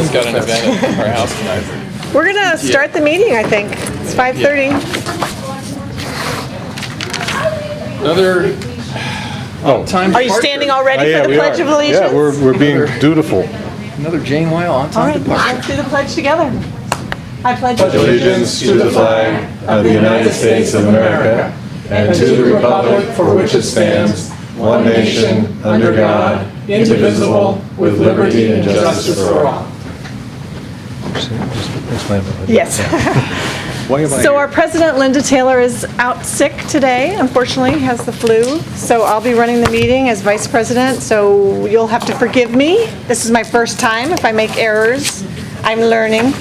We've got an event at our house tonight. We're gonna start the meeting, I think. It's 5:30. Another on-time Are you standing already Yeah, for the we Pledge are. of Allegiance? Yeah, we're being dutiful. Another Jane Weil All on-time right, departure. let's do the pledge together. I pledge Allegiance to the flag of the United States of America and to the republic for which it stands, one nation, under God, indivisible, with liberty and justice for all. Yes. So our president, Linda Taylor, is out sick today, unfortunately, has the flu. So I'll be running the meeting as vice president, so you'll have to forgive me. This is my first time. If I make errors, I'm learning.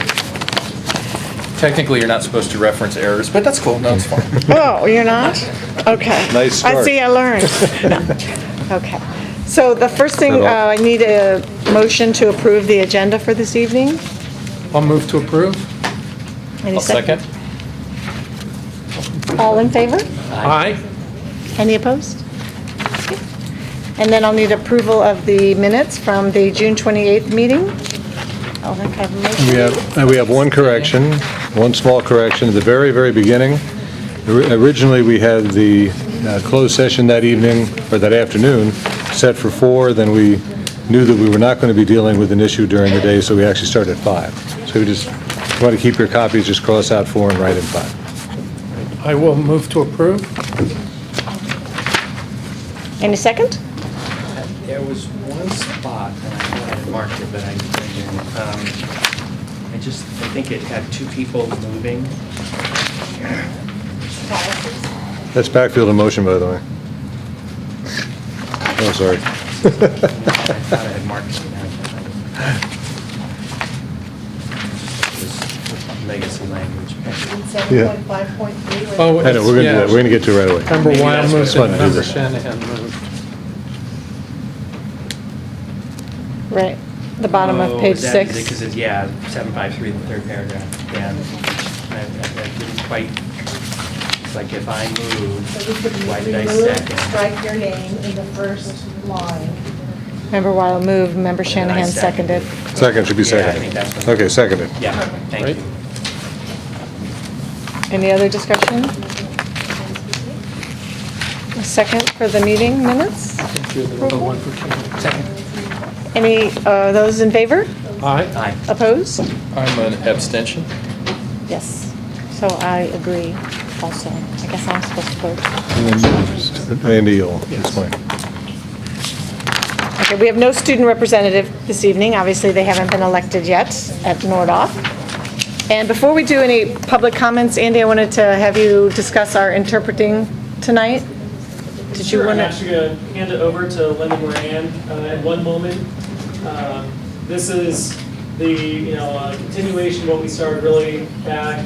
Technically, you're not supposed to reference errors, but that's cool. No, it's fine. Oh, you're not? Okay. Nice start. I see, I learned. No. Okay. So the first thing, I need a motion to approve the agenda for this evening. I'll move to approve. Any I'll second. All in favor? Aye. Any opposed? Okay. And then I'll need approval of the minutes from the June 28th meeting. I'll have a motion. We have one correction, one small correction at the very, very beginning. Originally, we had the closed session that evening, or that afternoon, set for 4. Then we knew that we were not going to be dealing with an issue during the day, so we actually started at 5. So we just, if you want to keep your copies, just cross out 4 and write in 5. I will move to approve. Any second? There was one spot, and I thought I had marked it, but I didn't. I think it had 2 people moving. That's backfield in motion, by the way. Oh, sorry. I thought I had marked it. It was legacy language. Yeah. 7.5.3. Oh, I know, we're going to do that. We're going to get to it right away. Member Weil moved It's fun and to do Member this. Shanahan moved. Right, the bottom of page 6. Because it's, 753, the third paragraph. Yeah, I didn't quite, it's like if I move, why did I second? Strike your name in the first line. Member Weil moved, Member And then I Shanahan seconded. Second should be Yeah, I seconded. think that's what. Okay, seconded. Yeah, thank Right. you. Any other discussion? A second for the meeting minutes? Second. Any, those in favor? Aye. Aye. Opposed? I'm an abstention. Yes, so I agree also. I guess I'm supposed to vote. And then Andy, you'll explain. Okay, we have no student representative this evening. Obviously, they haven't been elected yet at Nordoff. And before we do any public comments, Andy, I wanted to have you discuss our interpreting tonight. Did you Sure, want I'm to? actually going to hand it over to Linda Moran in one moment. This is the continuation of what we started really back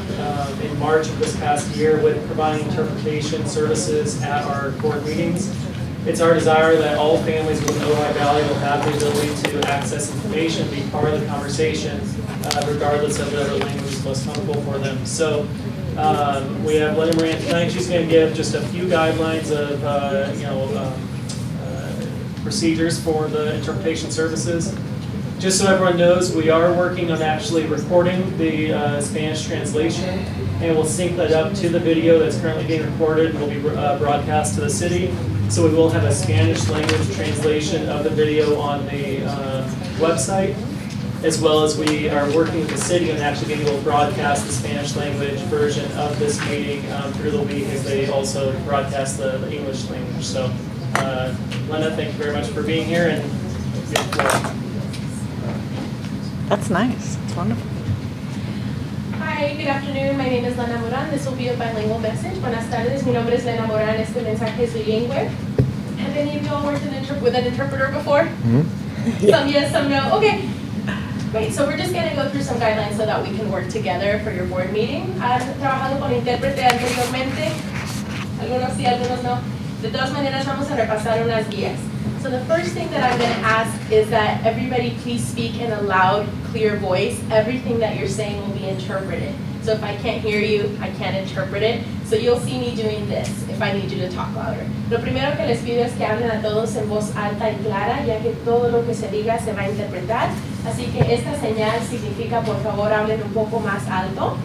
in March of this past year with providing interpretation services at our board meetings. It's our desire that all families within Ojai Valley will have the ability to access information, be part of the conversation, regardless of whatever language is most comfortable for them. So we have Linda Moran tonight. She's going to give just a few guidelines of procedures for the interpretation services. Just so everyone knows, we are working on actually recording the Spanish translation, and we'll sync that up to the video that's currently being recorded and will be broadcast to the city. So we will have a Spanish language translation of the video on the website, as well as we are working with the city on actually being able to broadcast the Spanish language version of this meeting through the week as they also broadcast the English language. So Linda, thank you very much for being here, and That's nice. That's wonderful. Hi, good afternoon. My name is Lena Moran. This will be a bilingual message. Buenas tardes. Mi nombre es Lena Moran. Este mensaje es bilingüe. Have any of you all worked with an interpreter before? Mm-hmm. Some yes, some no. Okay. Great. So we're just going to go through some guidelines so that we can work together for your board meeting. ¿Has trabajado con intérprete anteriormente? Algunos sí, algunos no. De todas maneras, vamos a repasar unas guías. So the first thing that I'm going to ask is that everybody please speak in a loud, clear voice. Everything that you're saying will be interpreted. So if I can't hear you, I can't interpret it. So you'll see me doing this if I need you to talk louder. Lo primero que les pido es que hablen a todos en voz alta y clara, ya que todo lo que se diga se va a interpretar. Así que esta señal significa, por favor, hablen un poco más alto.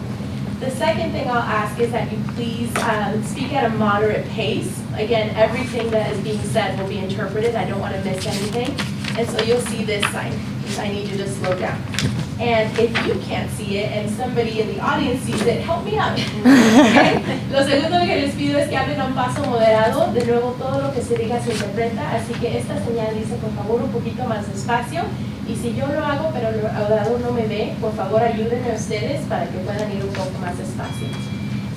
The second thing I'll ask is that you please speak at a moderate pace. Again, everything that is being said will be interpreted. I don't want to miss anything. And so you'll see this sign. I need you to slow down. And if you can't see it and somebody in the audience sees it, help me out. Okay? Lo segundo que les pido es que hablen a un paso moderado. De nuevo, todo lo que se diga se interpreta. Así que esta señal dice, por favor, un poquito más despacio. Y si yo lo hago, pero el orador no me ve, por favor, ayúdenme a ustedes para que puedan ir un poco más despacio.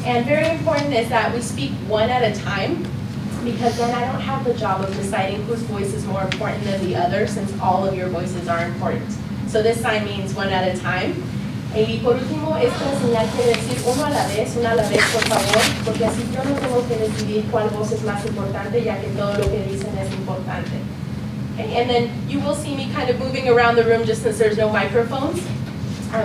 And very important is that we speak one at a time, because then I don't have the job of deciding whose voice is more important than the other, since all of your voices are important. So this sign means one at a time. Y por último, esta señal quiere decir una a la vez, por favor, porque así yo no tengo que decidir cuál voz es más importante, ya que todo lo que dicen es importante. Okay? And then you will see me kind of moving around the room just since there's no microphones,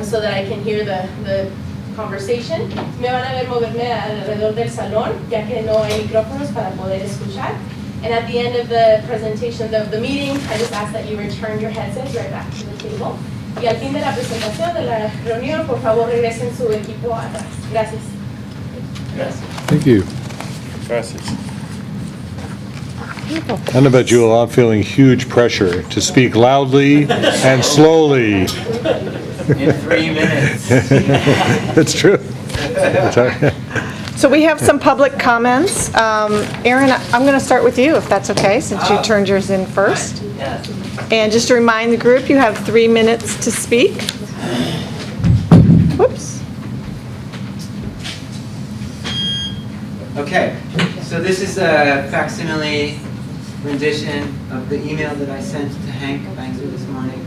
so that I can hear the conversation. Me van a ver moverme alrededor del salón, ya que no hay micrófonos para poder escuchar. And at the end of the presentation of the meeting, I just ask that you return your headsets right back to the table. Y al fin de la presentación de la reunión, por favor, regresen su equipo atrás. Gracias. Gracias. Thank you. Gracias. I don't know about you, I'm feeling huge pressure to speak loudly and slowly. In 3 minutes. That's true. So we have some public comments. Aaron, I'm going to start with you, if that's okay, since you turned yours in first. Yes. And just to remind the group, you have 3 minutes to speak. Whoops. Okay, so this is a facsimile rendition of the email that I sent to Hank Banzer this morning.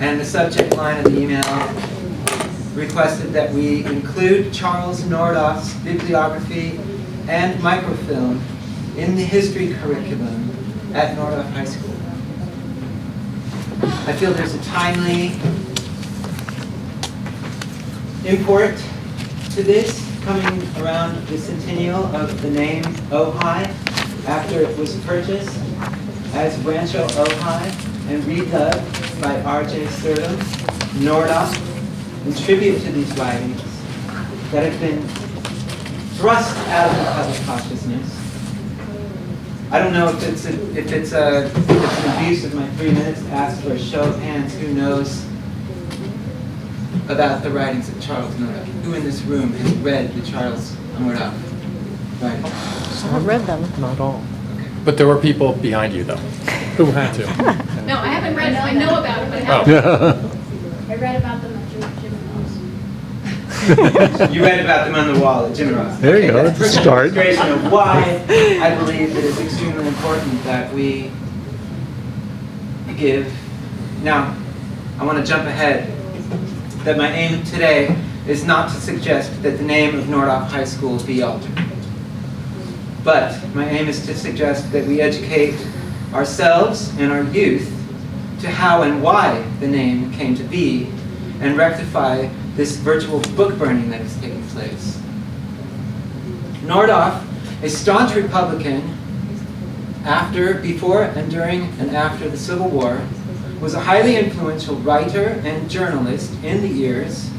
And the subject line of the email requested that we include Charles Nordoff's bibliography and microfilm in the history curriculum at Nordoff High School. I feel there's a timely import to this, coming around the centennial of the name Ojai after it was purchased as Rancho Ojai and redubbed by R.J. Sturm, Nordoff, in tribute to these writings that have been thrust out of the public consciousness. I don't know if it's an abuse of my 3 minutes to ask for a show of hands who knows about the writings of Charles Nordoff. Who in this room has read the Charles Nordoff writings? I read them. Not all. But there were people behind you, though, who had to. No, I haven't read it. I know about it, but I Oh. haven't. I read about them at Jim Ross. You read about them on the wall at Jim Ross. There you go, That's that's a a start. demonstration of why I believe that it's extremely important that we give. Now, I want to jump ahead. That my aim today is not to suggest that the name of Nordoff High School be altered. But my aim is to suggest that we educate ourselves and our youth to how and why the name came to be, and rectify this virtual book burning that is taking place. Nordoff, a staunch Republican, before and during and after the Civil War, was a highly influential writer and journalist in the years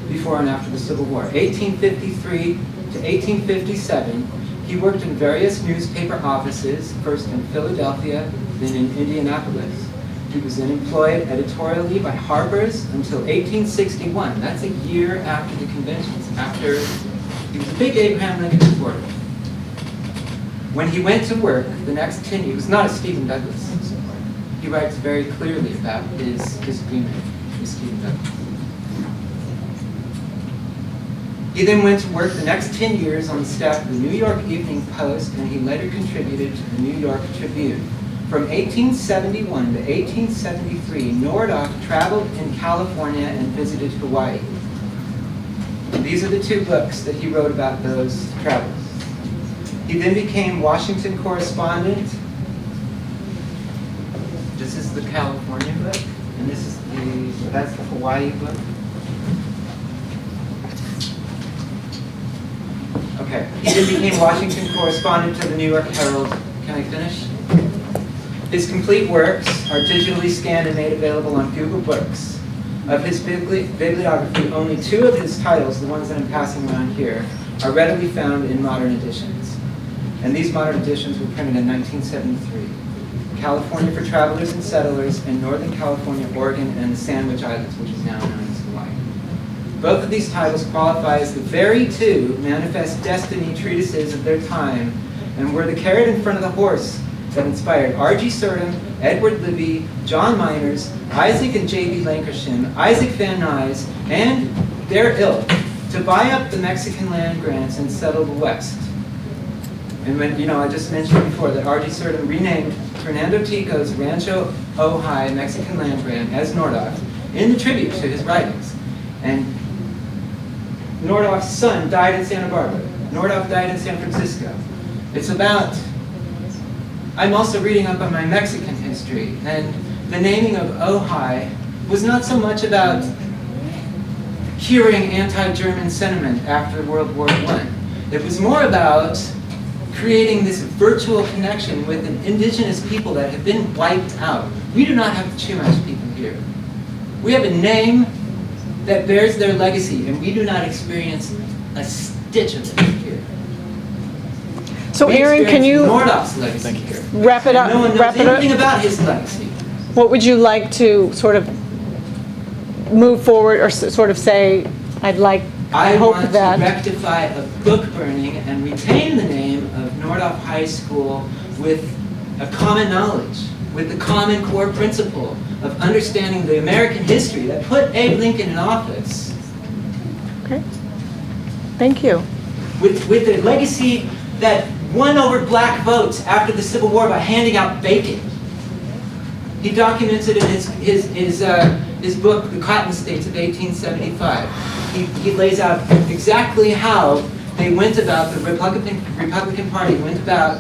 before and after the Civil War. 1853 to 1857, he worked in various newspaper offices, first in Philadelphia, then in Indianapolis. He was then employed editorially by Harper's until 1861. That's a year after the conventions, after he was a big Abraham Lincoln supporter. When he went to work the next 10 years, he was not a Stephen Douglas supporter. He writes very clearly about his disagreement with Stephen Douglas. He then went to work the next 10 years on the staff of the New York Evening Post, and he later contributed to the New York Tribune. From 1871 to 1873, Nordoff traveled in California and visited Hawaii. These are the 2 books that he wrote about those travels. He then became Washington correspondent. This is the California book, and that's the Hawaii book. Okay. He then became Washington correspondent to the New York Herald. Can I finish? His complete works are digitally scanned and made available on Google Books. Of his bibliography, only 2 of his titles, the ones that I'm passing around here, are readily found in modern editions. And these modern editions were printed in 1973. California for Travelers and Settlers in Northern California, Oregon, and the Sandwich Islands, which is now known as Hawaii. Both of these titles qualify as the very 2 manifest destiny treatises of their time and were the carrot in front of the horse that inspired R.G. Surdam, Edward Libby, John Miners, Isaac and J.B. Lankershim, Isaac Van Nuys, and their ilk to buy up the Mexican land grants and settle the West. And when, I just mentioned before that R.G. Surdam renamed Fernando Tico's Rancho Ojai Mexican land grant as Nordhoff in the tribute to his writings. And Nordhoff's son died in Santa Barbara. Nordhoff died in San Francisco. It's about, I'm also reading up on my Mexican history, and the naming of Ojai was not so much about curing anti-German sentiment after World War I. It was more about creating this virtual connection with an indigenous people that have been wiped out. We do not have the Chumash people here. We have a name that bears their legacy, and we do not experience a stitch of it here. So We Aaron, can experience you Nordhoff's legacy here. wrap it up? No one knows Wrap it up. anything about his legacy. What would you like to sort of move forward or sort of say, I hope want that. to rectify a book burning and retain the name of Nordhoff High School with a common knowledge, with the common core principle of understanding the American history that put Abe Lincoln in office. Okay. Thank you. With a legacy that won over black votes after the Civil War by handing out bacon. He documents it in his book, The Cotton States of 1875. He lays out exactly how they went about, the Republican Party went about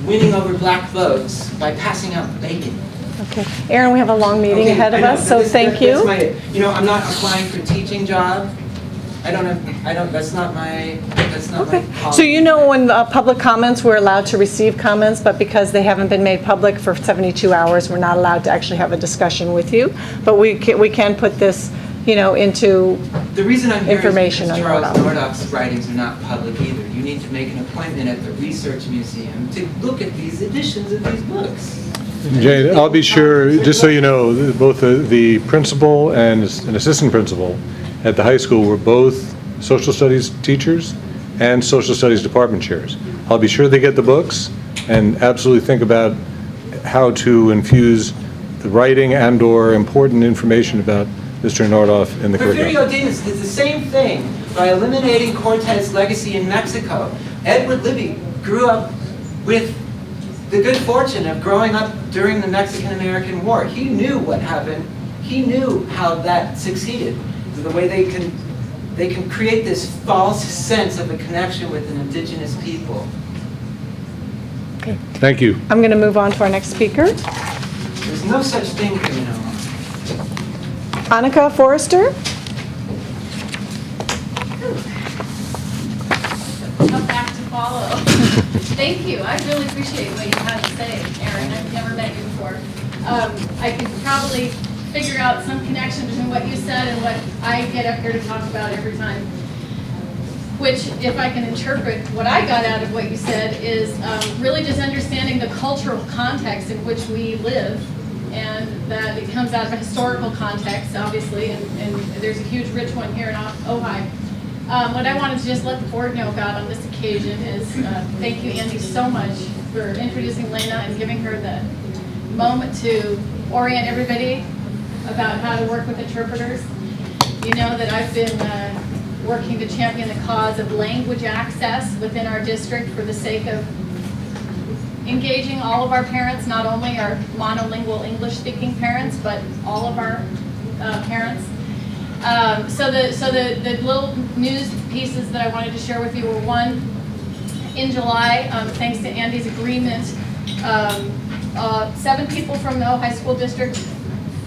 winning over black votes by passing out bacon. Okay. Aaron, we have a long meeting Okay, ahead of I know, us, but so this- thank you. That's I'm not applying for a teaching job. That's not my Okay. calling. So when public comments, we're allowed to receive comments, but because they haven't been made public for 72 hours, we're not allowed to actually have a discussion with you. But we can put this, into The reason I'm here information is on because Charles Nordhoff. Nordhoff's writings are not public either. You need to make an appointment at the Research Museum to look at these editions of these books. Jane, I'll be sure, just so you know, both the principal and an assistant principal at the high school were both social studies teachers and social studies department chairs. I'll be sure they get the books and absolutely think about how to infuse the writing and/or important information about Mr. Nordhoff in the curriculum. Porfirio Diaz did the same thing by eliminating Cortez's legacy in Mexico. Edward Libby grew up with the good fortune of growing up during the Mexican-American War. He knew what happened. He knew how that succeeded. The way they can create this false sense of a connection with an indigenous people. Okay. Thank you. I'm going to move on to our next speaker. There's no such thing, Annika Forrester. Tough act to follow. Thank you. I really appreciate what you had to say, Aaron. I've never met you before. I could probably figure out some connection between what you said and what I get up here to talk about every time. Which, if I can interpret what I got out of what you said, is really just understanding the cultural context in which we live, and that it comes out of a historical context, obviously, and there's a huge rich one here in Ojai. What I wanted to just let the board know about on this occasion is thank you, Andy, so much for introducing Lena and giving her the moment to orient everybody about how to work with interpreters. You know that I've been working to champion the cause of language access within our district for the sake of engaging all of our parents, not only our monolingual English-speaking parents, but all of our parents. So the little news pieces that I wanted to share with you were, one, in July, thanks to Andy's agreement, 7 people from the Ojai School District,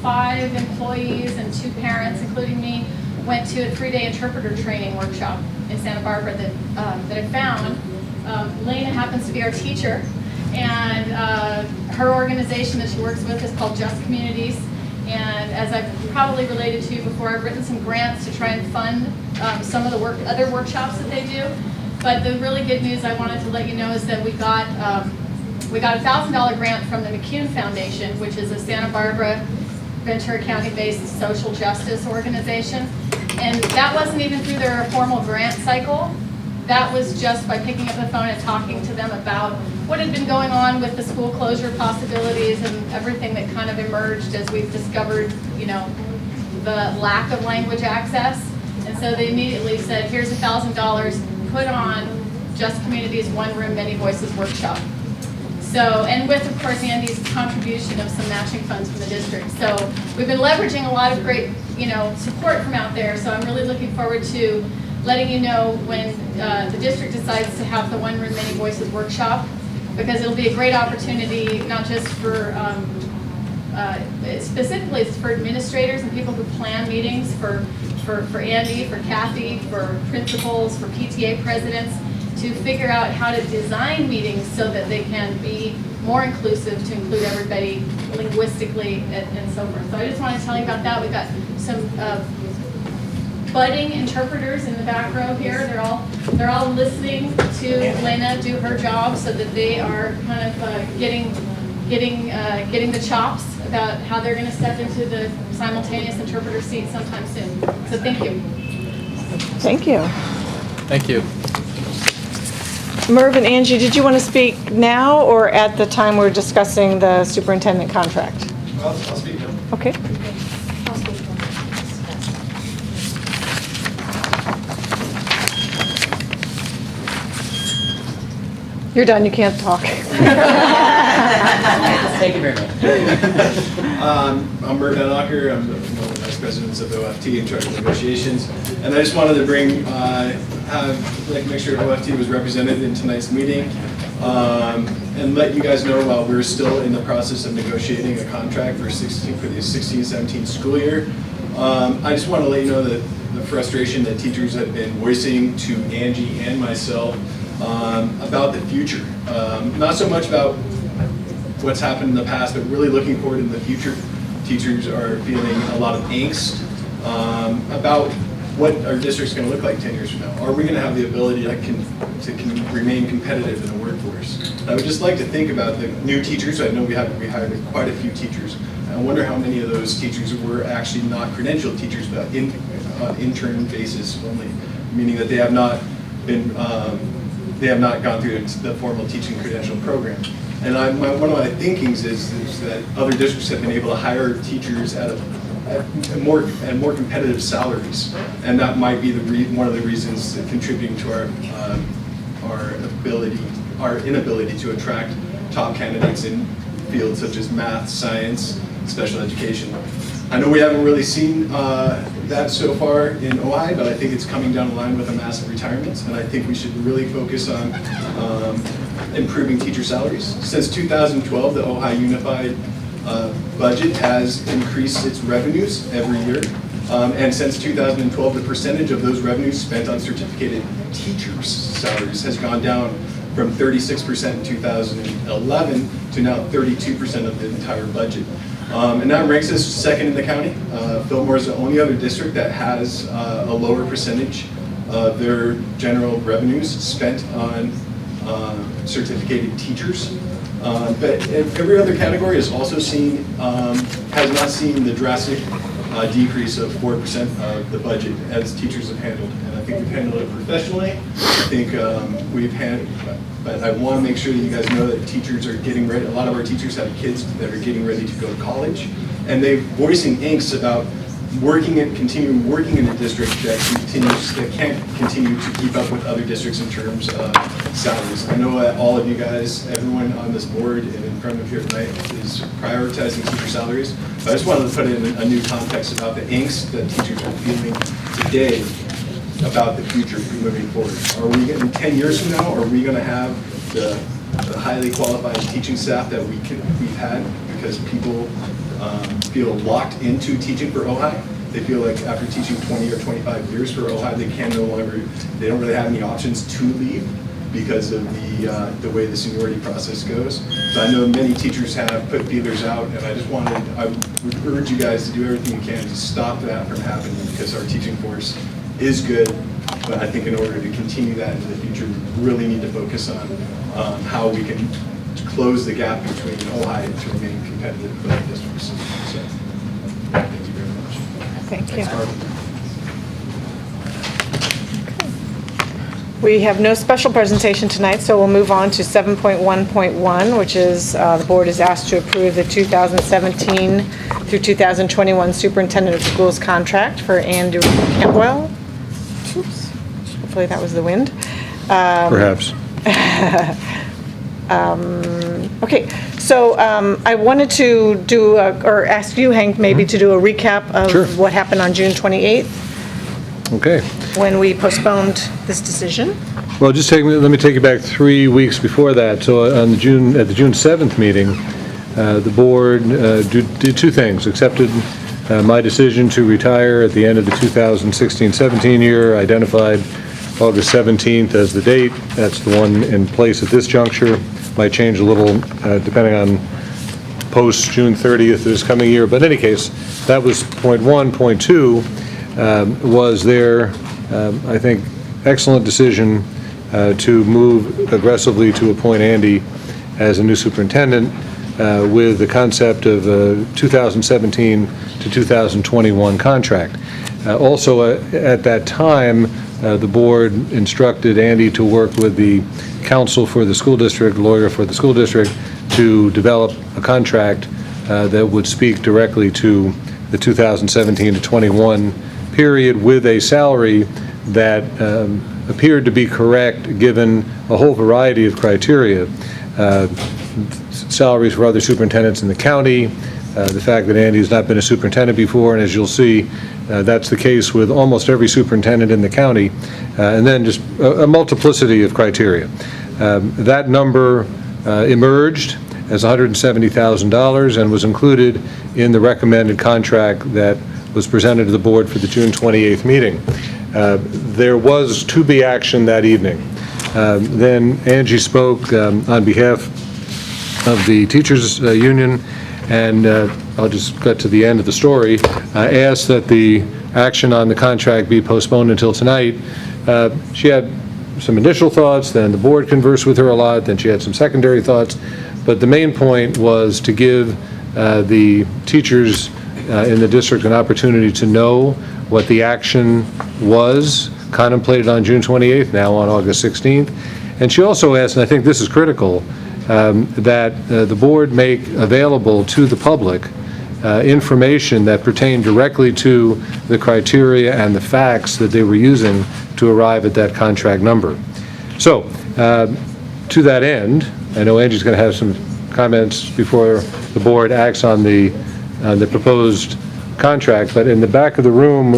5 employees and 2 parents, including me, went to a 3-day interpreter training workshop in Santa Barbara that I found. Lena happens to be our teacher, and her organization that she works with is called Just Communities. And as I've probably related to you before, I've written some grants to try and fund some of the other workshops that they do. But the really good news I wanted to let you know is that we got a $1,000 grant from the McCune Foundation, which is a Santa Barbara, Ventura County-based social justice organization. And that wasn't even through their formal grant cycle. That was just by picking up the phone and talking to them about what had been going on with the school closure possibilities and everything that kind of emerged as we've discovered, you know, the lack of language access. And so they immediately said, here's $1,000, put on Just Communities One Room Many Voices workshop. So, and with, of course, Andy's contribution of some matching funds from the district. So we've been leveraging a lot of great, you know, support from out there. So I'm really looking forward to letting you know when the district decides to have the One Room Many Voices workshop, because it'll be a great opportunity, not just for, specifically it's for administrators and people who plan meetings, for Andy, for Kathy, for principals, for PTA presidents, to figure out how to design meetings so that they can be more inclusive, to include everybody linguistically and so forth. So I just want to tell you about that. We've got some budding interpreters in the back row here. They're all listening to Lena do her job, so that they are kind of getting the chops about how they're going to step into the simultaneous interpreter seat sometime soon. So thank you. Thank you. Thank you. Merv and Angie, did you want to speak now or at the time we're discussing the superintendent contract? I'll speak now. Okay. You're done, you can't talk. Thank you very much. I'm Mert Denhocker. I'm one of the vice presidents of OFT in charge of negotiations. And I just wanted to make sure OFT was represented in tonight's meeting and let you guys know while we're still in the process of negotiating a contract for the 16-17 school year. I just want to let you know that the frustration that teachers have been voicing to Angie and myself about the future. Not so much about what's happened in the past, but really looking forward in the future. Teachers are feeling a lot of angst about what our district's going to look like 10 years from now. Are we going to have the ability to remain competitive in the workforce? I would just like to think about the new teachers. I know we hired quite a few teachers. I wonder how many of those teachers were actually not credentialed teachers, but intern basis only, meaning that they have not been gone through the formal teaching credential program. And one of my thinkings is that other districts have been able to hire teachers at more competitive salaries, and that might be one of the reasons contributing to our inability to attract top candidates in fields such as math, science, special education. I know we haven't really seen that so far in Ojai, but I think it's coming down the line with a massive retirements, and I think we should really focus on improving teacher salaries. Since 2012, the Ojai Unified budget has increased its revenues every year, and since 2012, the percentage of those revenues spent on certificated teachers' salaries has gone down from 36% in 2011 to now 32% of the entire budget. And that ranks us second in the county. Fillmore is the only other district that has a lower percentage of their general revenues spent on certificated teachers. But every other category has also has not seen the drastic decrease of 4% of the budget as teachers have handled. And I think we've handled it professionally. I think but I want to make sure that you guys know that teachers are getting ready. A lot of our teachers have kids that are getting ready to go to college, and they're voicing angst about continuing working in a district that can't continue to keep up with other districts in terms of salaries. I know that all of you guys, everyone on this board and in front of here tonight, is prioritizing teacher salaries. But I just wanted to put in a new context about the angst that teachers are feeling today about the future moving forward. Are we in 10 years from now, are we going to have the highly qualified teaching staff that we've had because people feel locked into teaching for Ojai? They feel like after teaching 20 or 25 years for OHI, they don't really have any options to leave because of the way the seniority process goes. So I know many teachers have put feelers out, and I would urge you guys to do everything you can to stop that from happening, because our teaching force is good, but I think in order to continue that into the future, we really need to focus on how we can close the gap between OHI to remain competitive with other districts. So, thank you very much. Thank you. We have no special presentation tonight, so we'll move on to 7.1.1, which is the board is asked to approve the 2017 through 2021 Superintendent of Schools contract for Andrew Cantwell. Oops. Hopefully that was the wind. Perhaps. Okay, so I wanted to do, or ask you, Hank, maybe to do a recap of Sure. what happened on June 28th Okay. when we postponed this decision. Well, let me take you back 3 weeks before that. So at the June 7th meeting, the board did two things: accepted my decision to retire at the end of the 2016-17 year, identified August 17th as the date. That's the one in place at this juncture. Might change a little depending on post-June 30th this coming year. But in any case, that was point one. Point two was their, I think, excellent decision to move aggressively to appoint Andy as a new superintendent with the concept of a 2017 to 2021 contract. Also, at that time, the board instructed Andy to work with the counsel for the school district, lawyer for the school district, to develop a contract that would speak directly to the 2017 to 21 period with a salary that appeared to be correct given a whole variety of criteria. Salaries for other superintendents in the county, the fact that Andy has not been a superintendent before, and as you'll see, that's the case with almost every superintendent in the county, and then just a multiplicity of criteria. That number emerged as $170,000 and was included in the recommended contract that was presented to the board for the June 28th meeting. There was to be action that evening. Then Angie spoke on behalf of the teachers union, and I'll just get to the end of the story, asked that the action on the contract be postponed until tonight. She had some initial thoughts, then the board conversed with her a lot, then she had some secondary thoughts, but the main point was to give the teachers in the district an opportunity to know what the action was contemplated on June 28th, now on August 16th. And she also asked, and I think this is critical, that the board make available to the public information that pertained directly to the criteria and the facts that they were using to arrive at that contract number. So, to that end, I know Angie's going to have some comments before the board acts on the proposed contract, but in the back of the room,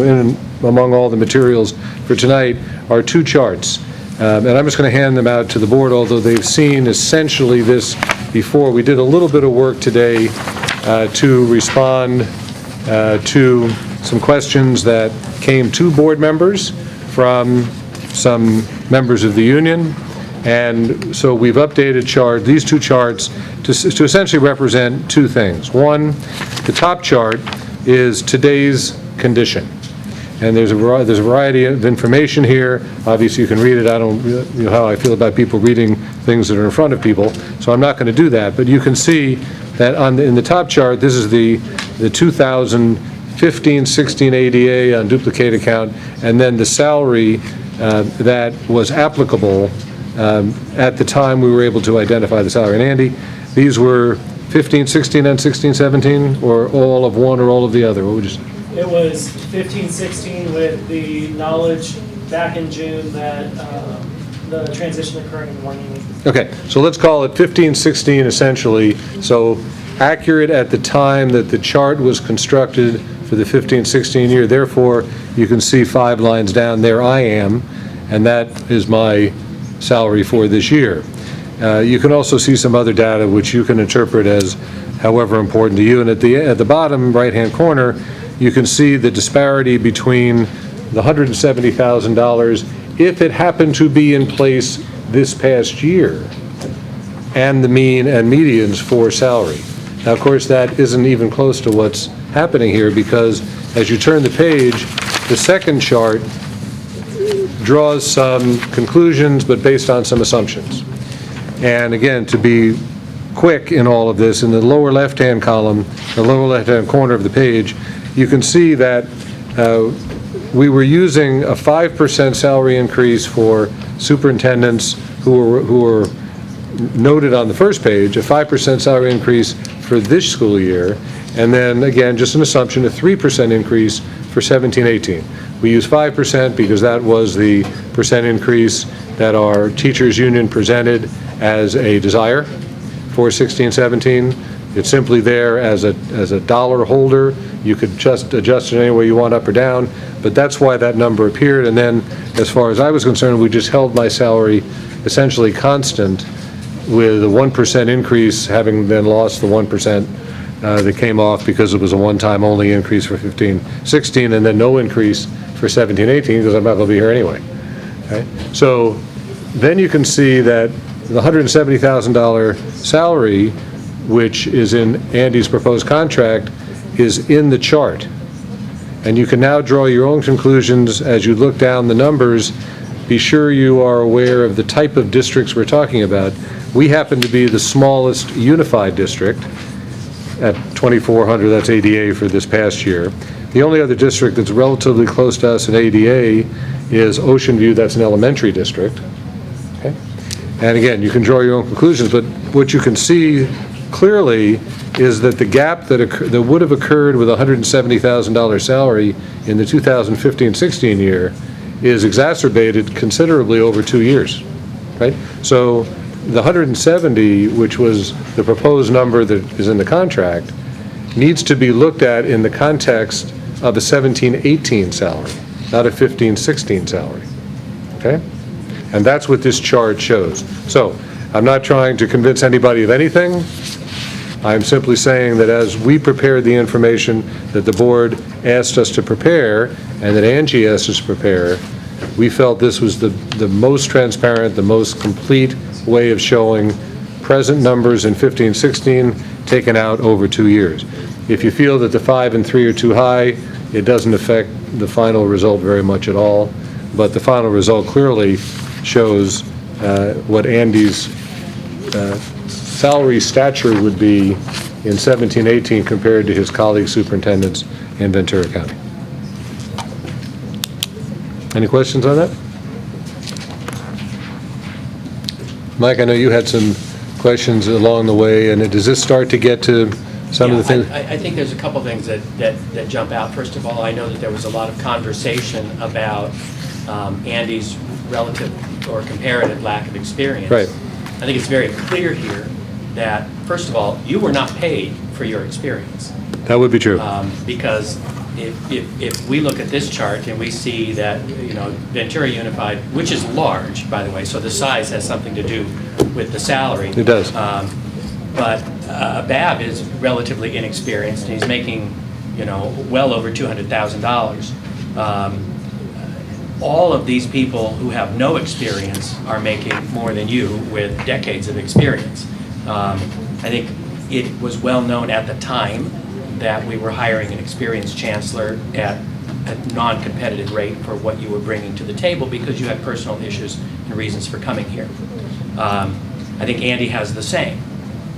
among all the materials for tonight, are two charts. And I'm just going to hand them out to the board, although they've seen essentially this before. We did a little bit of work today to respond to some questions that came to board members from some members of the union. And so we've updated these two charts to essentially represent two things. One, the top chart is today's condition. And there's a variety of information here. Obviously, you can read it. I don't know how I feel about people reading things that are in front of people, so I'm not going to do that. But you can see that in the top chart, this is the 2015-16 ADA on duplicate account, and then the salary that was applicable at the time we were able to identify the salary. And Andy, these were 15-16 and 16-17, or all of one or all of the other? What would you say? It was 15-16 with the knowledge back in June that the transition occurring in the morning. Okay, so let's call it 15-16 essentially. So accurate at the time that the chart was constructed for the 15-16 year. Therefore, you can see 5 lines down there I am, and that is my salary for this year. You can also see some other data which you can interpret as however important to you. And at the bottom right-hand corner, you can see the disparity between the $170,000 if it happened to be in place this past year and the mean and medians for salary. Now, of course, that isn't even close to what's happening here, because as you turn the page, the second chart draws some conclusions, but based on some assumptions. And again, to be quick in all of this, in the lower left-hand column, the lower left-hand corner of the page, you can see that we were using a 5% salary increase for superintendents who were noted on the first page, a 5% salary increase for this school year, and then, again, just an assumption, a 3% increase for 17-18. We use 5% because that was the percent increase that our teachers union presented as a desire for 16-17. It's simply there as a dollar holder. You could just adjust it any way you want, up or down, but that's why that number appeared. And then, as far as I was concerned, we just held my salary essentially constant, with a 1% increase having then lost the 1% that came off because it was a one-time only increase for 15-16, and then no increase for 17-18 because I'm not going to be here anyway. Okay? So then you can see that the $170,000 salary, which is in Andy's proposed contract, is in the chart. And you can now draw your own conclusions as you look down the numbers. Be sure you are aware of the type of districts we're talking about. We happen to be the smallest unified district at 2,400, that's ADA for this past year. The only other district that's relatively close to us in ADA is Ocean View, that's an elementary district. Okay? And again, you can draw your own conclusions, but what you can see clearly is that the gap that would have occurred with a $170,000 salary in the 2015-16 year is exacerbated considerably over 2 years, right? So the 170, which was the proposed number that is in the contract, needs to be looked at in the context of a 17-18 salary, not a 15-16 salary, okay? And that's what this chart shows. So I'm not trying to convince anybody of anything. I'm simply saying that as we prepared the information that the board asked us to prepare and that Angie asked us to prepare, we felt this was the most transparent, the most complete way of showing present numbers in 15-16 taken out over 2 years. If you feel that the 5 and 3 are too high, it doesn't affect the final result very much at all, but the final result clearly shows what Andy's salary stature would be in 17-18 compared to his colleague superintendents in Ventura County. Any questions on that? Mike, I know you had some questions along the way, and does this start to get to some of the things? I think there's a couple things that jump out. First of all, I know that there was a lot of conversation about Andy's relative or comparative lack of experience. Right. I think it's very clear here that, first of all, you were not paid for your experience. That would be true. Because if we look at this chart and we see that, Ventura Unified, which is large, by the way, so the size has something to do with the salary. It does. But Bab is relatively inexperienced, and he's making, well over $200,000. All of these people who have no experience are making more than you with decades of experience. I think it was well known at the time that we were hiring an experienced chancellor at a non-competitive rate for what you were bringing to the table because you had personal issues and reasons for coming here. I think Andy has the same.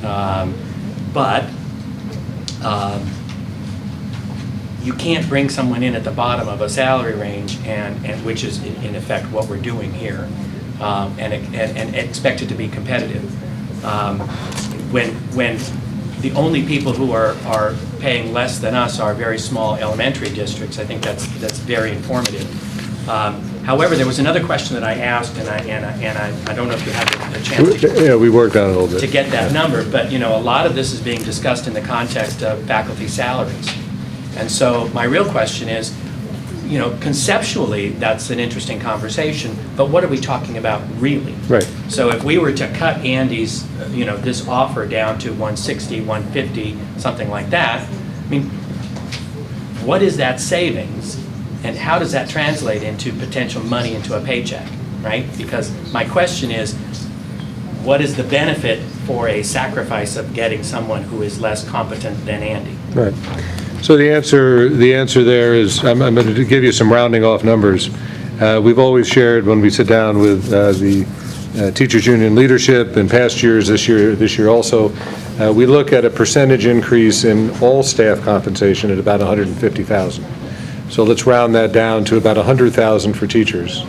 But you can't bring someone in at the bottom of a salary range, and which is in effect what we're doing here, and expect it to be competitive. When the only people who are paying less than us are very small elementary districts, I think that's very informative. However, there was another question that I asked, and I don't know if you had a chance to, we worked on it a little bit to get that number, but a lot of this is being discussed in the context of faculty salaries. And so my real question is, conceptually, that's an interesting conversation, but what are we talking about really? Right. So if we were to cut Andy's, this offer down to 160, 150, something like that, I mean, what is that savings, and how does that translate into potential money into a paycheck, right? Because my question is, what is the benefit for a sacrifice of getting someone who is less competent than Andy? Right. So the answer there is, I'm going to give you some rounding off numbers. We've always shared when we sit down with the teachers union leadership in past years, this year also, we look at a percentage increase in all staff compensation at about $150,000. So let's round that down to about $100,000 for teachers,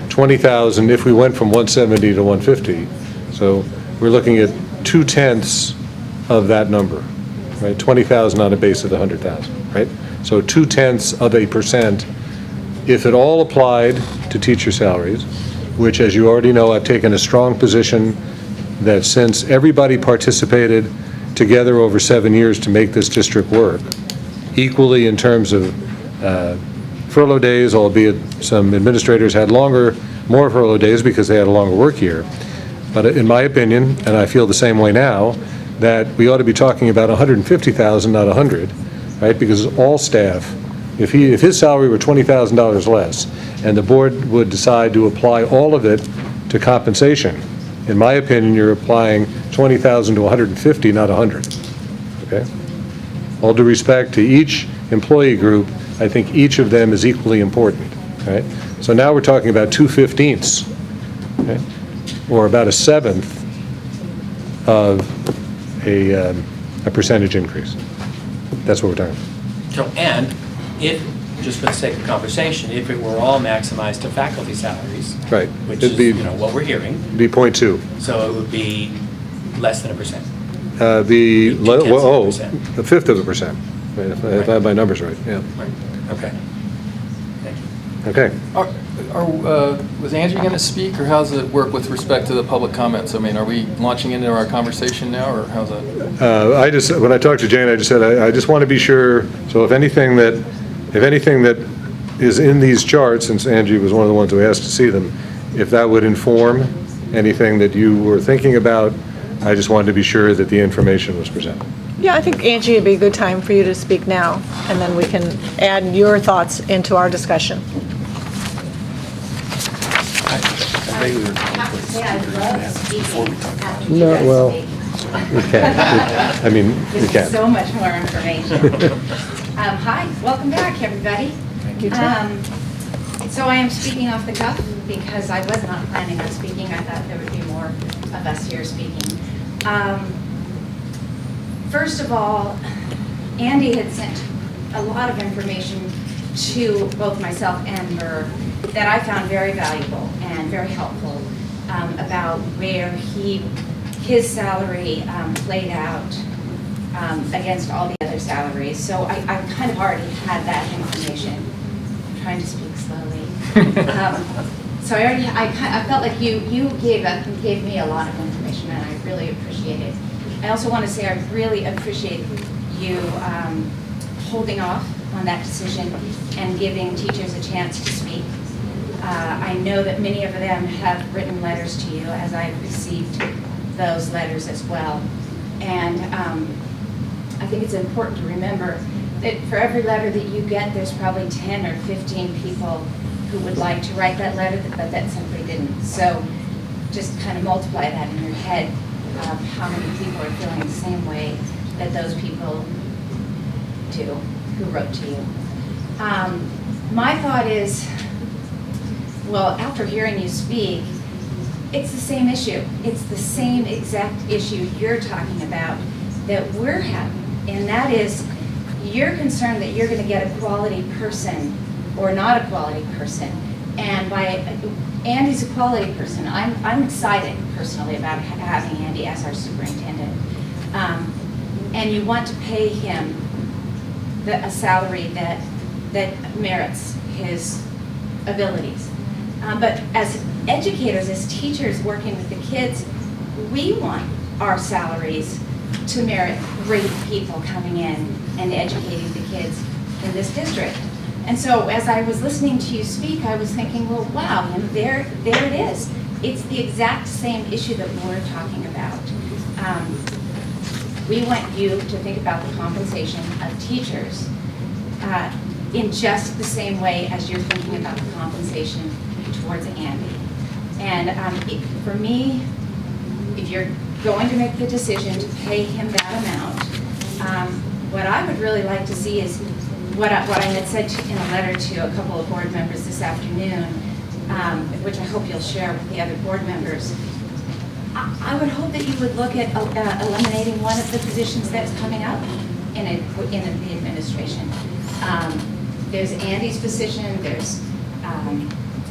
$20,000 if we went from 170 to 150. So we're looking at 2/10 of that number, right? 20,000 on a base of the 100,000, right? So 0.2% if it all applied to teacher salaries, which, as you already know, I've taken a strong position that since everybody participated together over 7 years to make this district work, equally in terms of furlough days, albeit some administrators had more furlough days because they had a longer work year. But in my opinion, and I feel the same way now, that we ought to be talking about 150,000, not 100, right? Because all staff, if his salary were $20,000 less, and the board would decide to apply all of it to compensation, in my opinion, you're applying 20,000 to 150, not 100. Okay? All due respect to each employee group, I think each of them is equally important. Right? So now we're talking about 2/15, okay? Or about 1/7 of a percentage increase. That's what we're talking about. So, and if, just for the sake of conversation, if it were all maximized to faculty salaries, Right. which It'd is, be, what we're hearing, be 0.2. so it would be less than 1%. Be, Two-tenths of a percent. 1/5 of a percent, right, if I have my numbers right, yeah. Right. Okay. Thank you. Okay. Was Angie going to speak, or how's it work with respect to the public comments? I mean, are we launching into our conversation now, or how's that? When I talked to Jane, I just said, I just want to be sure, so if anything that is in these charts, since Angie was one of the ones who asked to see them, if that would inform anything that you were thinking about, I just wanted to be sure that the information was presented. Yeah, I think, Angie, it'd be a good time for you to speak now, and then we can add your thoughts into our discussion. I have to say, I love speaking after you No, guys well, speak. We can. I mean, we This can. is so much more information. Hi, welcome back, everybody. Thank you, Tim. So I am speaking off the cuff because I was not planning on speaking. I thought there would be more of us here speaking. First of all, Andy had sent a lot of information to both myself and Murr that I found very valuable and very helpful about where his salary played out against all the other salaries. So I kind of already had that information. I'm trying to speak slowly. So I felt like you gave me a lot of information, and I really appreciate it. I also want to say I really appreciate you holding off on that decision and giving teachers a chance to speak. I know that many of them have written letters to you, as I've received those letters as well. And I think it's important to remember that for every letter that you get, there's probably 10 or 15 people who would like to write that letter, but that simply didn't. So just kind of multiply that in your head of how many people are feeling the same way that those people do who wrote to you. My thought is, well, after hearing you speak, it's the same issue. It's the same exact issue you're talking about that we're having. And that is, you're concerned that you're going to get a quality person or not a quality person. And Andy's a quality person. I'm excited personally about having Andy as our superintendent. And you want to pay him a salary that merits his abilities. But as educators, as teachers working with the kids, we want our salaries to merit great people coming in and educating the kids in this district. And so as I was listening to you speak, I was thinking, well, wow, and there it is. It's the exact same issue that we're talking about. We want you to think about the compensation of teachers. in just the same way as you're thinking about the compensation towards Andy. And for me, if you're going to make the decision to pay him that amount, what I would really like to see is what I had said in a letter to a couple of board members this afternoon, which I hope you'll share with the other board members. I would hope that you would look at eliminating one of the positions that's coming up in the administration. There's Andy's position, there's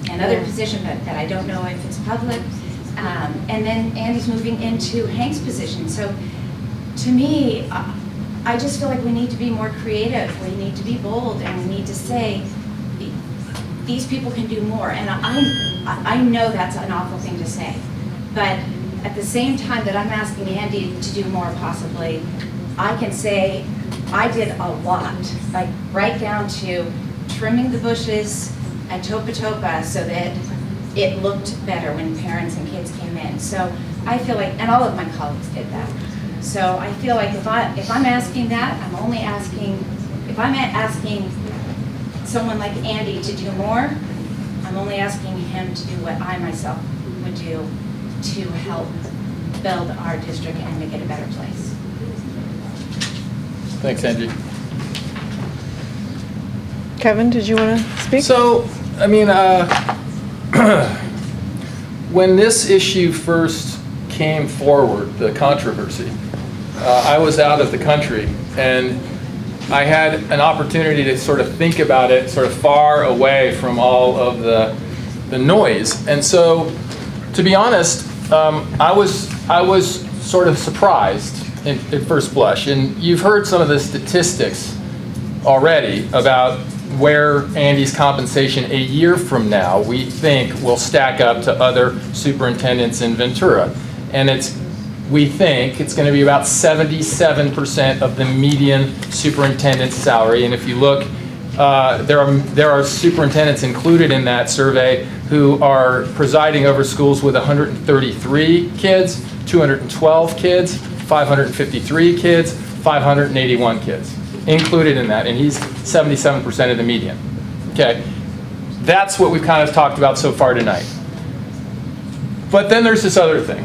another position that I don't know if it's public, and then Andy's moving into Hank's position. So to me, I just feel like we need to be more creative, we need to be bold, and we need to say, these people can do more. And I know that's an awful thing to say, but at the same time that I'm asking Andy to do more possibly, I can say I did a lot, like right down to trimming the bushes at Topa Topa so that it looked better when parents and kids came in. So I feel like, and all of my colleagues did that. So I feel like if I'm asking that, I'm only asking, if I'm asking someone like Andy to do more, I'm only asking him to do what I myself would do to help build our district and make it a better place. Thanks, Angie. Kevin, did you want to speak? So, I mean, when this issue first came forward, the controversy, I was out of the country, and I had an opportunity to sort of think about it sort of far away from all of the noise. And so, to be honest, I was sort of surprised at first blush. And you've heard some of the statistics already about where Andy's compensation a year from now, we think, will stack up to other superintendents in Ventura. And we think it's going to be about 77% of the median superintendent's salary. And if you look, there are superintendents included in that survey who are presiding over schools with 133 kids, 212 kids, 553 kids, 581 kids included in that, and he's 77% of the median. Okay, that's what we've kind of talked about so far tonight. But then there's this other thing,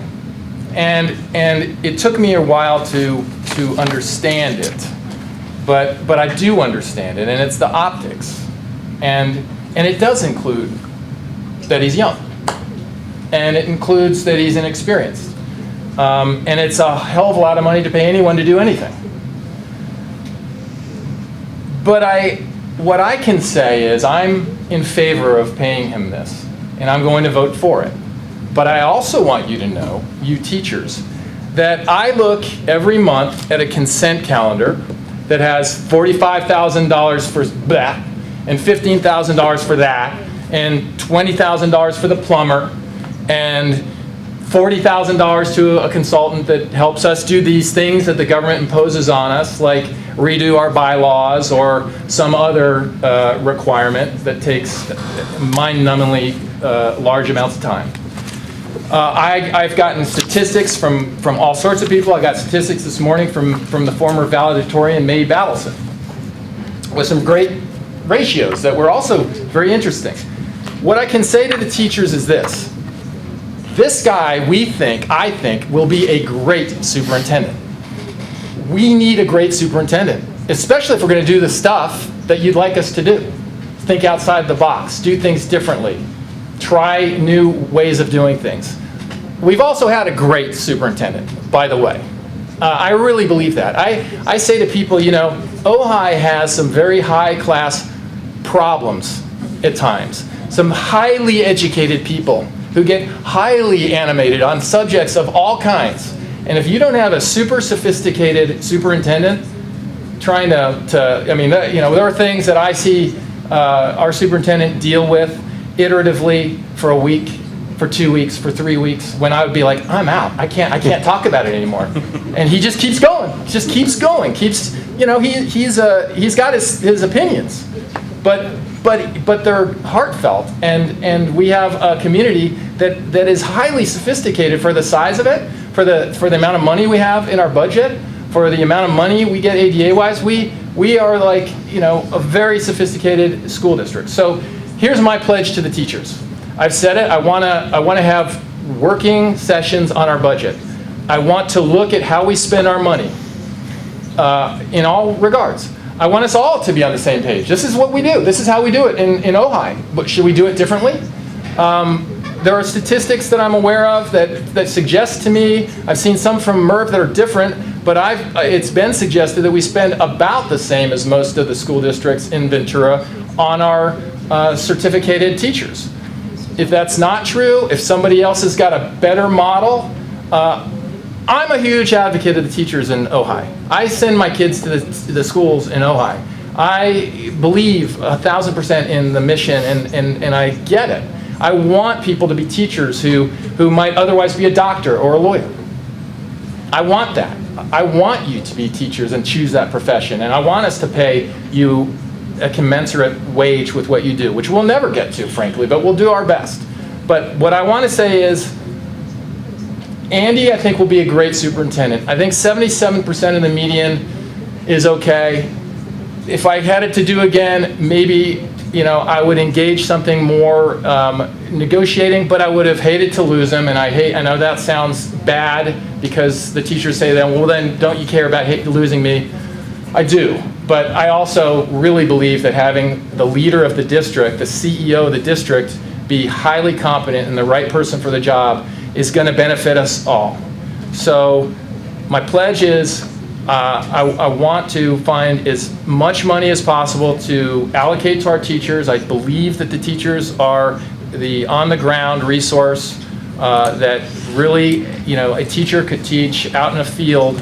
and it took me a while to understand it, but I do understand it, and it's the optics, and it does include that he's young, and it includes that he's inexperienced, and it's a hell of a lot of money to pay anyone to do anything. But what I can say is I'm in favor of paying him this, and I'm going to vote for it. But I also want you to know, you teachers, that I look every month at a consent calendar that has $45,000 for that, and $15,000 for that, and $20,000 for the plumber, and $40,000 to a consultant that helps us do these things that the government imposes on us, like redo our bylaws or some other requirement that takes mind-numbingly large amounts of time. I've gotten statistics from all sorts of people. I got statistics this morning from the former valedictorian Mae Battleson with some great ratios that were also very interesting. What I can say to the teachers is this. This guy, I think, will be a great superintendent. We need a great superintendent, especially if we're going to do the stuff that you'd like us to do. Think outside the box, do things differently, try new ways of doing things. We've also had a great superintendent, by the way. I really believe that. I say to people, you know, Ojai has some very high-class problems at times. Some highly educated people who get highly animated on subjects of all kinds. And if you don't have a super sophisticated superintendent trying I mean, you know, there are things that I see our superintendent deal with iteratively for a week, for 2 weeks, for 3 weeks, when I would be like, I'm out. I can't talk about it anymore. And he just keeps going, you know, he's got his opinions, but they're heartfelt, and we have a community that is highly sophisticated for the size of it, for the amount of money we have in our budget, for the amount of money we get ADA-wise. We We are like, you know, a very sophisticated school district. So here's my pledge to the teachers. I've said it, I want to have working sessions on our budget. I want to look at how we spend our money in all regards. I want us all to be on the same page. This is what we do. This is how we do it in Ojai. But should we do it differently? There are statistics that I'm aware of that suggest to me, I've seen some from MERV that are different, but it's been suggested that we spend about the same as most of the school districts in Ventura on our certificated teachers. If that's not true, if somebody else has got a better model, I'm a huge advocate of the teachers in Ojai. I send my kids to the schools in Ojai. I believe 1,000% in the mission, and I get it. I want people to be teachers who might otherwise be a doctor or a lawyer. I want that. I want you to be teachers and choose that profession, and I want us to pay you a commensurate wage with what you do, which we'll never get to, frankly, but we'll do our best. But what I want to say is, Andy, I think, will be a great superintendent. I think 77% of the median is okay. If I had it to do again, maybe, you know, I would engage something more negotiating, but I would have hated to lose him. And I know that sounds bad because the teachers say that, well, then don't you care about losing me? I do. But I also really believe that having the leader of the district, the CEO of the district, be highly competent and the right person for the job is going to benefit us all. So my pledge is I want to find as much money as possible to allocate to our teachers. I believe that the teachers are the on-the-ground resource that really, you know, a teacher could teach out in a field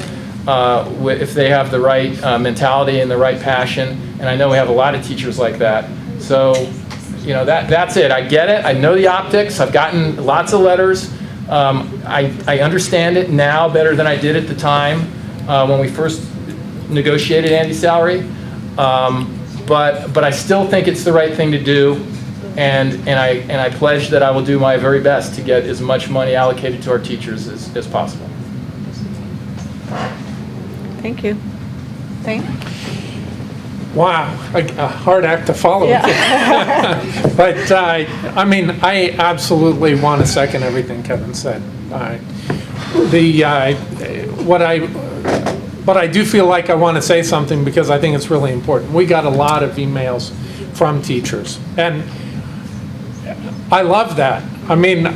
if they have the right mentality and the right passion. And I know we have a lot of teachers like that. So, you know, that's it. I get it. I know the optics. I've gotten lots of letters. I understand it now better than I did at the time when we first negotiated Andy's salary. But I still think it's the right thing to do, and I pledge that I will do my very best to get as much money allocated to our teachers as possible. Thank you. Thank you. Wow, a hard act to follow. Yeah. But I mean, I absolutely want to second everything Kevin said. But I do feel like I want to say something because I think it's really important. We got a lot of emails from teachers, and I love that. I mean,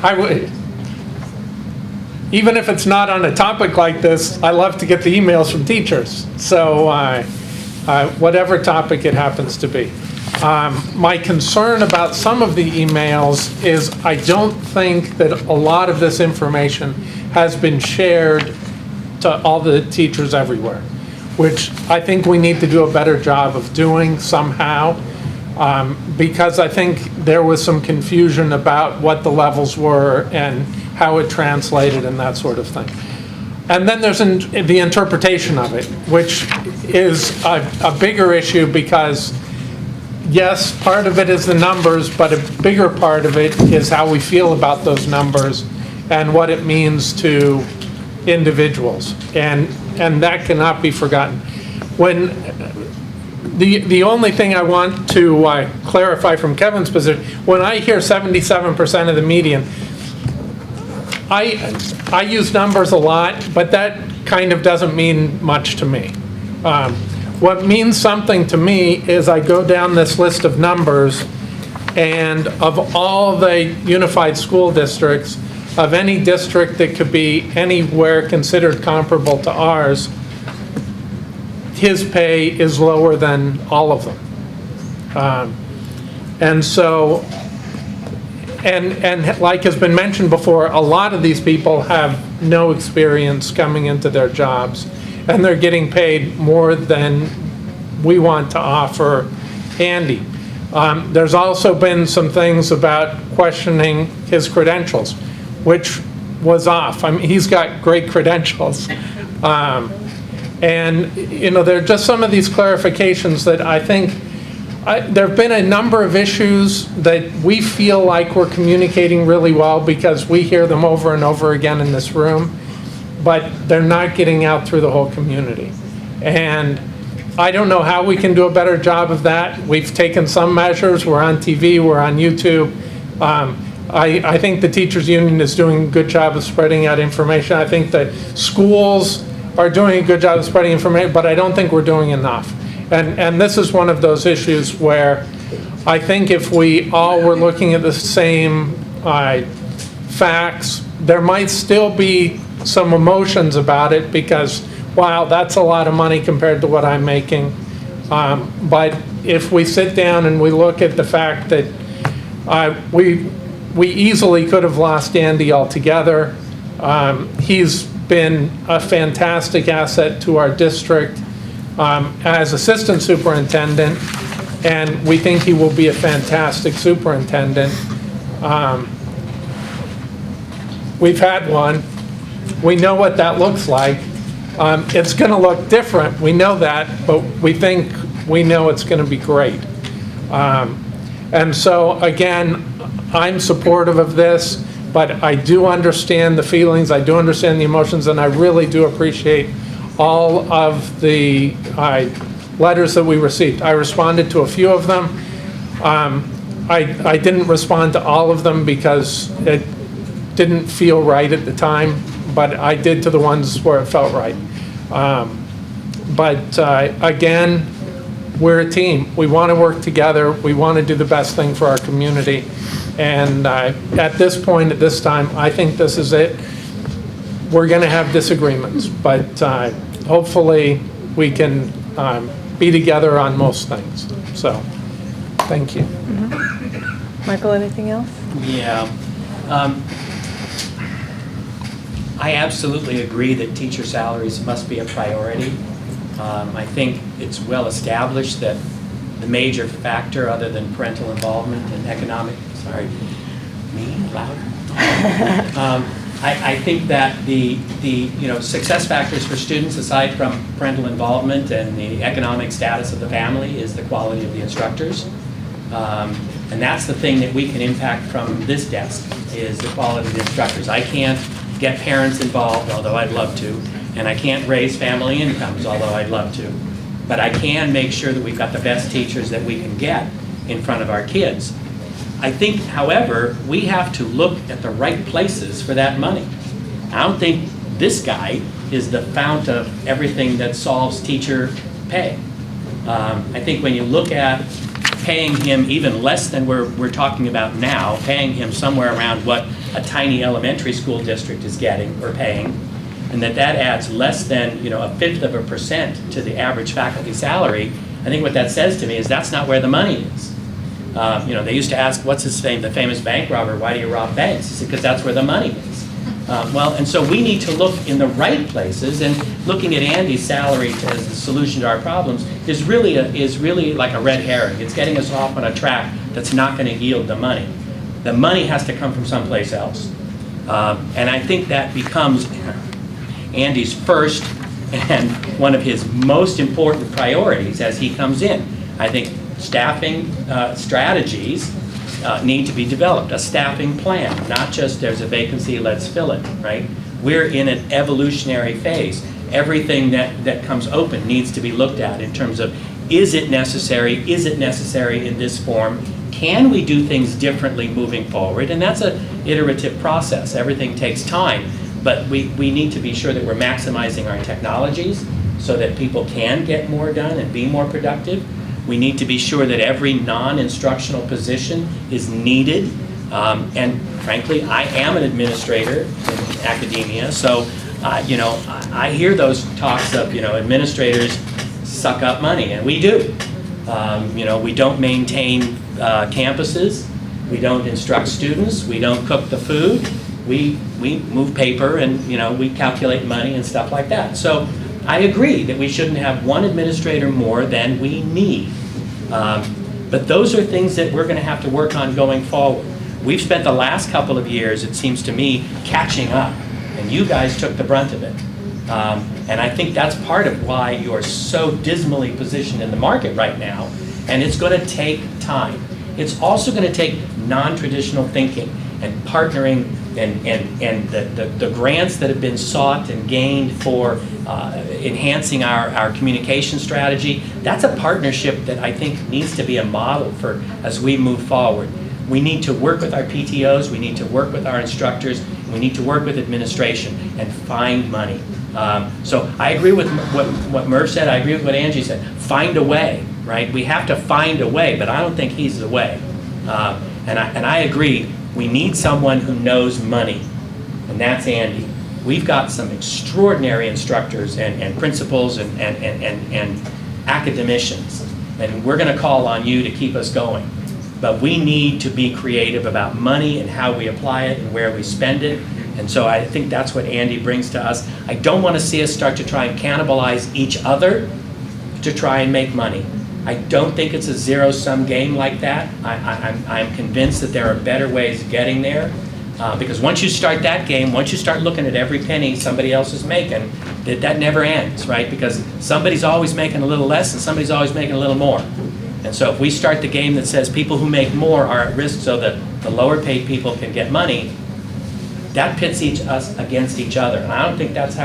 even if it's not on a topic like this, I love to get the emails from teachers. So whatever topic it happens to be. My concern about some of the emails is I don't think that a lot of this information has been shared to all the teachers everywhere, which I think we need to do a better job of doing somehow, because I think there was some confusion about what the levels were and how it translated and that sort of thing. And then there's the interpretation of it, which is a bigger issue because, yes, part of it is the numbers, but a bigger part of it is how we feel about those numbers and what it means to individuals. And that cannot be forgotten. When the only thing I want to clarify from Kevin's position, when I hear 77% of the median, I use numbers a lot, but that kind of doesn't mean much to me. What means something to me is I go down this list of numbers, and of all the unified school districts, of any district that could be anywhere considered comparable to ours, his pay is lower than all of them. And so, and like has been mentioned before, a lot of these people have no experience coming into their jobs, and they're getting paid more than we want to offer Andy. There's also been some things about questioning his credentials, which was off. I mean, he's got great credentials. And, you know, there are just some of these clarifications that I think, there have been a number of issues that we feel like we're communicating really well because we hear them over and over again in this room, but they're not getting out through the whole community. And I don't know how we can do a better job of that. We've taken some measures. We're on TV, we're on YouTube. I think the teachers union is doing a good job of spreading out information. I think that schools are doing a good job of spreading information, but I don't think we're doing enough. And this is one of those issues where I think if we all were looking at the same facts, there might still be some emotions about it because, wow, that's a lot of money compared to what I'm making. But if we sit down and we look at the fact that we easily could have lost Andy altogether. He's been a fantastic asset to our district as assistant superintendent, and we think he will be a fantastic superintendent. We've had one. We know what that looks like. It's going to look different. We know that, but we know it's going to be great. And so, again, I'm supportive of this, but I do understand the feelings, I do understand the emotions, and I really do appreciate all of the letters that we received. I responded to a few of them. I didn't respond to all of them because it didn't feel right at the time, but I did to the ones where it felt right. Again, we're a team. We want to work together. We want to do the best thing for our community. And at this point, at this time, I think this is it. We're going to have disagreements, but hopefully we can be together on most things. So, thank you. Michael, anything else? Yeah. I absolutely agree that teacher salaries must be a priority. I think it's well established that the major factor other than parental involvement and economic, I think that the success factors for students aside from parental involvement and the economic status of the family is the quality of the instructors. And that's the thing that we can impact from this desk is the quality of the instructors. I can't get parents involved, although I'd love to, and I can't raise family incomes, although I'd love to. But I can make sure that we've got the best teachers that we can get in front of our kids. I think, however, we have to look at the right places for that money. I don't think this guy is the fount of everything that solves teacher pay. I think when you look at paying him even less than we're talking about now, paying him somewhere around what a tiny elementary school district is getting or paying, and that adds less than 0.5% to the average faculty salary, I think what that says to me is that's not where the money is. They used to ask, what's his name, the famous bank robber, why do you rob banks? He said, because that's where the money is. And so we need to look in the right places, and looking at Andy's salary as the solution to our problems is really like a red herring. It's getting us off on a track that's not going to yield the money. The money has to come from someplace else. And I think that becomes Andy's first and one of his most important priorities as he comes in. I think staffing strategies need to be developed, a staffing plan, not just there's a vacancy, let's fill it, right? We're in an evolutionary phase. Everything that comes open needs to be looked at in terms of, is it necessary? Is it necessary in this form? Can we do things differently moving forward? And that's an iterative process. Everything takes time, but we need to be sure that we're maximizing our technologies so that people can get more done and be more productive. We need to be sure that every non-instructional position is needed. And frankly, I am an administrator in academia, so I hear those talks of administrators suck up money, and we do. We don't maintain campuses, we don't instruct students, we don't cook the food, we move paper, and we calculate money and stuff like that. So I agree that we shouldn't have one administrator more than we need. But those are things that we're going to have to work on going forward. We've spent the last couple of years, it seems to me, catching up, and you guys took the brunt of it. And I think that's part of why you're so dismally positioned in the market right now, and it's going to take time. It's also going to take non-traditional thinking and partnering And the grants that have been sought and gained for enhancing our communication strategy, that's a partnership that I think needs to be a model for as we move forward. We need to work with our PTOs, we need to work with our instructors, we need to work with administration and find money. So I agree with what Merv said, I agree with what Angie said. Find a way, right? We have to find a way, but I don't think he's the way. And I agree, we need someone who knows money, and that's Andy. We've got some extraordinary instructors and principals and academicians, and we're going to call on you to keep us going. But we need to be creative about money and how we apply it and where we spend it. And so I think that's what Andy brings to us. I don't want to see us start to try and cannibalize each other to try and make money. I don't think it's a zero-sum game like that. I'm convinced that there are better ways of getting there. Because once you start that game, once you start looking at every penny somebody else is making, that never ends, right? Because somebody's always making a little less and somebody's always making a little more. And so if we start the game that says people who make more are at risk so that the lower paid people can get money, that pits us against each other. And I don't think that's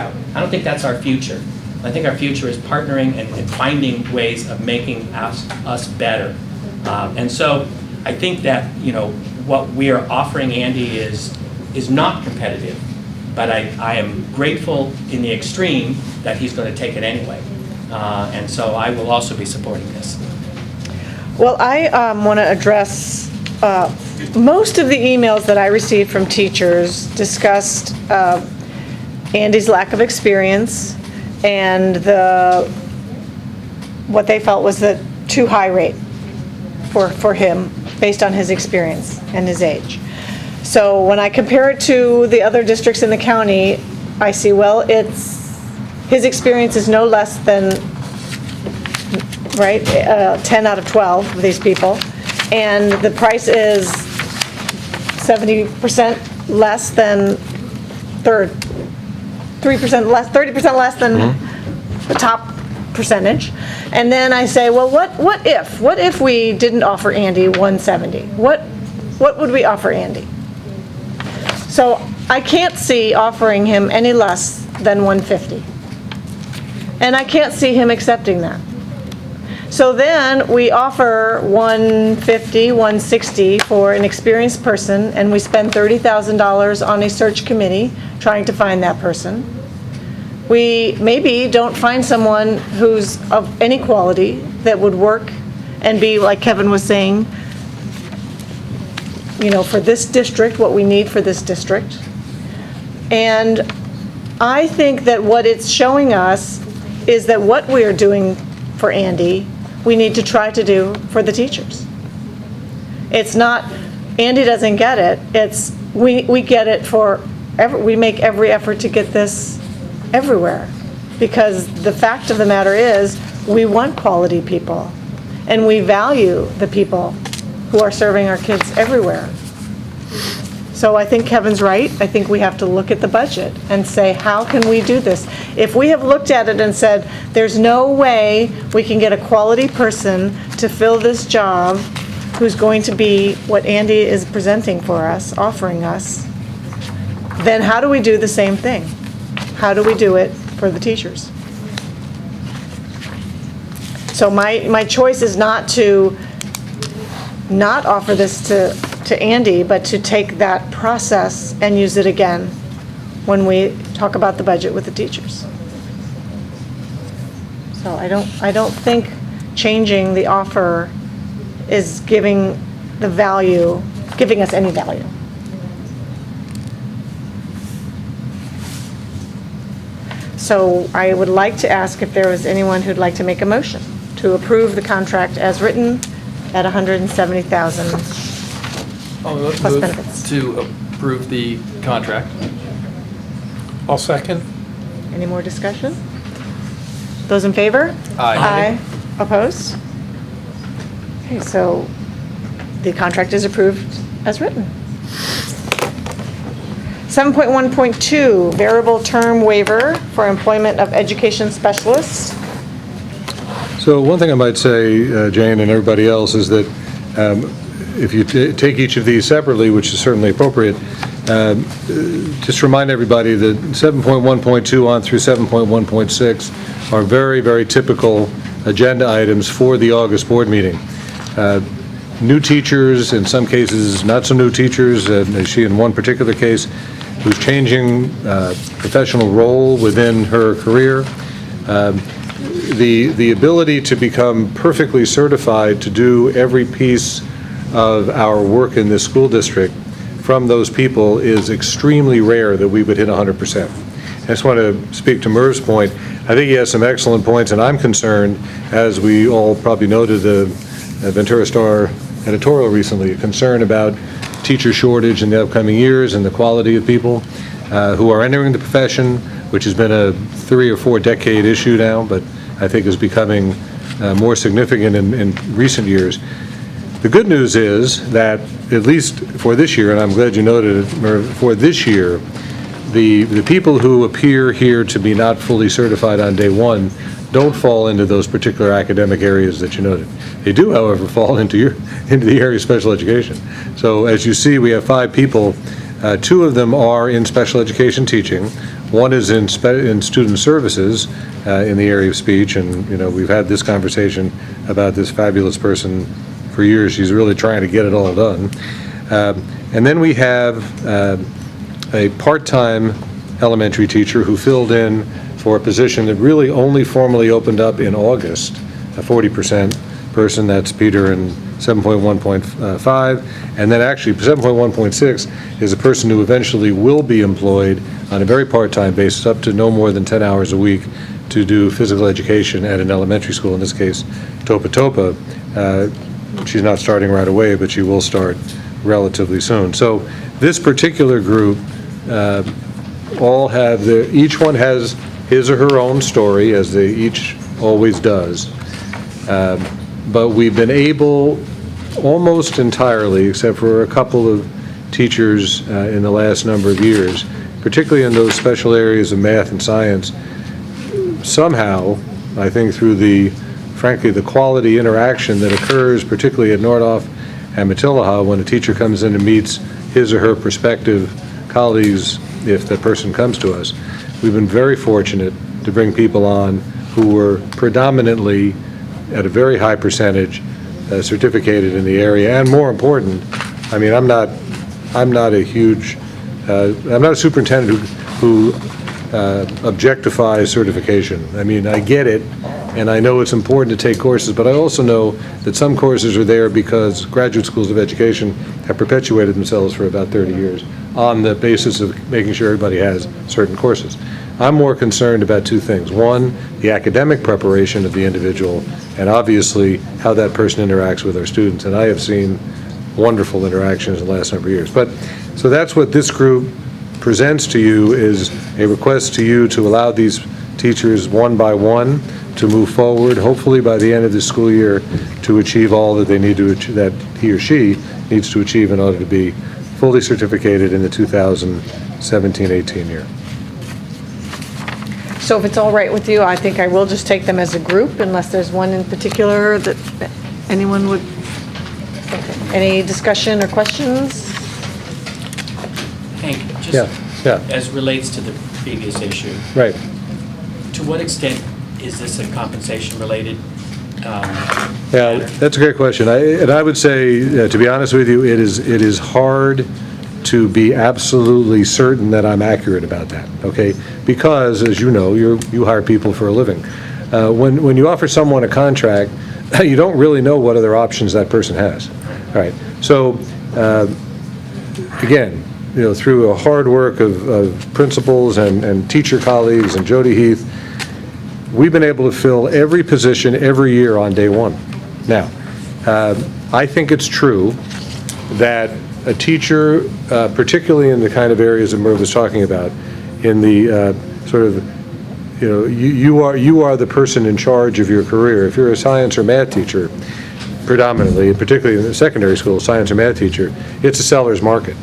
our future. I think our future is partnering and finding ways of making us better. And so I think that, what we are offering Andy is not competitive, but I am grateful in the extreme that he's going to take it anyway. And so I will also be supporting this. Well, I want to address, most of the emails that I received from teachers discussed Andy's lack of experience and what they felt was the too high rate for him based on his experience and his age. So when I compare it to the other districts in the county, I see, well, his experience is no less than, right, 10 out of 12 of these people, and the price is 70% less than 30% less than the top percentage. And then I say, well, what if we didn't offer Andy 170? What would we offer Andy? So I can't see offering him any less than 150. And I can't see him accepting that. So then we offer 150, 160 for an experienced person, and we spend $30,000 on a search committee trying to find that person. We maybe don't find someone who's of any quality that would work and be, like Kevin was saying, for this district, what we need for this district. And I think that what it's showing us is that what we are doing for Andy, we need to try to do for the teachers. It's not, Andy doesn't get it, it's, we get it we make every effort to get this everywhere. Because the fact of the matter is, we want quality people, and we value the people who are serving our kids everywhere. So I think Kevin's right. I think we have to look at the budget and say, how can we do this? If we have looked at it and said, there's no way we can get a quality person to fill this job who's going to be what Andy is presenting for us, offering us, then how do we do the same thing? How do we do it for the teachers? So my choice is not to not offer this to Andy, but to take that process and use it again when we talk about the budget with the teachers. So I don't think changing the offer is giving us any value. So I would like to ask if there was anyone who'd like to make a motion to approve the contract as written at $170,000 plus benefits. To approve the contract. I'll second. Any more discussion? Those in favor? Aye. Opposed? Okay, so the contract is approved as written. 7.1.2, variable term waiver for employment of education specialists. So one thing I might say, Jane and everybody else, is that if you take each of these separately, which is certainly appropriate, just remind everybody that 7.1.2 on through 7.1.6 are very, very typical agenda items for the August board meeting. New teachers, in some cases not so new teachers, as she in one particular case, who's changing professional role within her career. The ability to become perfectly certified to do every piece of our work in this school district from those people is extremely rare that we would hit 100%. I just want to speak to Merv's point. I think he has some excellent points, and I'm concerned, as we all probably noted the Ventura Star editorial recently, a concern about teacher shortage in the upcoming years and the quality of people who are entering the profession, which has been a 3 or 4 decade issue now, but I think is becoming more significant in recent years. The good news is that, at least for this year, and I'm glad you noted it, Merv, for this year, the people who appear here to be not fully certified on day one don't fall into those particular academic areas that you noted. They do, however, fall into the area of special education. So as you see, we have 5 people. 2 of them are in special education teaching. 1 is in student services in the area of speech, and we've had this conversation about this fabulous person for years. She's really trying to get it all done. And then we have a part-time elementary teacher who filled in for a position that really only formally opened up in August, a 40% person. That's Peter in 7.1.5, and then actually 7.1.6 is a person who eventually will be employed on a very part-time basis, up to no more than 10 hours a week, to do physical education at an elementary school, in this case Topa Topa. She's not starting right away, but she will start relatively soon. So this particular group all have each one has his or her own story, as they each always does. But we've been able almost entirely, except for a couple of teachers in the last number of years, particularly in those special areas of math and science, somehow, I think through frankly, the quality interaction that occurs, particularly at Nordhoff and Matilaha, when a teacher comes in and meets his or her prospective colleagues, if the person comes to us, we've been very fortunate to bring people on who were predominantly, at a very high percentage, certificated in the area. And more important, I mean, I'm not a superintendent who objectifies certification. I mean, I get it, and I know it's important to take courses, but I also know that some courses are there because graduate schools of education have perpetuated themselves for about 30 years on the basis of making sure everybody has certain courses. I'm more concerned about 2 things. 1, the academic preparation of the individual, and obviously how that person interacts with our students. And I have seen wonderful interactions in the last number of years. So that's what this group presents to you, is a request to you to allow these teachers one by one to move forward, hopefully by the end of the school year, to achieve all that they need to achieve, that he or she needs to achieve in order to be fully certificated in the 2017-18 year. So if it's all right with you, I think I will just take them as a group, unless there's one in particular that anyone would, any discussion or questions? Hank, Yeah. as relates to the previous issue, Right. to what extent is this a compensation-related Yeah, that's a great question. I would say, to be honest with you, it is hard to be absolutely certain that I'm accurate about that, okay? Because, as you know, you hire people for a living. When you offer someone a contract, you don't really know what other options that person has. All right, so again, through a hard work of principals and teacher colleagues and Jody Heath, we've been able to fill every position every year on day one. Now, I think it's true that a teacher, particularly in the kind of areas that Merv was talking about, in the sort of, you are the person in charge of your career. If you're a science or math teacher, predominantly, particularly in the secondary school, science or math teacher, it's a seller's market.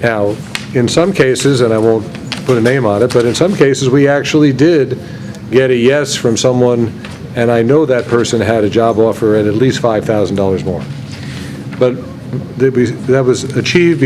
Now, in some cases, and I won't put a name on it, but in some cases we actually did get a yes from someone, and I know that person had a job offer at least $5,000 more. But that was achieved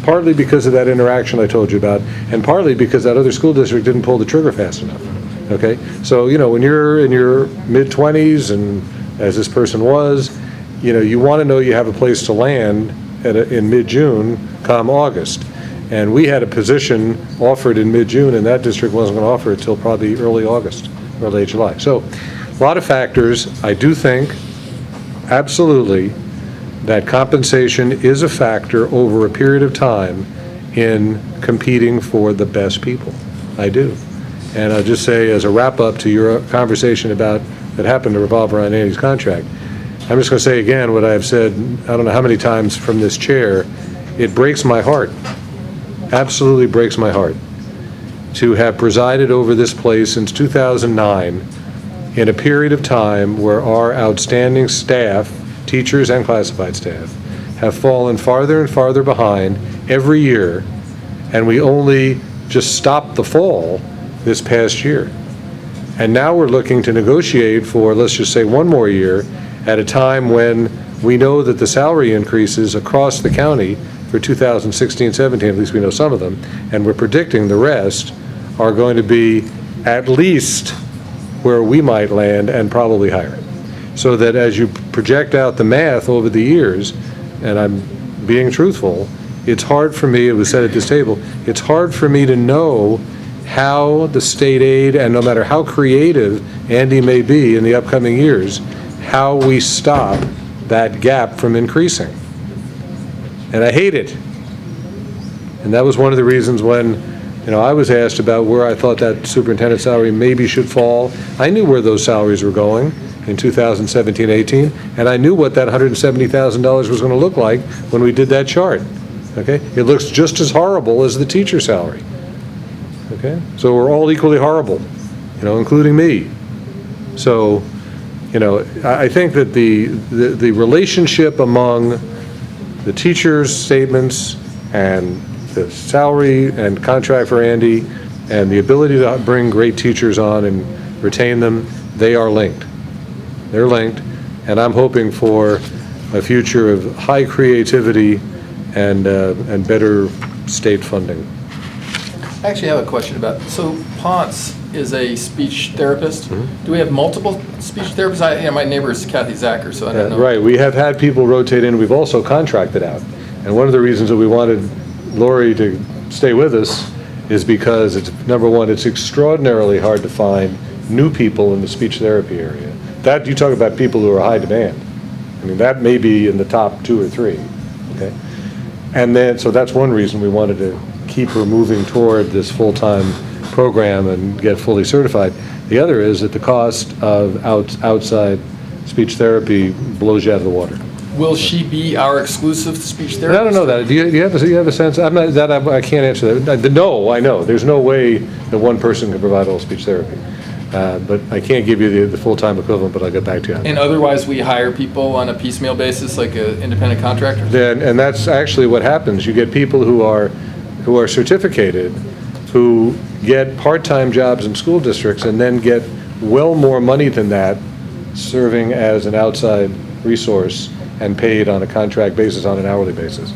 partly because of that interaction I told you about, and partly because that other school district didn't pull the trigger fast enough. Okay? So, when you're in your mid-20s, and as this person was, you want to know you have a place to land in mid-June come August. And we had a position offered in mid-June, and that district wasn't going to offer it till probably early August or late July. So a lot of factors. I do think, absolutely, that compensation is a factor over a period of time in competing for the best people. I do. And I'll just say, as a wrap-up to your conversation that happened to revolve around Andy's contract, I'm just going to say again what I've said, I don't know how many times from this chair. It breaks my heart, absolutely breaks my heart, to have presided over this place since 2009 in a period of time where our outstanding staff, teachers and classified staff, have fallen farther and farther behind every year, and we only just stopped the fall this past year. And now we're looking to negotiate for, let's just say, one more year at a time when we know that the salary increases across the county for 2016-17, at least we know some of them, and we're predicting the rest are going to be at least where we might land and probably higher. So that as you project out the math over the years, and I'm being truthful, it's hard for me, it was said at this table, it's hard for me to know how the state aid, and no matter how creative Andy may be in the upcoming years, how we stop that gap from increasing. And I hate it. And that was one of the reasons when, I was asked about where I thought that superintendent salary maybe should fall. I knew where those salaries were going in 2017-18, and I knew what that $170,000 was going to look like when we did that chart. Okay? It looks just as horrible as the teacher salary. Okay? So we're all equally horrible, including me. So, I think that the relationship among the teachers' statements and the salary and contract for Andy and the ability to bring great teachers on and retain them, they are linked. They're linked, and I'm hoping for a future of high creativity and better state funding. I actually have a question about, so Ponce is a speech therapist. Do we have multiple speech therapists? My neighbor is Kathy Zacher, so I don't know. Right, we have had people rotate in. We've also contracted out. And one of the reasons that we wanted Lori to stay with us is because it's, number one, it's extraordinarily hard to find new people in the speech therapy area. That, you talk about people who are high demand. I mean, that may be in the top 2 or 3, okay? And then, so that's one reason we wanted to keep her moving toward this full-time program and get fully certified. The other is that the cost of outside speech therapy blows you out of the water. Will she be our exclusive speech therapist? I don't know that. Do you have a sense? I can't answer that. No, I know. There's no way that one person can provide all speech therapy. But I can't give you the full-time equivalent, but I'll get back to you on that. And otherwise, we hire people on a piecemeal basis, like an independent contractor? And that's actually what happens. You get people who are certificated, who get part-time jobs in school districts and then get well more money than that serving as an outside resource and paid on a contract basis, on an hourly basis.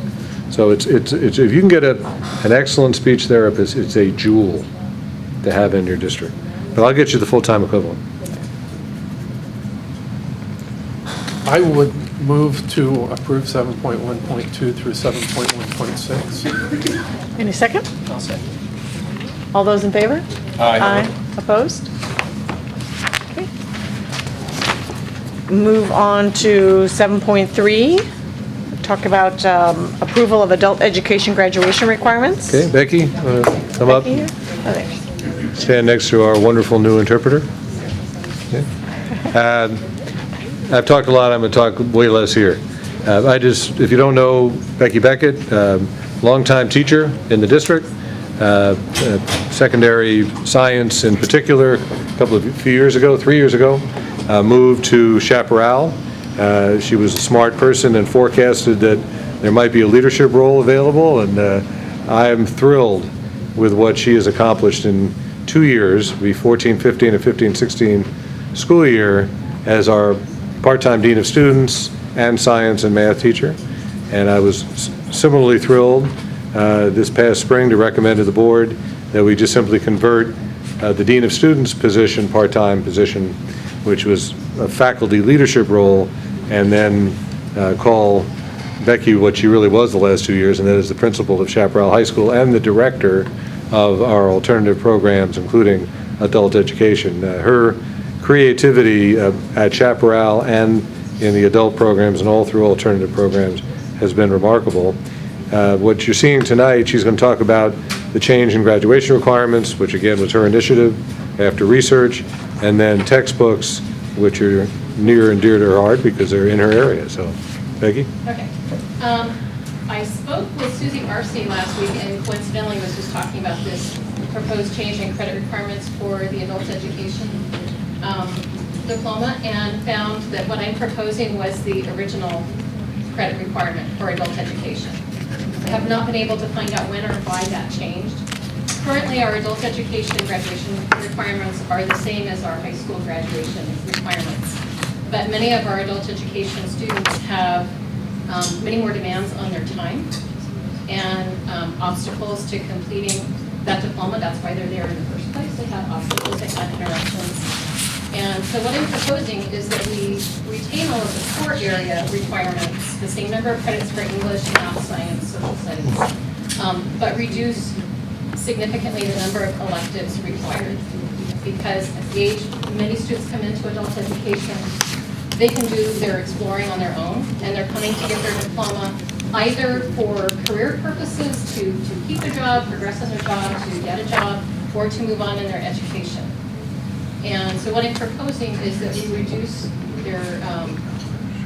So it's if you can get an excellent speech therapist, it's a jewel to have in your district. But I'll get you the full-time equivalent. I would move to approve 7.1.2 through 7.1.6. Any second? I'll say. All those in favor? Aye. Opposed? Okay. Move on to 7.3. Talk about approval of adult education graduation requirements. Okay, Becky, come up. Becky here? Oh, there. Stand next to our wonderful new interpreter. Okay. I've talked a lot, I'm going to talk way less here. If you don't know Becky Beckett, longtime teacher in the district, secondary science in particular, few years ago, 3 years ago, moved to Chaparral. She was a smart person and forecasted that there might be a leadership role available, and I am thrilled with what she has accomplished in 2 years, the 14-15 and 15-16 school year, as our part-time dean of students and science and math teacher. And I was similarly thrilled this past spring to recommend to the board that we just simply convert the Dean of Students position, part-time position, which was a faculty leadership role, and then call Becky what she really was the last 2 years, and that is the principal of Chaparral High School and the director of our alternative programs, including adult education. Her creativity at Chaparral and in the adult programs and all through alternative programs has been remarkable. What you're seeing tonight, she's going to talk about the change in graduation requirements, which again was her initiative after research, and then textbooks, which are near and dear to her heart because they're in her area. So, Becky? Okay. I spoke with Susie Arce last week and coincidentally was just talking about this proposed change in credit requirements for the adult education diploma and found that what I'm proposing was the original credit requirement for adult education. I have not been able to find out when or why that changed. Currently, our adult education graduation requirements are the same as our high school graduation requirements. But many of our adult education students have many more demands on their time and obstacles to completing that diploma. That's why they're there in the first place. They have obstacles, they have interruptions. And so what I'm proposing is that we retain all of the core area requirements, the same number of credits for English, math, science, social studies, but reduce significantly the number of electives required. Because at the age many students come into adult education, they can do their exploring on their own, and they're coming to get their diploma either for career purposes, to keep a job, progress in their job, to get a job, or to move on in their education. And so what I'm proposing is that we reduce their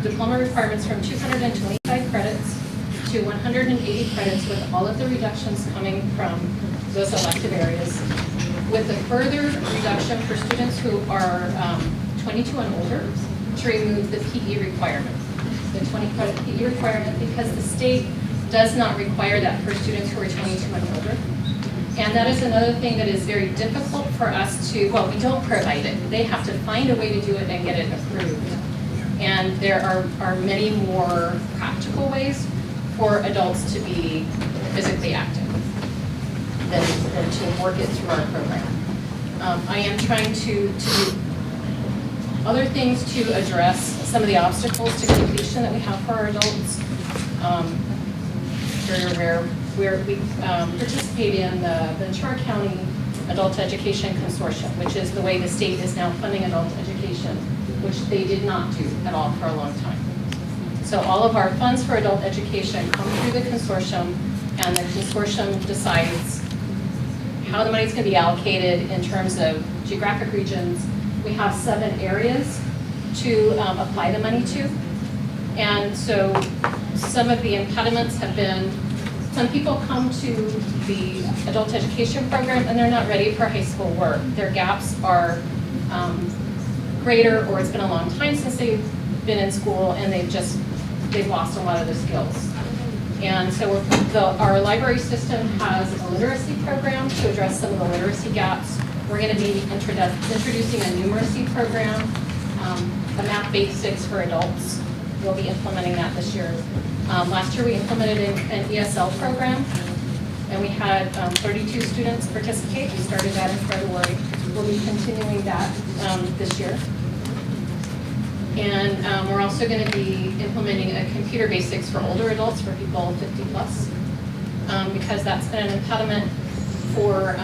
diploma requirements from 225 credits to 180 credits with all of the reductions coming from those elective areas, with a further reduction for students who are 22 and older to remove the PE requirement, the 20 credit PE requirement, because the state does not require that for students who are 22 and older. And that is another thing that is very difficult for us to, well, we don't provide it. They have to find a way to do it and get it approved. And there are many more practical ways for adults to be physically active than to work it through our program. I am trying to do other things to address some of the obstacles to completion that we have for our adults. Where we participate in the Ventura County Adult Education Consortium, which is the way the state is now funding adult education, which they did not do at all for a long time. So all of our funds for adult education come through the consortium, and the consortium decides how the money is going to be allocated in terms of geographic regions. We have 7 areas to apply the money to. And so some of the impediments have been, some people come to the adult education program and they're not ready for high school work. Their gaps are greater, or it's been a long time since they've been in school and they've lost a lot of the skills. And so our library system has a literacy program to address some of the literacy gaps. We're going to be introducing a numeracy program, a math basics for adults. We'll be implementing that this year. Last year we implemented an ESL program, and we had 32 students participate. We started that in February. We'll be continuing that this year. And we're also going to be implementing a computer basics for older adults, for people 50 plus, because that's been an impediment for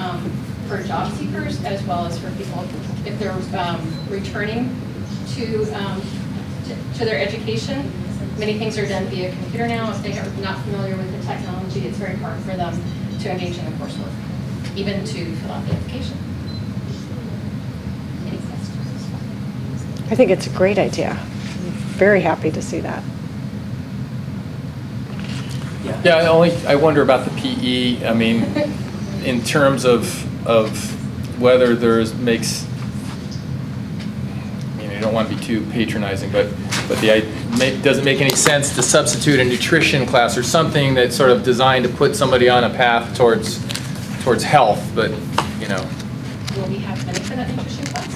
job seekers, as well as for people if they're returning to their education. Many things are done via computer now. If they are not familiar with the technology, it's very hard for them to engage in the coursework, even to fill out the application. Any questions? I think it's a great idea. I'm very happy to see that. Yeah, I wonder about the PE. I mean, in terms of whether does I don't want to be too patronizing, but does it make any sense to substitute a nutrition class or something that's sort of designed to put somebody on a path towards health? But Will we have money for that nutrition class?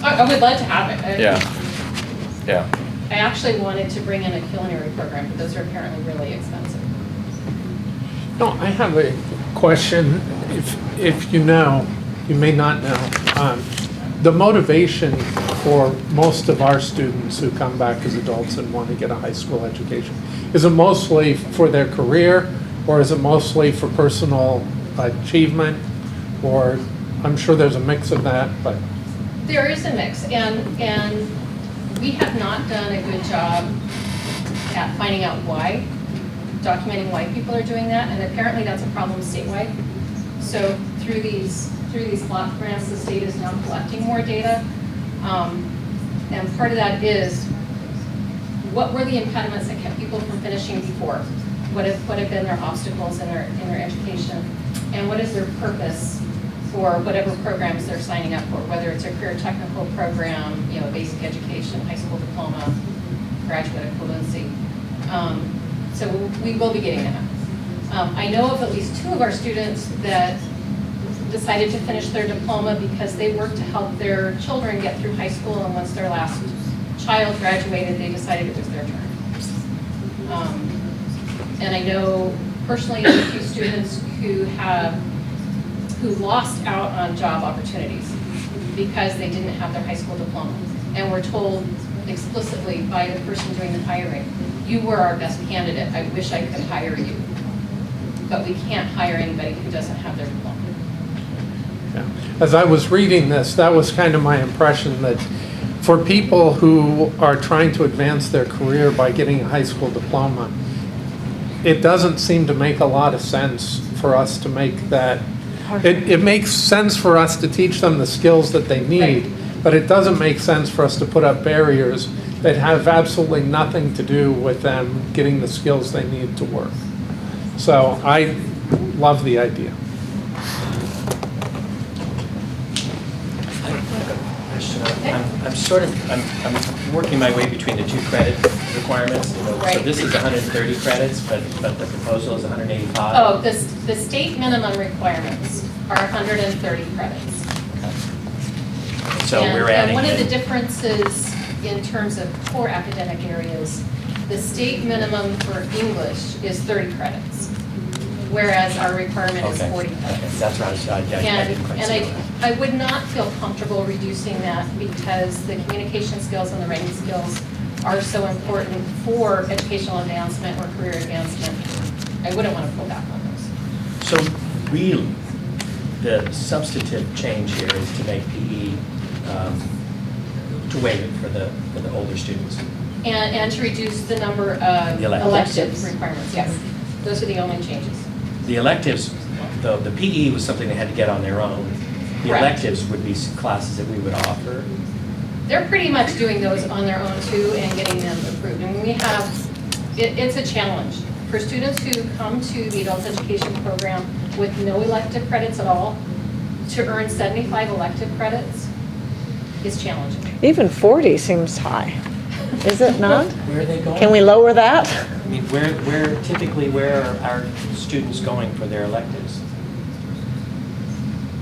I would love to have it. Yeah. I actually wanted to bring in a culinary program, but those are apparently really expensive. No, I have a question, if you know, you may not know. The motivation for most of our students who come back as adults and want to get a high school education, is it mostly for their career, or is it mostly for personal achievement? Or, I'm sure there's a mix of that, but. There is a mix, and we have not done a good job at finding out why, documenting why people are doing that, and apparently that's a problem statewide. So through these block grants, the state is now collecting more data, and part of that is what were the impediments that kept people from finishing before? What have been their obstacles in their education, and what is their purpose for whatever programs they're signing up for, whether it's a career technical program, basic education, high school diploma, graduate equivalency. So we will be getting that. I know of at least 2 of our students that decided to finish their diploma because they worked to help their children get through high school, and once their last child graduated, they decided it was their turn. And I know personally a few students who lost out on job opportunities because they didn't have their high school diploma and were told explicitly by the person doing the hiring, you were our best candidate, I wish I could hire you. But we can't hire anybody who doesn't have their diploma. Yeah. As I was reading this, that was kind of my impression, that for people who are trying to advance their career by getting a high school diploma, it doesn't seem to make a lot of sense for us to make that. It makes sense for us to teach them the skills that they need, right, but it doesn't make sense for us to put up barriers that have absolutely nothing to do with them getting the skills they need to work. So I love the idea. I'm working my way between the 2 credit requirements. Right. So this is 130 credits, but the proposal is 185. Oh, the state minimum requirements are 130 credits. So we're adding. And one of the in- differences in terms of core academic areas, the state minimum for English is 30 credits, whereas our requirement is 40 credits. Okay, that's right. I didn't quite see that. I would not feel comfortable reducing that because the communication skills and the writing skills are so important for educational advancement or career advancement. I wouldn't want to pull back on those. So really, the substantive change here is to make PE, to waive it for the older students. And to reduce the number of The electives. elective requirements, yes. Those are the only changes. The electives, though, the PE was something they had to get on their own. The Correct. electives would be classes that we would offer. They're pretty much doing those on their own too and getting them approved. And we have, it's a challenge. For students who come to the adult education program with no elective credits at all, to earn 75 elective credits is challenging. Even 40 seems high, is it not? Where are they going? Can we lower that? I mean, where are our students going for their electives?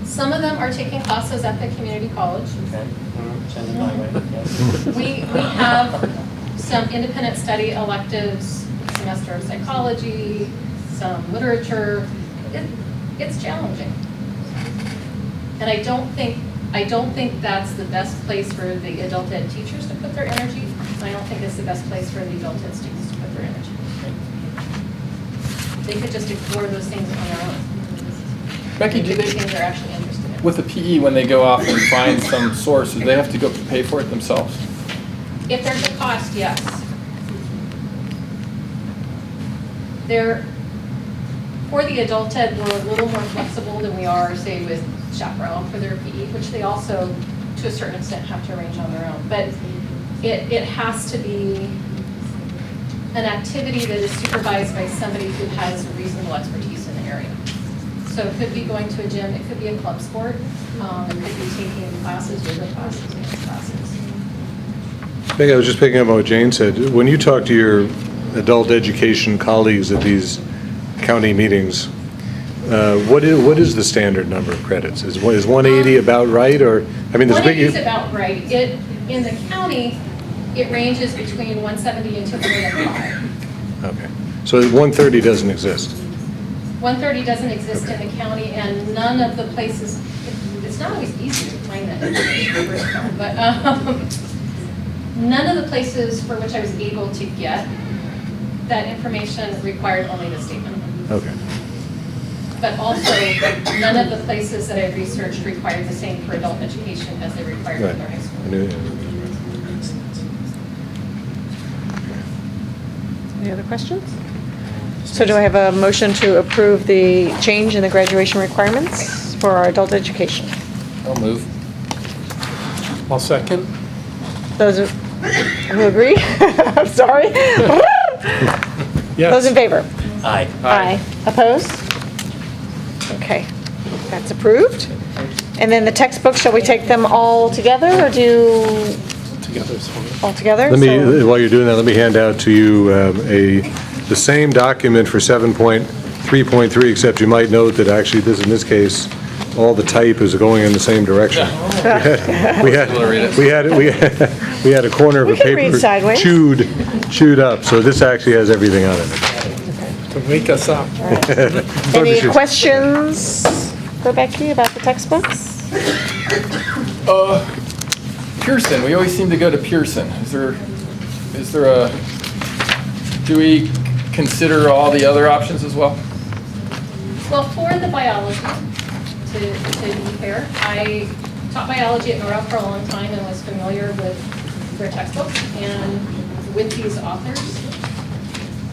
Some of them are taking classes at the community college. Okay. Send them my way, yes. We have some independent study electives, a semester of psychology, some literature. It's challenging. And I don't think that's the best place for the adult ed teachers to put their energy. I don't think it's the best place for the adult ed students to put their energy. They could just explore those things on their own. Becky, And do do they, things they're actually interested in. with the PE, when they go off and find some source, do they have to go pay for it themselves? If there's a cost, yes. For the adult ed, we're a little more flexible than we are, say, with chaperone for their PE, which they also, to a certain extent, have to arrange on their own. But it has to be an activity that is supervised by somebody who has reasonable expertise in the area. So it could be going to a gym, it could be a club sport, it could be taking classes, yoga classes, dance classes. Meg, I was just picking up on what Jane said. When you talk to your adult education colleagues at these county meetings, what is the standard number of credits? Is 180 about right, or I mean, there's 180 is big. about right. In the county, It ranges between 170 and 205. Okay. So 130 doesn't exist? 130 doesn't exist in the county, and none of the places, it's not always easy to find that information, but none of the places for which I was able to get that information required only the statement. Okay. But also, none of the places that I researched required the same for adult education as they required for Right. their high school. I knew- Any other questions? So do I have a motion to approve the change in the graduation requirements for our adult education? I'll move. I'll second. Those who agree? I'm sorry. Yes. Those in favor? Aye. Aye. Opposed? Okay, that's approved. And then the textbooks, shall we take them all together or do Together is fine. all together? Let me, So- while you're doing that, let me hand out to you the same document for 7.3.3, except you might note that actually this, in this case, all the type is going in the same direction. We had a corner of We a can read paper sideways. chewed up, so this actually has everything on it. To wake us up. Any questions for Becky about the textbooks? Pearson, we always seem to go to Pearson. Is there a, do we consider all the other options as well? Well, for the biology, to be fair, I taught biology at Norwell for a long time and was familiar with their textbooks and with these authors.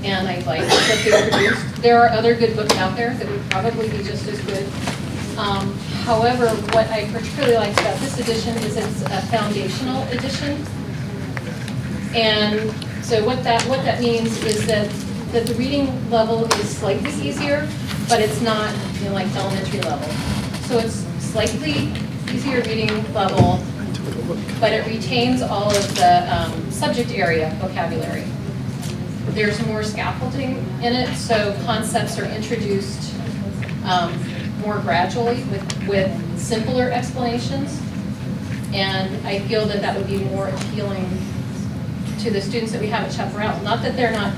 And I like what they produced. There are other good books out there that would probably be just as good. However, what I particularly liked about this edition is it's a foundational edition. And so what that means is that the reading level is slightly easier, but it's not, you know, like elementary level. So it's slightly easier reading level, but it retains all of the subject area vocabulary. There's more scaffolding in it, so concepts are introduced more gradually with simpler explanations. And I feel that that would be more appealing to the students that we have at Chaparral. Not that they're not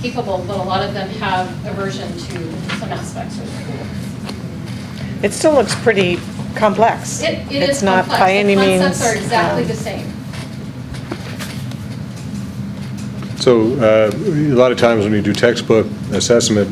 capable, but a lot of them have aversion to some aspects of school. It still looks pretty complex. It It's is not complex. by any means. The concepts are exactly the same. So a lot of times when you do textbook assessment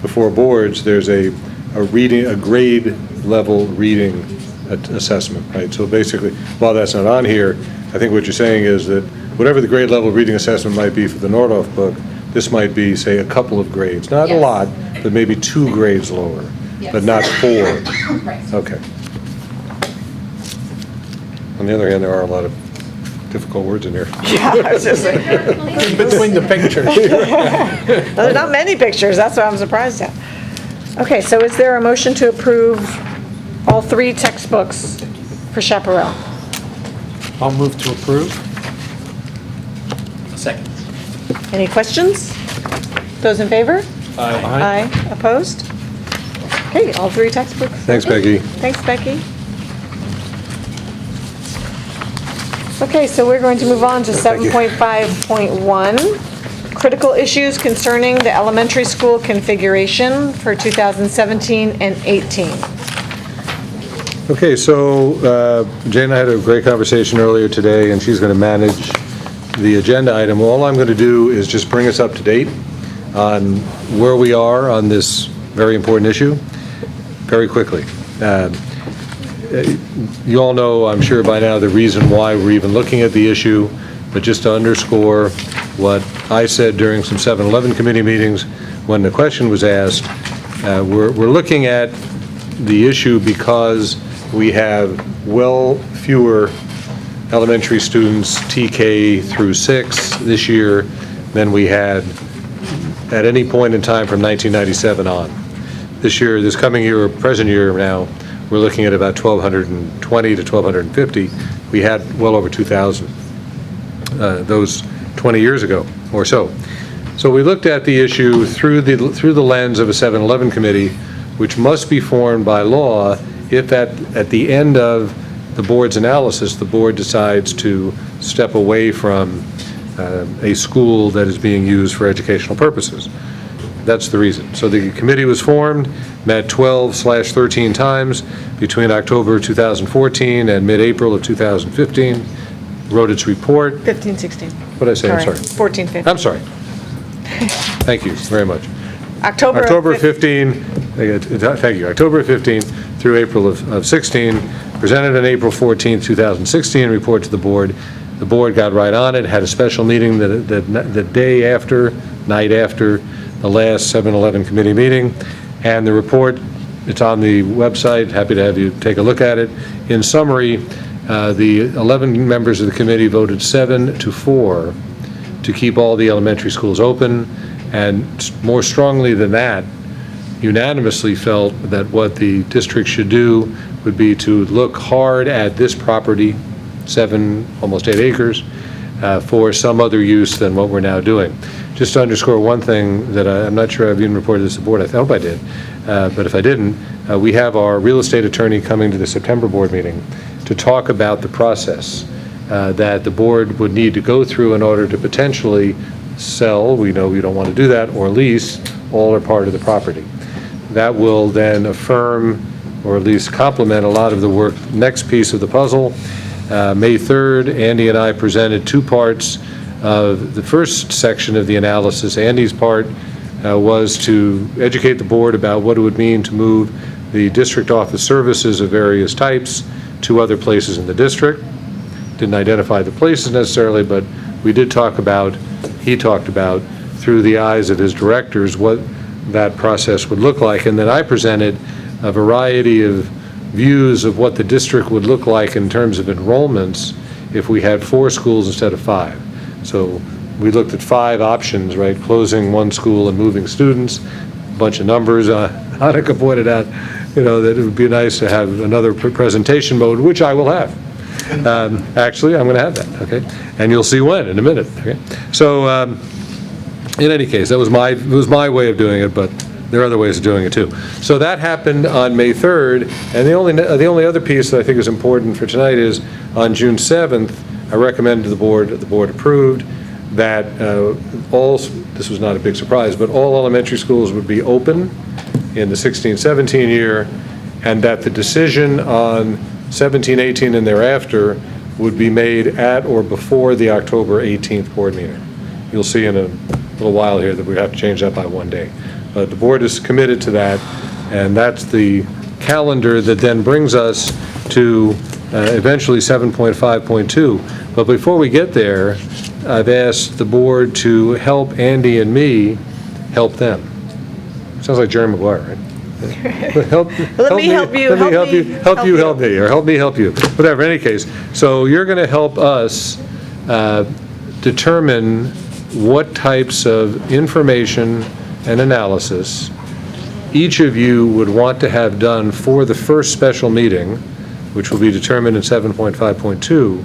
before boards, there's a grade level reading assessment, right? So basically, while that's not on here, I think what you're saying is that whatever the grade level reading assessment might be for the Nordhoff book, this might be, say, a couple of grades. Not a Yes. lot, but maybe 2 grades lower, Yes. but not 4. Right. Okay. On the other hand, there are a lot of difficult words in here. Yeah, I was just saying. In between the pictures. There are not many pictures, that's what I'm surprised at. Okay, so is there a motion to approve all 3 textbooks for Chaparral? I'll move to approve. Second. Any questions? Those in favor? Aye. Aye. Opposed? Okay, all 3 textbooks. Thanks, Becky. Thanks, Becky. Okay, so we're going to move on to 7.5.1, critical issues concerning the elementary school configuration for 2017 and 18. Okay, so Jane and I had a great conversation earlier today, and she's going to manage the agenda item. All I'm going to do is just bring us up to date on where we are on this very important issue, very quickly. You all know, I'm sure by now, the reason why we're even looking at the issue, but just to underscore what I said during some 7-Eleven committee meetings when the question was asked, we're looking at the issue because we have fewer elementary students, TK through 6 this year than we had at any point in time from 1997 on. This year, this coming year, present year now, we're looking at about 1,220 to 1,250. We had well over 2,000 those 20 years ago or so. So we looked at the issue through the lens of a 7-Eleven committee, which must be formed by law if at the end of the board's analysis, the board decides to step away from a school that is being used for educational purposes. That's the reason. So the committee was formed, met 12/13 times between October 2014 and mid-April of 2015, wrote its report. 15, 16. What did I say? I'm sorry. 14, 15. I'm sorry. Thank you very much. October October of 15, thank you, October 15 through April of 16, presented on April 14, 2016, report to the board. The board got right on it, had a special meeting the day after, night after the last 7-11 committee meeting, and the report, it's on the website, happy to have you take a look at it. In summary, the 11 members of the committee voted 7-4 to keep all the elementary schools open, and more strongly than that, unanimously felt that what the district should do would be to look hard at this property, 7, almost 8 acres, for some other use than what we're now doing. Just to underscore one thing that I'm not sure I've even reported this to the board, I hope I did, but if I didn't, we have our real estate attorney coming to the September board meeting to talk about the process that the board would need to go through in order to potentially sell, we know we don't want to do that, or lease all or part of the property. That will then affirm, or at least complement, a lot of the work. Next piece of the puzzle, May 3rd, Andy and I presented 2 parts of the first section of the analysis. Andy's part was to educate the board about what it would mean to move the district office services of various types to other places in the district. Didn't identify the places necessarily, but we did talk about, he talked about, through the eyes of his directors, what that process would look like. And then I presented a variety of views of what the district would look like in terms of enrollments if we had 4 schools instead of 5. So we looked at 5 options, right? Closing 1 school and moving students, a bunch of numbers. Hanukkah pointed out, that it would be nice to have another presentation mode, which I will have. Actually, I'm going to have that, okay? And you'll see when in a minute, okay? So in any case, it was my way of doing it, but there are other ways of doing it too. So that happened on May 3rd, and the only other piece that I think is important for tonight is on June 7th, I recommended to the board approved that this was not a big surprise, but all elementary schools would be open in the 16-17 year, and that the decision on 17-18 and thereafter would be made at or before the October 18th board meeting. You'll see in a little while here that we have to change that by 1 day. But the board is committed to that, and that's the calendar that then brings us to eventually 7.5.2. But before we get there, I've asked the board to help Andy and me help them. Sounds like Jerry Maguire, right? Help me, help you. Whatever, in any case. So you're going to help us determine what types of information and analysis each of you would want to have done for the first special meeting, which will be determined in 7.5.2.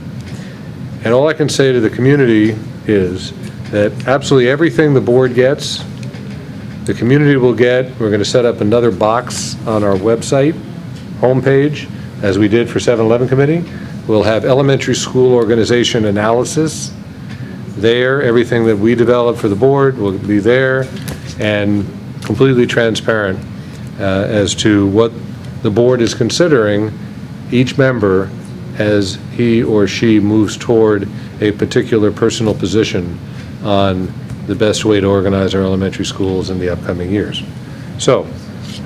And all I can say to the community is that absolutely everything the board gets, the community will get. We're going to set up another box on our website homepage, as we did for 7-11 committee. We'll have elementary school organization analysis there. Everything that we develop for the board will be there, and completely transparent as to what the board is considering each member as he or she moves toward a particular personal position on the best way to organize our elementary schools in the upcoming years. So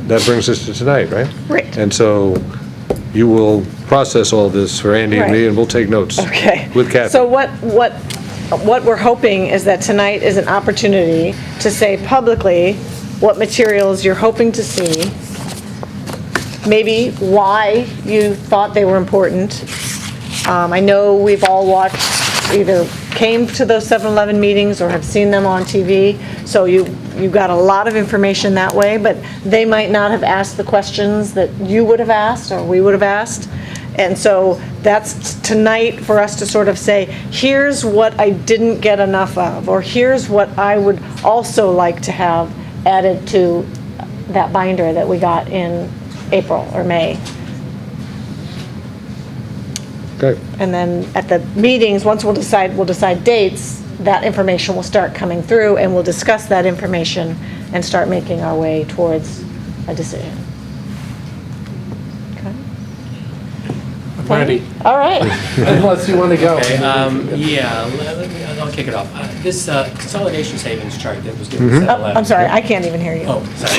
that brings us to tonight, right? Right. And so you will process all this for Andy and me, and we'll take notes. Okay. With Kathy. So what we're hoping is that tonight is an opportunity to say publicly what materials you're hoping to see, maybe why you thought they were important. I know we've all watched, either came to those 7-11 meetings or have seen them on TV, so you got a lot of information that way, but they might not have asked the questions that you would have asked or we would have asked. And so that's tonight for us to sort of say, here's what I didn't get enough of, or here's what I would also like to have added to that binder that we got in April or May. Okay. And then at the meetings, once we'll decide dates, that information will start coming through, and we'll discuss that information and start making our way towards a decision. Okay. I'm ready, All right. unless you want to go. Okay, I'll kick it off. This consolidation savings chart that was given to 7-Eleven. I'm sorry, I can't even hear you. Oh, sorry.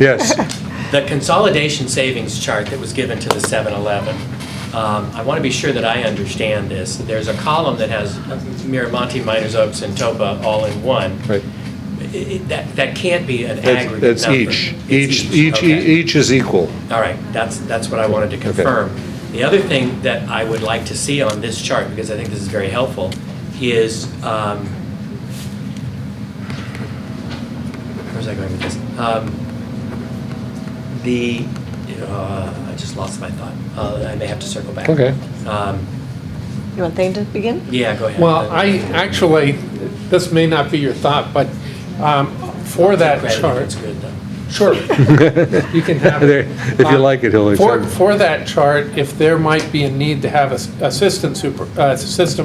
Yes. The consolidation savings chart that was given to the 7-Eleven, I want to be sure that I understand this. There's a column that has Miramonte, Miners Oaks, and Topa all in one. Right. That can't be an aggregate That's number. each. It's okay. Each is equal. All right, that's what I wanted to confirm. The other thing that I would like to see on this chart, because I think this is very helpful, is, where's I going with this? I just lost my thought. I may have to circle back. Okay. You want Thane to begin? Yeah, go ahead. Well, this may not be your thought, but for that Credit, chart. it's good though. Sure. You can have it. If you like it, he'll accept it. For that chart, if there might be a need to have an assistant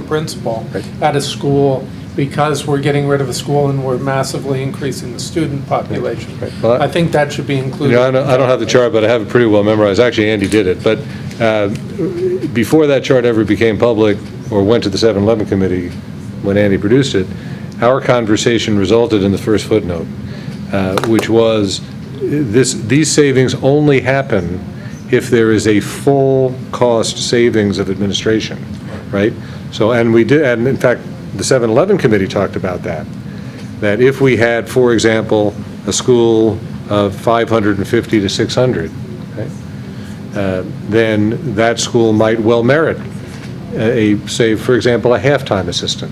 principal Right. at a school, because we're getting rid of a school and we're massively increasing the student population, Right. Well, I think that should be included. You know, I don't have the chart, but I have it pretty well memorized. Actually, Andy did it. But before that chart ever became public or went to the 7-Eleven committee, when Andy produced it, our conversation resulted in the first footnote, which was these savings only happen if there is a full cost savings of administration, right? So, and we did, and in fact, the 7-Eleven committee talked about that if we had, for example, a school of 550 to 600, okay, then that school might well merit say, for example, a half-time assistant.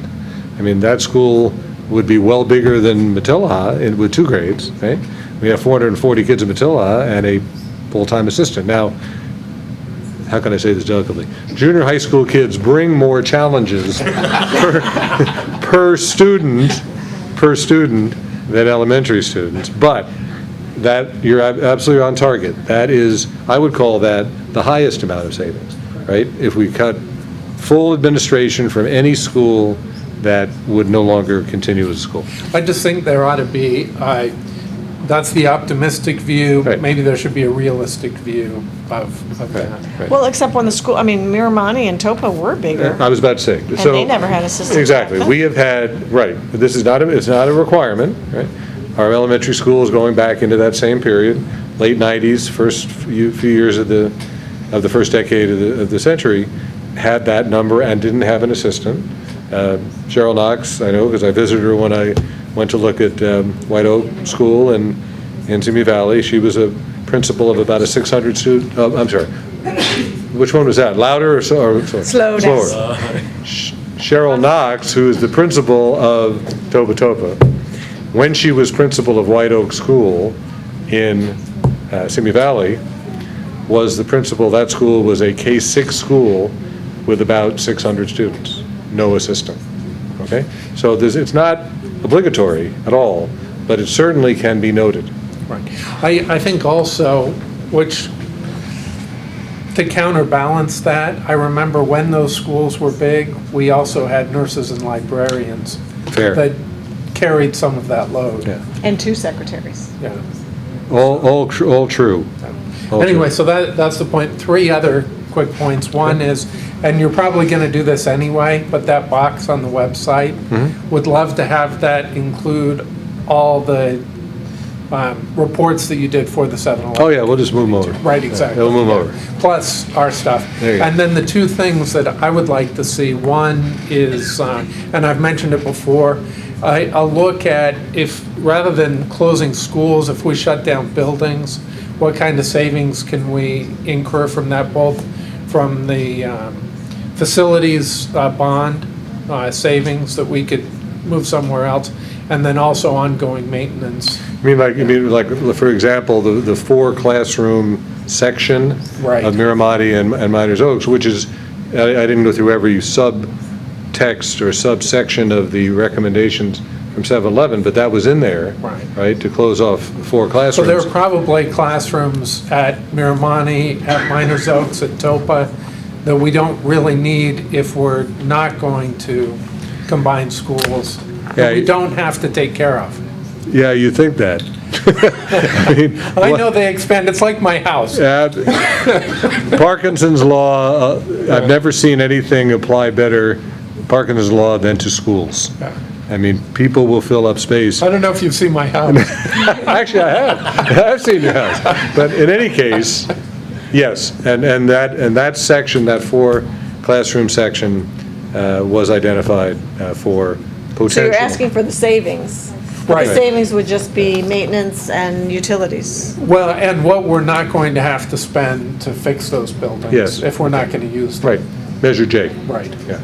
I mean, that school would be well bigger than Matilah with 2 grades, okay? We have 440 kids in Matilah and a full-time assistant. Now, how can I say this delicately? Junior high school kids bring more challenges per student than elementary students, but that, you're absolutely on target. That is, I would call that the highest amount of savings, right? If we cut full administration from any school that would no longer continue as a school. I just think there ought to be, that's the optimistic view. Right. Maybe there should be a realistic view of that. Right. Well, except when the school, I mean, Miramonte and Topa were bigger, I was about to say. and they never had assistants. Exactly. We have had, right, this is not, it's not a requirement, right? Our elementary school is going back into that same period, late 90s, first few years of the first decade of the century, had that number and didn't have an assistant. Cheryl Knox, I know, because I visited her when I went to look at White Oak School in Simi Valley. She was a principal of about a 600 student, I'm sorry, which one was that? Louder or slower? Slower. Cheryl Knox, who is the principal of Topa, when she was principal of White Oak School in Simi Valley, was the principal. That school was a K-6 school with about 600 students, no assistant, okay? So it's not obligatory at all, but it certainly can be noted. Right. I think also, to counterbalance that, I remember when those schools were big, we also had nurses and librarians. Fair. That carried some of that load. Yeah. And 2 secretaries. Yeah. All true. All Anyway, true. so that's the point. 3 other quick points. One is, and you're probably going to do this anyway, but that box on the website, would love to have that include all the reports that you did for the 7-Eleven. Oh, yeah, we'll just move them over. Right, exactly. Yeah, we'll move over. Plus our stuff. There you go. And then the 2 things that I would like to see, one is, and I've mentioned it before, a look at if, rather than closing schools, if we shut down buildings, what kind of savings can we incur from that, both from the facilities bond savings that we could move somewhere else, and then also ongoing maintenance. You mean like, for example, the 4 classroom section Right. of Miramonte and Miners Oaks, which is, I didn't go through every subtext or subsection of the recommendations from 7-Eleven, but that was in there, right, to close off 4 So classrooms. there are probably classrooms at Miramonte, at Miners Oaks, at Topa, that we don't really need if we're not going to combined schools Yeah, that we you- don't have to take care of. Yeah, you think that. I mean, I know they expand, it's like my house. Parkinson's law, I've never seen anything apply better, Parkinson's law, than to schools. I mean, people will fill up space. I don't know if you've seen my house. Actually, I have. I've seen your house. But in any case, yes, and that section, that 4 classroom section, was identified for potential. So you're asking for the savings. But Right. the savings would just be maintenance and utilities. Well, and what we're not going to have to spend to fix those buildings. Yes. If we're not going to use them. Right, Measure J. Right. Yeah.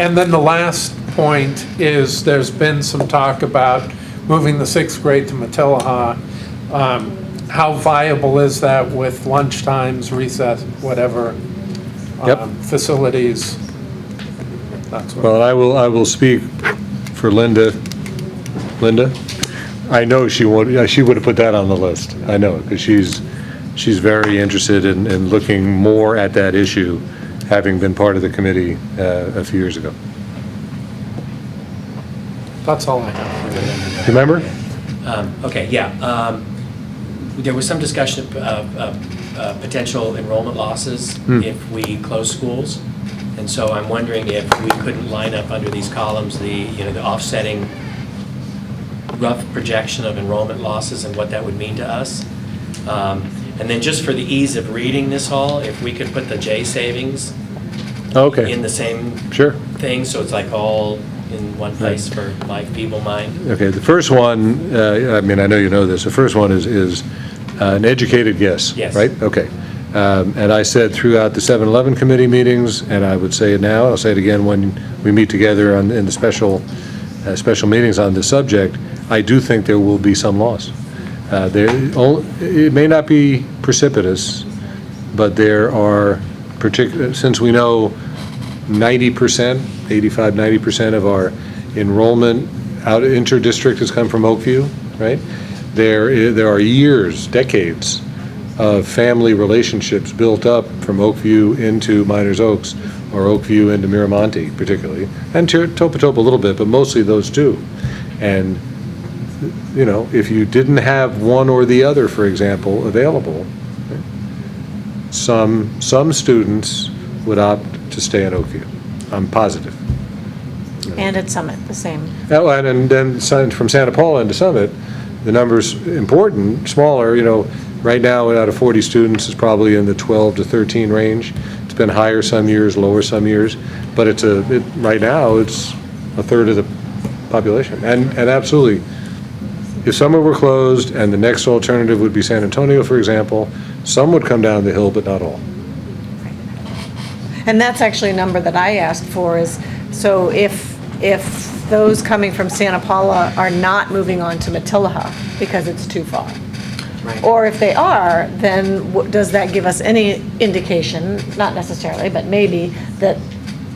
And then the last point is, there's been some talk about moving the 6th grade to Matilaha. How viable is that with lunch times, recess, whatever, Yep. facilities? That's what. Well, I will speak for Linda. Linda? I know she would have put that on the list. I know, because she's very interested in looking more at that issue, having been part of the committee a few years ago. That's all I have. Remember? Okay, yeah. There was some discussion of potential enrollment losses if we close schools. And so I'm wondering if we couldn't line up under these columns the offsetting rough projection of enrollment losses and what that would mean to us. And then just for the ease of reading this all, if we could put the J savings Okay. in the same Sure. thing, so it's like all in one place for my feeble mind. Okay, the first one, I mean, I know you know this, the first one is an educated guess, Yes. right? Okay. And I said throughout the 7-Eleven committee meetings, and I would say it now, I'll say it again when we meet together in the special meetings on this subject, I do think there will be some loss. It may not be precipitous, but there are since we know 90%, 85, 90% of our enrollment out inter-district has come from Oakview, right? There are years, decades of family relationships built up from Oakview into Miners Oaks, or Oakview into Miramonte particularly, and Topatopa a little bit, but mostly those two. And, if you didn't have one or the other, for example, available, some students would opt to stay in Oakview. I'm positive. And at Summit, the same. Oh, and then from Santa Paula into Summit, the number's important, smaller, right now out of 40 students is probably in the 12 to 13 range. It's been higher some years, lower some years, but right now it's a third of the population. And absolutely, if Summit were closed and the next alternative would be San Antonio, for example, some would come down the hill, but not all. And that's actually a number that I asked for is, so if those coming from Santa Paula are not moving on to Matilaha because it's too far. Or if they are, then does that give us any indication, not necessarily, but maybe, that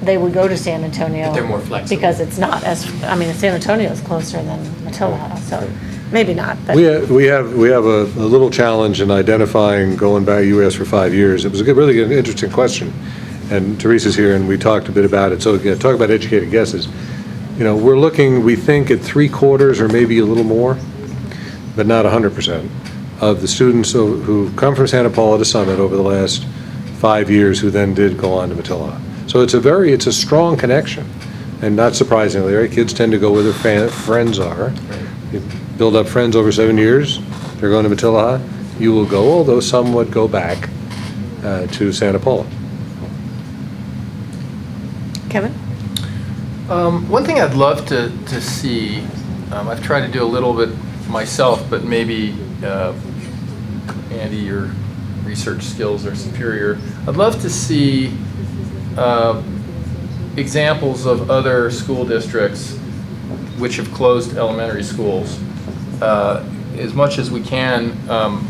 they would go to San Antonio? That they're more flexible. Because it's not San Antonio is closer than Matilaha, so maybe not. But We have a little challenge in identifying, going back, you asked for 5 years. It was a really good, interesting question. And Teresa's here, and we talked a bit about it. So again, talk about educated guesses. We're looking, we think, at 3/4 or maybe a little more, but not 100%, of the students who come from Santa Paula to Summit over the last 5 years who then did go on to Matilaha. So it's a strong connection. And not surprisingly, right? Kids tend to go where their friends are. You build up friends over 7 years, they're going to Matilaha, you will go, although some would go back to Santa Paula. Kevin? One thing I'd love to see, I've tried to do a little bit myself, but maybe Andy, your research skills are superior. I'd love to see examples of other school districts which have closed elementary schools, as much as we can,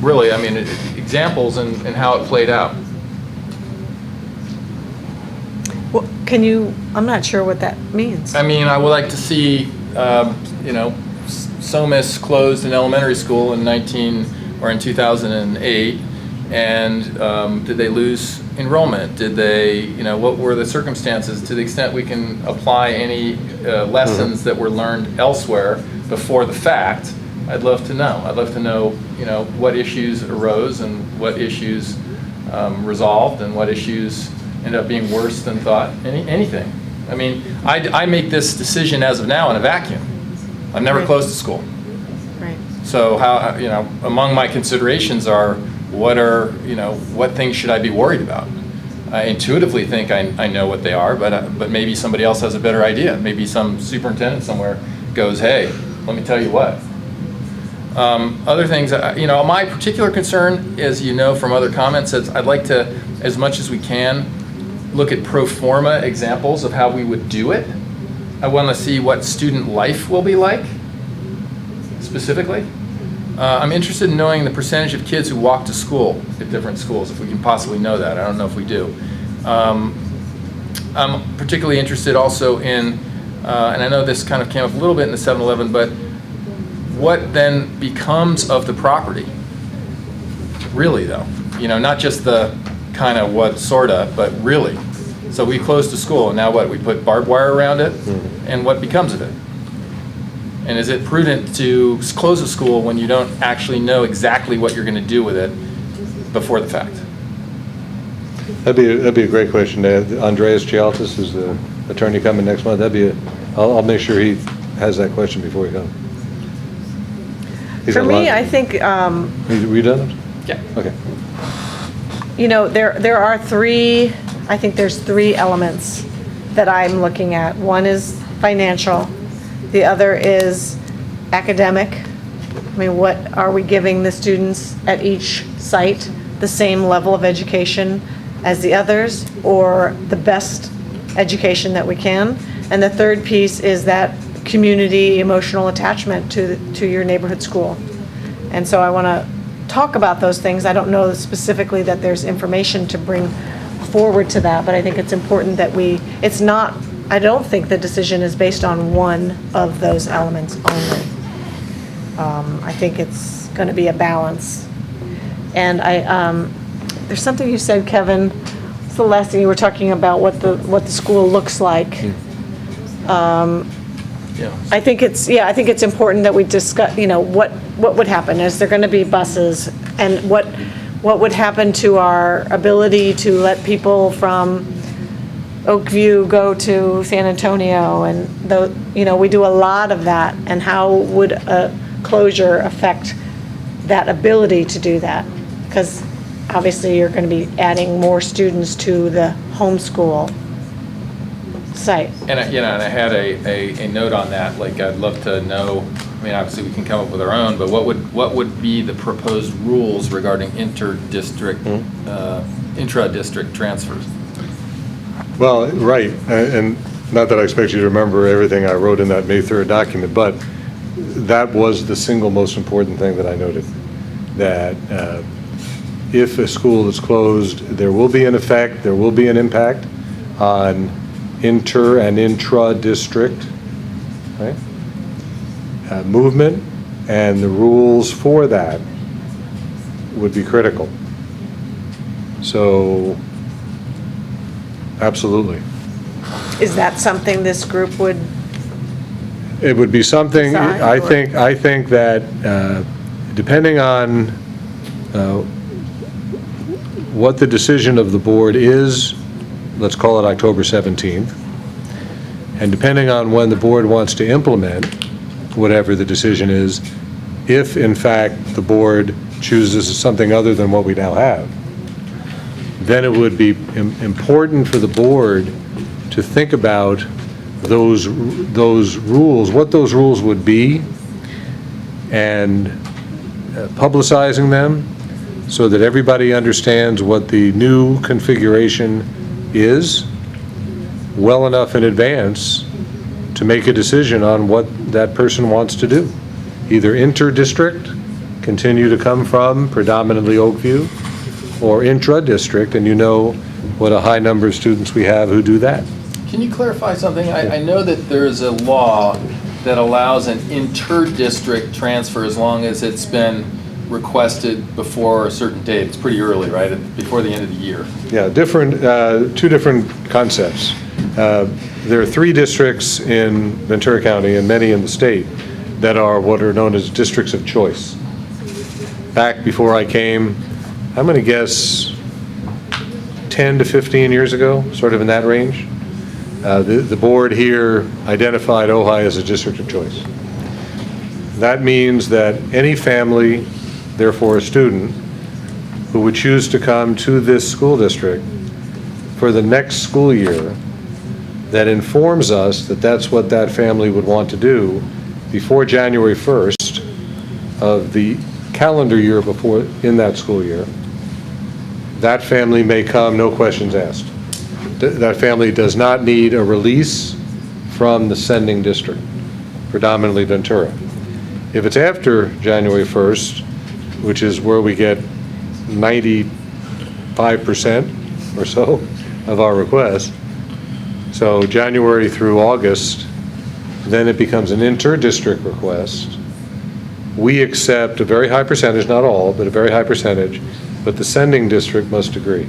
really, examples and how it played out. Well, I'm not sure what that means. I would like to see, SOMIS closed an elementary school in 2008, And did they lose enrollment? Did they, what were the circumstances, to the extent we can apply any lessons that were learned elsewhere before the fact? I'd love to know. I'd love to know, what issues arose and what issues resolved and what issues ended up being worse than thought. Anything. I mean, I make this decision as of now in a vacuum. I've never closed a school. Right. So how, among my considerations are, what things should I be worried about? I intuitively think I know what they are, but maybe somebody else has a better idea. Maybe some superintendent somewhere goes, hey, let me tell you what. Other things, my particular concern, as you know from other comments, is I'd like to, as much as we can, look at pro forma examples of how we would do it. I want to see what student life will be like, specifically. I'm interested in knowing the percentage of kids who walk to school at different schools, if we can possibly know that. I don't know if we do. I'm particularly interested also in, and I know this kind of came up a little bit in the 7-Eleven, but what then becomes of the property? Really, though. Not just the kind of what, sort of, but really. So we closed the school, and now what? We put barbed wire around it, and what becomes of it? And is it prudent to close a school when you don't actually know exactly what you're going to do with it before the fact? That'd be a great question to add. Andreas Chialtis is the attorney coming next month. I'll make sure he has that question before he comes. For me, I think, Were you done? Yeah. Okay. there are there's three elements that I'm looking at. One is financial. The other is academic. I mean, what are we giving the students at each site? The same level of education as the others, or the best education that we can? And the third piece is that community emotional attachment to your neighborhood school. And so I want to talk about those things. I don't know specifically that there's information to bring forward to that, but I think it's important that I don't think the decision is based on one of those elements only. I think it's going to be a balance. And there's something you said, Kevin. It's the last thing you were talking about, what the school looks like. I think it's important that we discuss, what would happen. Is there going to be buses, and what would happen to our ability to let people from Oakview go to San Antonio? And we do a lot of that, and how would a closure affect that ability to do that? Because obviously you're going to be adding more students to the homeschool site. And I had a note on that. Like, I'd love to know. I mean, obviously we can come up with our own, but what would be the proposed rules regarding intra-district transfers? Well, right, and not that I expect you to remember everything I wrote in that May 3rd document, but that was the single most important thing that I noted, that if a school is closed, there will be an effect, there will be an impact on inter and intra-district, right? Movement, and the rules for that would be critical. So, absolutely. Is that something this group would? It would be something, I think that depending on what the decision of the board is, let's call it October 17th, and depending on when the board wants to implement whatever the decision is, if in fact the board chooses something other than what we now have, then it would be important for the board to think about those rules, what those rules would be, and publicizing them so that everybody understands what the new configuration is well enough in advance to make a decision on what that person wants to do. Either inter-district, continue to come from predominantly Oakview, or intra-district, and what a high number of students we have who do that. Can you clarify something? I know that there is a law that allows an inter-district transfer as long as it's been requested before a certain date. It's pretty early, right? Before the end of the year. Yeah, two different concepts. There are 3 districts in Ventura County and many in the state that are what are known as districts of choice. Back before I came, I'm going to guess 10 to 15 years ago, sort of in that range, the board here identified Ojai as a district of choice. That means that any family, therefore a student, who would choose to come to this school district for the next school year, that informs us that that's what that family would want to do before January 1st of the calendar year before, in that school year, that family may come, no questions asked. That family does not need a release from the sending district, predominantly Ventura. If it's after January 1st, which is where we get 95% or so of our requests, so January through August, then it becomes an inter-district request. We accept a very high percentage, not all, but a very high percentage, but the sending district must agree.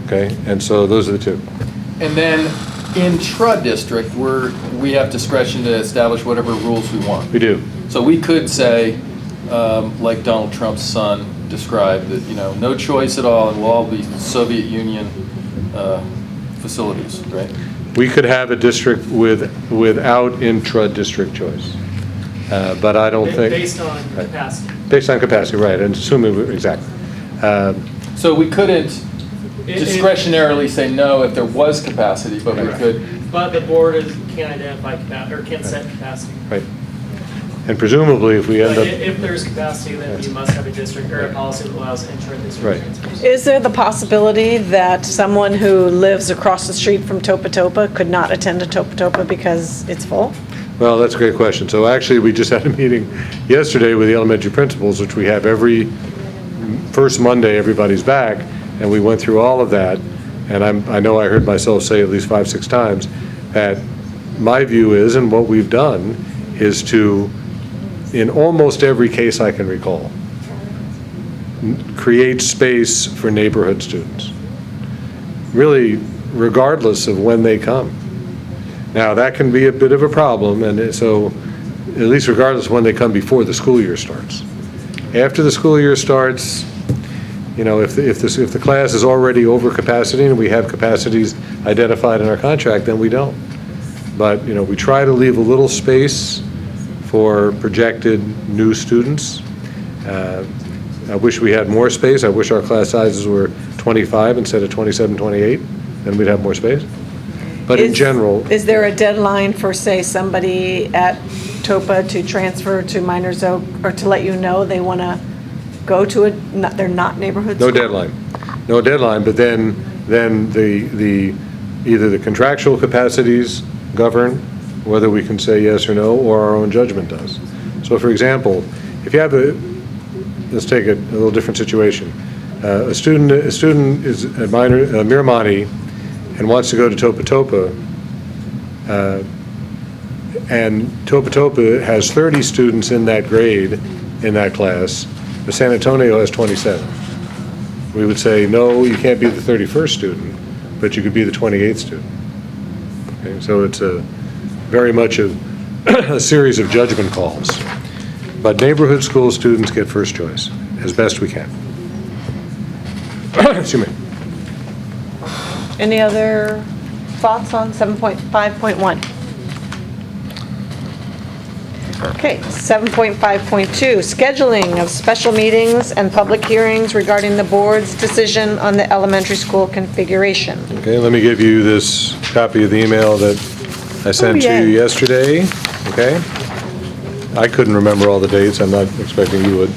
Okay, and so those are the two. And then intra-district, we have discretion to establish whatever rules we want. We do. So we could say, like Donald Trump's son described, that, no choice at all, and we'll all be Soviet Union facilities, right? We could have a district without intra-district choice, but I don't think... Based on capacity. Based on capacity, right, and assuming, exactly. So we couldn't discretionarily say no if there was capacity, but we could... But the board can't identify capacity, or can't set capacity. Right. And presumably, if we end But up... if there's capacity, then you must have a district or a policy that allows intra-district Right. transfers. Is there the possibility that someone who lives across the street from Topa Topa could not attend to Topa Topa because it's full? Well, that's a great question. So actually, we just had a meeting yesterday with the elementary principals, which we have every first Monday, everybody's back, and we went through all of that. And I know I heard myself say at least 5, 6 times that my view is, and what we've done, is to, in almost every case I can recall, create space for neighborhood students, really regardless of when they come. Now, that can be a bit of a problem, and so at least regardless of when they come before the school year starts. After the school year starts, if the class is already over capacity and we have capacities identified in our contract, then we don't. But, we try to leave a little space for projected new students. I wish we had more space. I wish our class sizes were 25 instead of 27, 28, then we'd have more space. But in general... Is there a deadline for, say, somebody at Topa to transfer to Miners Oak, or to let you know they want to go to they're not neighborhood school? No deadline. No deadline, but then either the contractual capacities govern whether we can say yes or no, or our own judgment does. So for example, if you have let's take a little different situation. A student is at Miramani and wants to go to Topa Topa, and Topa Topa has 30 students in that grade, in that class, but San Antonio has 27. We would say, no, you can't be the 31st student, but you could be the 28th student. Okay, so it's very much a series of judgment calls. But neighborhood school students get first choice, as best we can. Excuse me. Any other thoughts on 7.5.1? Okay, 7.5.2, scheduling of special meetings and public hearings regarding the board's decision on the elementary school configuration. Okay, let me give you this copy of the email that I sent to you yesterday, okay? I couldn't remember all the dates. I'm not expecting you would.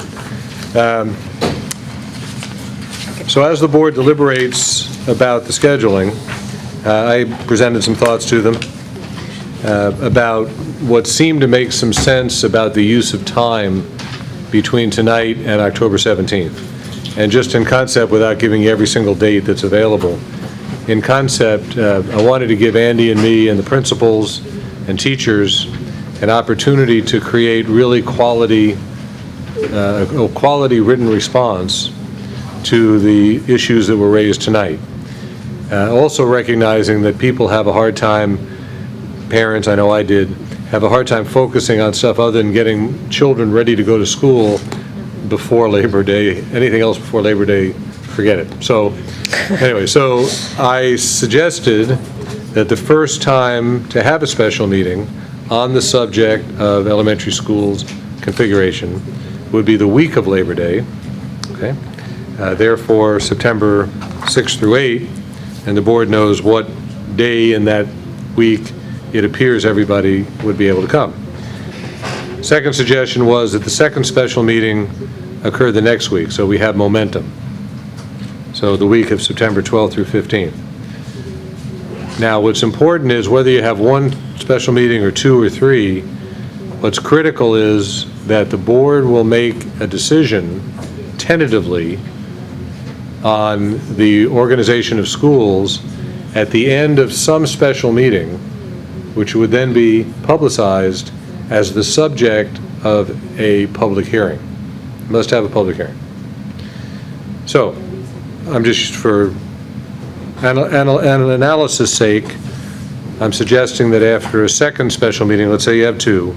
So as the board deliberates about the scheduling, I presented some thoughts to them about what seemed to make some sense about the use of time between tonight and October 17th. And just in concept, without giving you every single date that's available, in concept, I wanted to give Andy and me and the principals and teachers an opportunity to create really quality a quality written response to the issues that were raised tonight. Also recognizing that people have a hard time, parents, I know I did, have a hard time focusing on stuff other than getting children ready to go to school before Labor Day. Anything else before Labor Day, forget it. So anyway, so I suggested that the first time to have a special meeting on the subject of elementary schools configuration would be the week of Labor Day, okay? Therefore, September 6th through 8th, and the board knows what day in that week it appears everybody would be able to come. Second suggestion was that the second special meeting occur the next week, so we have momentum. So the week of September 12th through 15th. Now, what's important is whether you have one special meeting or two or three, what's critical is that the board will make a decision tentatively on the organization of schools at the end of some special meeting, which would then be publicized as the subject of a public hearing. Must have a public hearing. So, I'm just for an analysis sake, I'm suggesting that after a second special meeting, let's say you have two,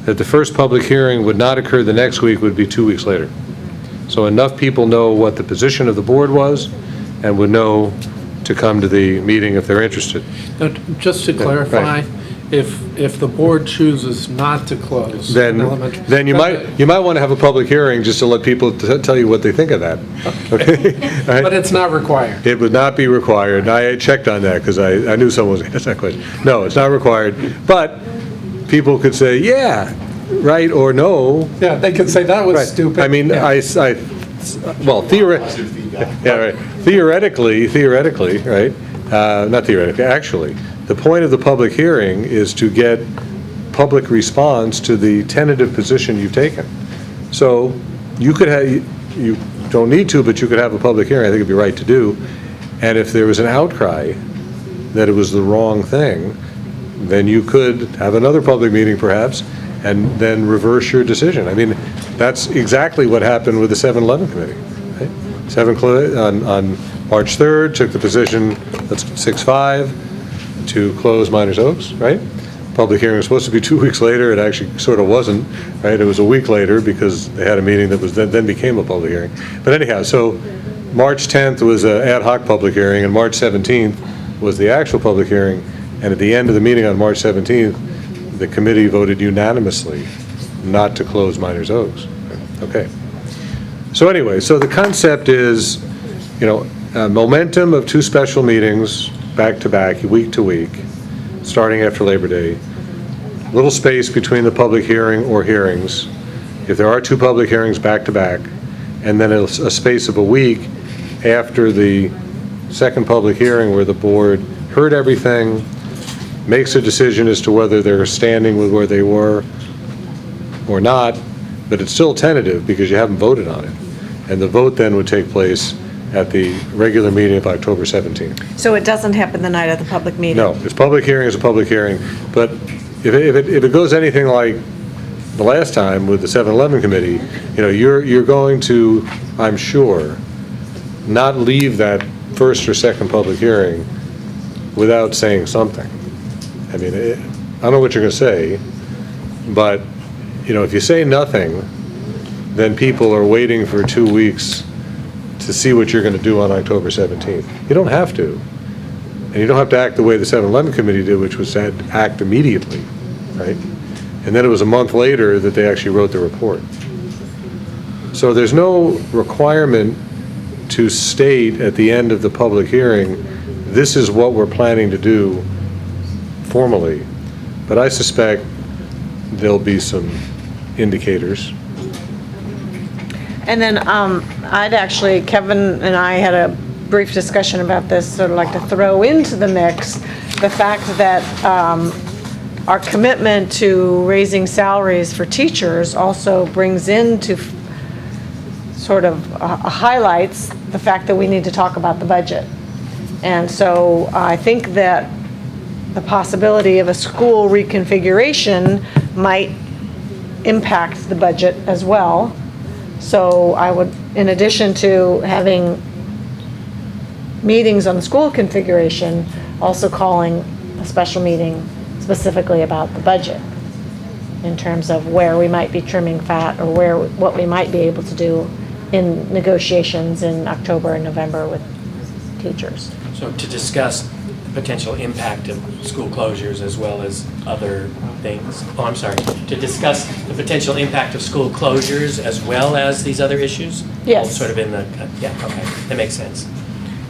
that the first public hearing would not occur the next week, would be 2 weeks later. So enough people know what the position of the board was and would know to come to the meeting if they're interested. Now, just to clarify, Right. if the board chooses not to close. Then you might want to have a public hearing just to let people tell you what they think of that. Okay? Right? But it's not required. It would not be required. I checked on that because I knew someone was going to ask that question. No, it's not required. But people could say, yeah, right, or no. Yeah, they could say that was Right. stupid. I mean, Yeah. well, theoretically, right? Not theoretically, actually. The point of the public hearing is to get public response to the tentative position you've taken. So you could have, you don't need to, but you could have a public hearing, I think it'd be right to do. And if there was an outcry that it was the wrong thing, then you could have another public meeting perhaps, and then reverse your decision. I mean, that's exactly what happened with the 7-Eleven committee. Right? On March 3rd, took the position, that's 6-5, to close Miners Oaks, right? Public hearing was supposed to be 2 weeks later. It actually sort of wasn't, right? It was a week later because they had a meeting that was then became a public hearing. But anyhow, so March 10th was an ad hoc public hearing, and March 17th was the actual public hearing. And at the end of the meeting on March 17th, the committee voted unanimously not to close Miners Oaks. Okay. So anyway, so the concept is, momentum of two special meetings back to back, week to week, starting after Labor Day. Little space between the public hearing or hearings. If there are two public hearings back to back, and then a space of a week after the second public hearing where the board heard everything, makes a decision as to whether they're standing with where they were or not, but it's still tentative because you haven't voted on it. And the vote then would take place at the regular meeting of October 17th. So it doesn't happen the night of the public meeting? No, it's public hearing is a public hearing, but if it goes anything like the last time with the 7-Eleven committee, you're going to, I'm sure, not leave that first or second public hearing without saying something. I mean, I don't know what you're going to say, but, if you say nothing, then people are waiting for 2 weeks to see what you're going to do on October 17th. You don't have to. And you don't have to act the way the 7-Eleven committee did, which was to act immediately, right? And then it was a month later that they actually wrote the report. So there's no requirement to state at the end of the public hearing, this is what we're planning to do formally. But I suspect there'll be some indicators. And then Kevin and I had a brief discussion about this, sort of like to throw into the mix the fact that our commitment to raising salaries for teachers also brings into sort of highlights the fact that we need to talk about the budget. And so I think that the possibility of a school reconfiguration might impact the budget as well. So I would, in addition to having meetings on the school configuration, also calling a special meeting specifically about the budget in terms of where we might be trimming fat or what we might be able to do in negotiations in October and November with teachers. So to discuss the potential impact of school closures as well as other things. Oh, I'm sorry. To discuss the potential impact of school closures as well as these other issues? Yes. All sort of in the, yeah, okay, that makes sense.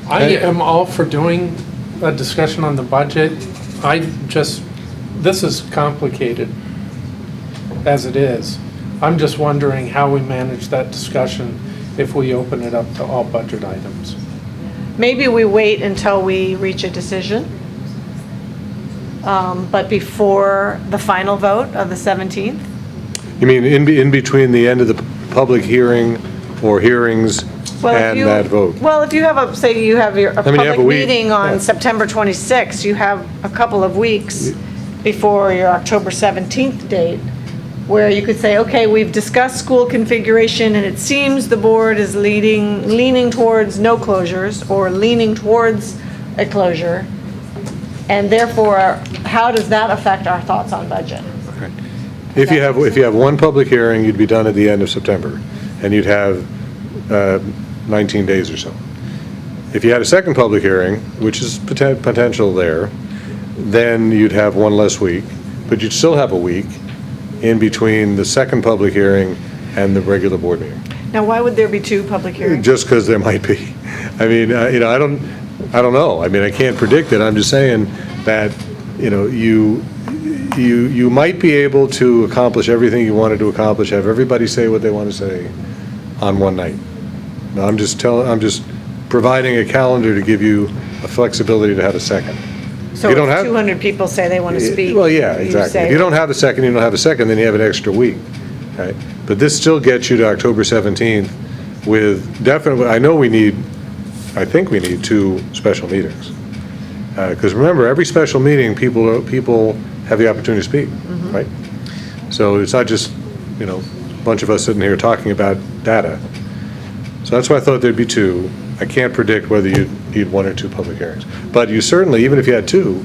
I am all for doing a discussion on the budget. This is complicated as it is. I'm just wondering how we manage that discussion if we open it up to all budget items. Maybe we wait until we reach a decision, but before the final vote of the 17th? You mean in between the end of the public hearing or hearings and that vote? Well, if you have say you have a you have public a week. meeting on Yeah. September 26th, you have a couple of weeks before your October 17th date, where you could say, okay, we've discussed school configuration and it seems the board is leaning towards no closures or leaning towards a closure. And therefore, how does that affect our thoughts on budget? If you have one public hearing, you'd be done at the end of September, and you'd have 19 days or so. If you had a second public hearing, which is potential there, then you'd have one less week, but you'd still have a week in between the second public hearing and the regular board meeting. Now, why would there be two public hearings? Just because there might be. I mean, I don't know. I mean, I can't predict it. I'm just saying that, you might be able to accomplish everything you wanted to accomplish, have everybody say what they want to say on one night. Now, I'm just providing a calendar to give you a flexibility to have a second. So You don't if have- 200 people say they want to speak. Well, yeah, you exactly. say- If you don't have a second, you don't have a second, then you have an extra week, right? But this still gets you to October 17th with definitely, I think we need 2 special meetings. Because remember, every special meeting, people have the opportunity to speak, right? So it's not just, a bunch of us sitting here talking about data. So that's why I thought there'd be 2. I can't predict whether you'd need 1 or 2 public hearings. But you certainly, even if you had 2,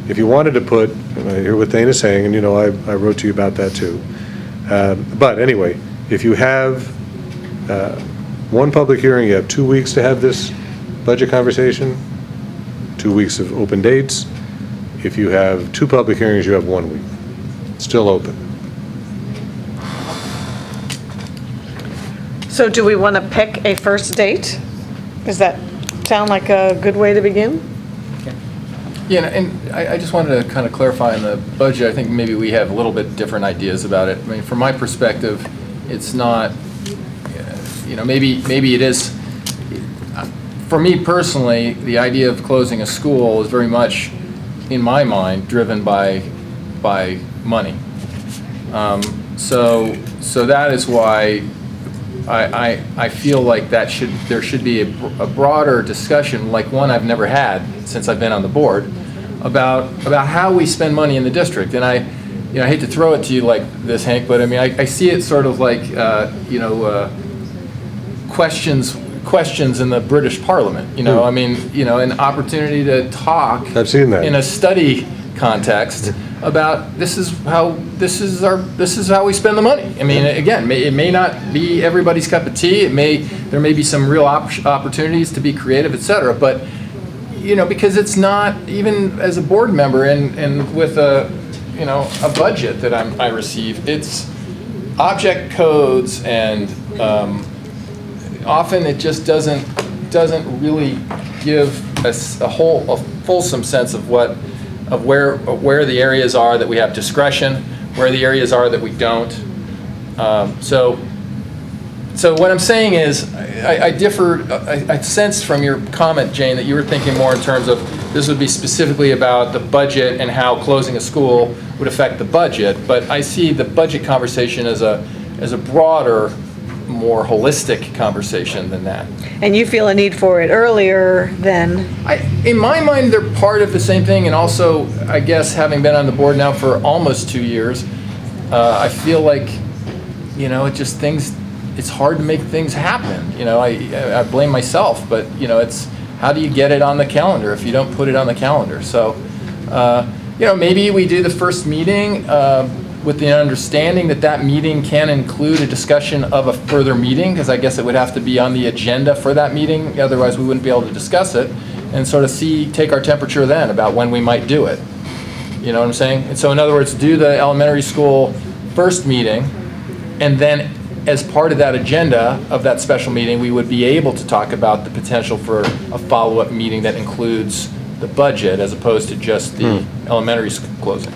if you wanted to put, and I hear what Dana's saying, and I wrote to you about that too. But anyway, if you have 1 public hearing, you have 2 weeks to have this budget conversation, 2 weeks of open dates. If you have 2 public hearings, you have 1 week. Still open. So do we want to pick a first date? Does that sound like a good way to begin? Yeah, and I just wanted to kind of clarify on the budget. I think maybe we have a little bit different ideas about it. I mean, from my perspective, it's not, maybe it is. For me personally, the idea of closing a school is very much, in my mind, driven by money. So that is why I feel like there should be a broader discussion, like one I've never had since I've been on the board, about how we spend money in the district. And I hate to throw it to you like this, Hank, but I mean, I see it sort of like, questions in the British Parliament, I mean, an opportunity to talk. I've seen that. In a study context about this is how we spend the money. I mean, again, it may not be everybody's cup of tea. There may be some real opportunities to be creative, et cetera. But because it's not, even as a board member and with a budget that I receive, it's object codes, and often it just doesn't really give us a fulsome sense of where the areas are that we have discretion, where the areas are that we don't. So what I'm saying is, I differ. I sensed from your comment, Jane, that you were thinking more in terms of this would be specifically about the budget and how closing a school would affect the budget. But I see the budget conversation as a broader, more holistic conversation than that. And you feel a need for it earlier than? In my mind, they're part of the same thing, and also, I guess, having been on the board now for almost 2 years, I feel like, it just it's hard to make things happen. You know, I blame myself, but, you know, it's, how do you get it on the calendar if you don't put it on the calendar? So, you know, maybe we do the first meeting with the understanding that that meeting can include a discussion of a further meeting, because I guess it would have to be on the agenda for that meeting, otherwise we wouldn't be able to discuss it, and sort of take our temperature then about when we might do it. You know what I'm saying? And so in other words, do the elementary school first meeting, and then as part of that agenda of that special meeting, we would be able to talk about the potential for a follow-up meeting that includes the budget as opposed to just the elementary school closing.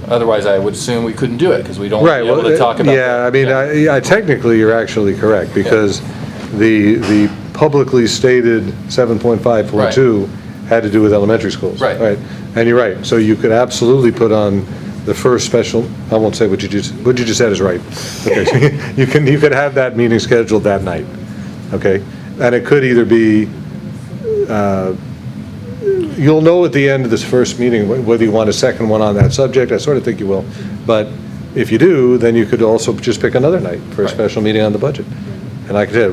Otherwise, I would assume we couldn't do it because we don't be able to talk about Yeah, I mean, I technically, you're actually correct, because the publicly stated 7.5.2 had to do with elementary schools. Right. And you're right, so you could absolutely put on the first special, I won't say what you just said is right. Okay, so you could have that meeting scheduled that night, okay? And it could either be, you'll know at the end of this first meeting whether you want a second one on that subject. I sort of think you will. But if you do, then you could also just pick another night for a special meeting on the budget. And like I said,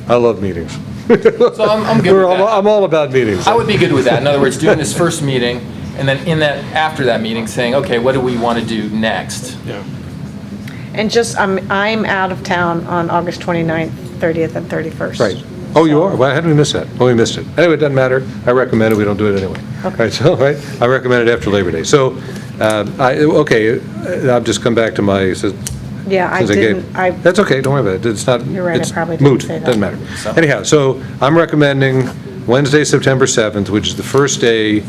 I love meetings. So I'm good with that. I'm all about meetings. I would be good with that. In other words, doing this first meeting, and then after that meeting, saying, okay, what do we want to do next? Yeah. And just, I'm out of town on August 29th, 30th, and 31st. Right. Oh, you are? Well, how did we miss that? Oh, we missed it. Anyway, it doesn't matter. I recommend it. We don't do it anyway. Okay. Right, so, right, I recommend it after Labor Day. So, I'll just come back to my, Yeah, I since didn't, That's okay, don't worry about it. It's not, You're right, I it's probably didn't moot. say that. Doesn't matter. Anyhow, so I'm recommending Wednesday, September 7th, which is the first day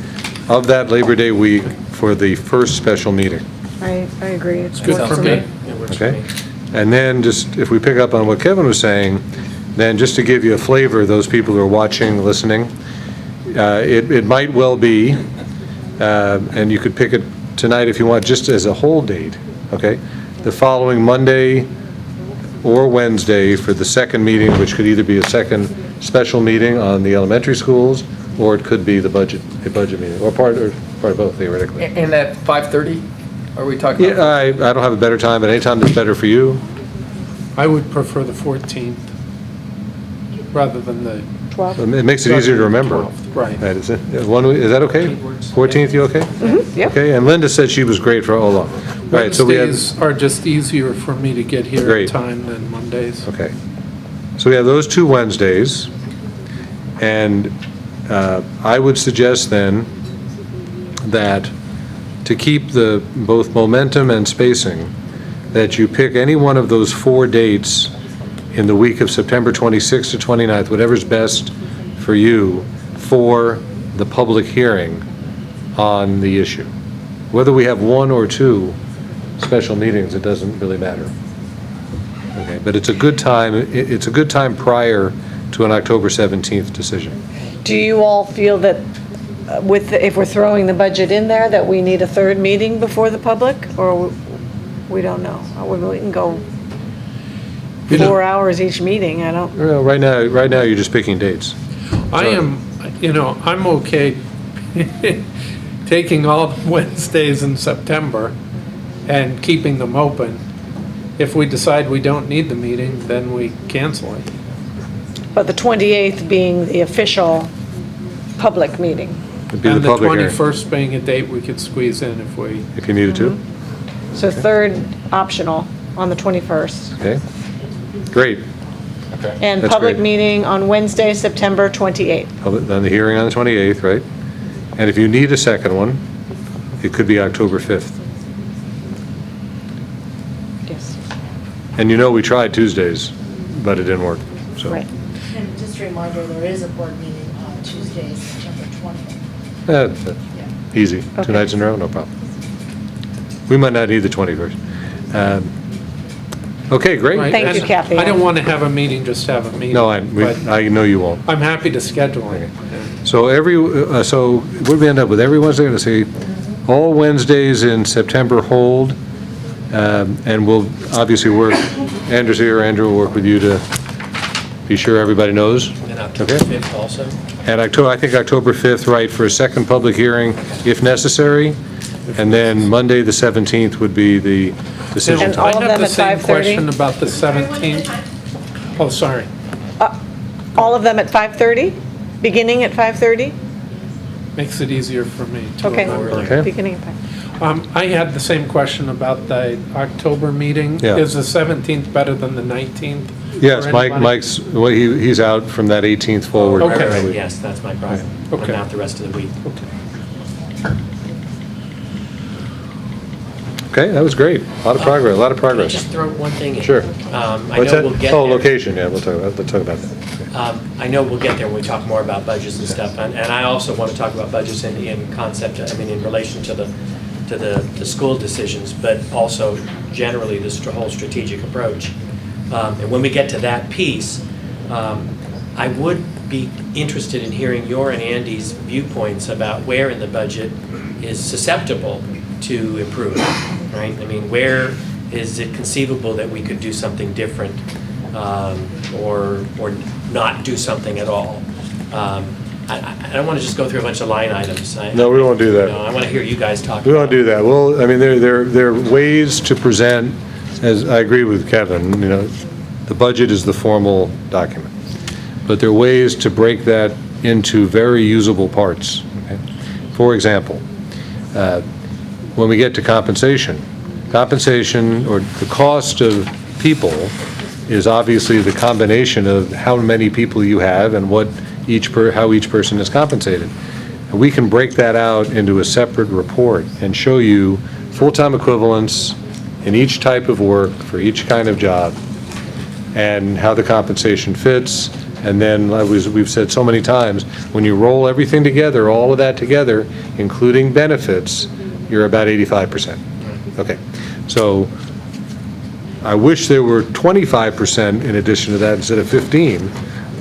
of that Labor Day week for the first special meeting. I agree. It's good works for me. It works for Okay? me. And then just, if we pick up on what Kevin was saying, then just to give you a flavor, those people who are watching, listening, it might well be, and you could pick it tonight if you want, just as a whole date, okay? The following Monday or Wednesday for the second meeting, which could either be a second special meeting on the elementary schools, or it could be a budget meeting, or part of both theoretically. And at 5:30, are we talking Yeah, about? I don't have a better time, but any time that's better for you. I would prefer the 14th rather than the 12th? It makes it easier to remember. 12th, right. That is it. Is that okay? 14th, you okay? Yep. Okay, and Linda said she was great for all along. All right, so we have, Wednesdays are just easier for me to get here Great. in time than Mondays. okay. So we have those two Wednesdays, and I would suggest then that to keep both momentum and spacing, that you pick any one of those 4 dates in the week of September 26th to 29th, whatever's best for you, for the public hearing on the issue. Whether we have 1 or 2 special meetings, it doesn't really matter. Okay, but it's a good time, it's a good time prior to an October 17th decision. Do you all feel that if we're throwing the budget in there, that we need a third meeting before the public? Or we don't know? We can go 4 hours each meeting, I don't. Well, right now you're just picking dates. I am, I'm okay taking all the Wednesdays in September and keeping them open. If we decide we don't need the meeting, then we cancel it. But the 28th being the official public meeting. It'd be And the public hearing, 21st being a date we could squeeze in if we, if you needed to. So third optional on the 21st. Okay, great. Okay. And That's public great. meeting on Wednesday, September 28th. Then the hearing on the 28th, right? And if you need a second one, it could be October 5th. Yes, And we tried Tuesdays, but it didn't work, so. right. And just a reminder, there is a board meeting on Tuesday, September 20th. That's easy. 2 Okay. nights in a row, no problem. We might not need the 21st. Okay, great. right? Thank you, And Kathy. I don't want to have a meeting, just have a meeting. No, but I know you won't. I'm happy to schedule it. So so what do we end up with? Every Wednesday, let's see, all Wednesdays in September hold, and we'll obviously work, Andrew's here, Andrew will work with you to be sure everybody knows. And October Okay. 5th also? And I think October 5th, right, for a second public hearing if necessary, and then Monday, the 17th would be the decision And time. all of I them have the at same 5:30? question about the Everyone at a 17th. time. Oh, sorry. All of them at 5:30? Beginning at 5:30? Makes it easier for me to Okay. remember. Okay. Beginning at 5. I had the same question about the October meeting. Yeah. Is the 17th better than the 19th? Yes, for Mike, anybody? Mike's, well, he's out from that 18th forward. Okay. Right, yes, that's my problem. Okay. I'm out the rest of the week. Okay, that was great. A lot of progress, a lot of Can I progress. just throw one thing in? Sure. I What's know that? we'll get Oh, there. location, yeah, let's talk about that. I know we'll get there when we talk more about budgets and stuff, and I also want to talk about budgets in concept, I mean, in relation to the school decisions, but also generally this whole strategic approach. And when we get to that piece, I would be interested in hearing your and Andy's viewpoints about where in the budget is susceptible to improve, right? I mean, where is it conceivable that we could do something different, or not do something at all? I don't want to just go through a bunch of line items. No, we won't do that. You know, I want to hear you guys talk. We won't do that. Well, I mean, there are ways to present, as I agree with Kevin, you know, the budget is the formal document. But there are ways to break that into very usable parts. Okay? For example, when we get to compensation or the cost of people is obviously the combination of how many people you have and what how each person is compensated. And we can break that out into a separate report and show you full-time equivalents in each type of work for each kind of job and how the compensation fits. And then, like we've said so many times, when you roll everything together, all of that together, including benefits, you're about 85%. Okay, so I wish there were 25% in addition to that instead of 15,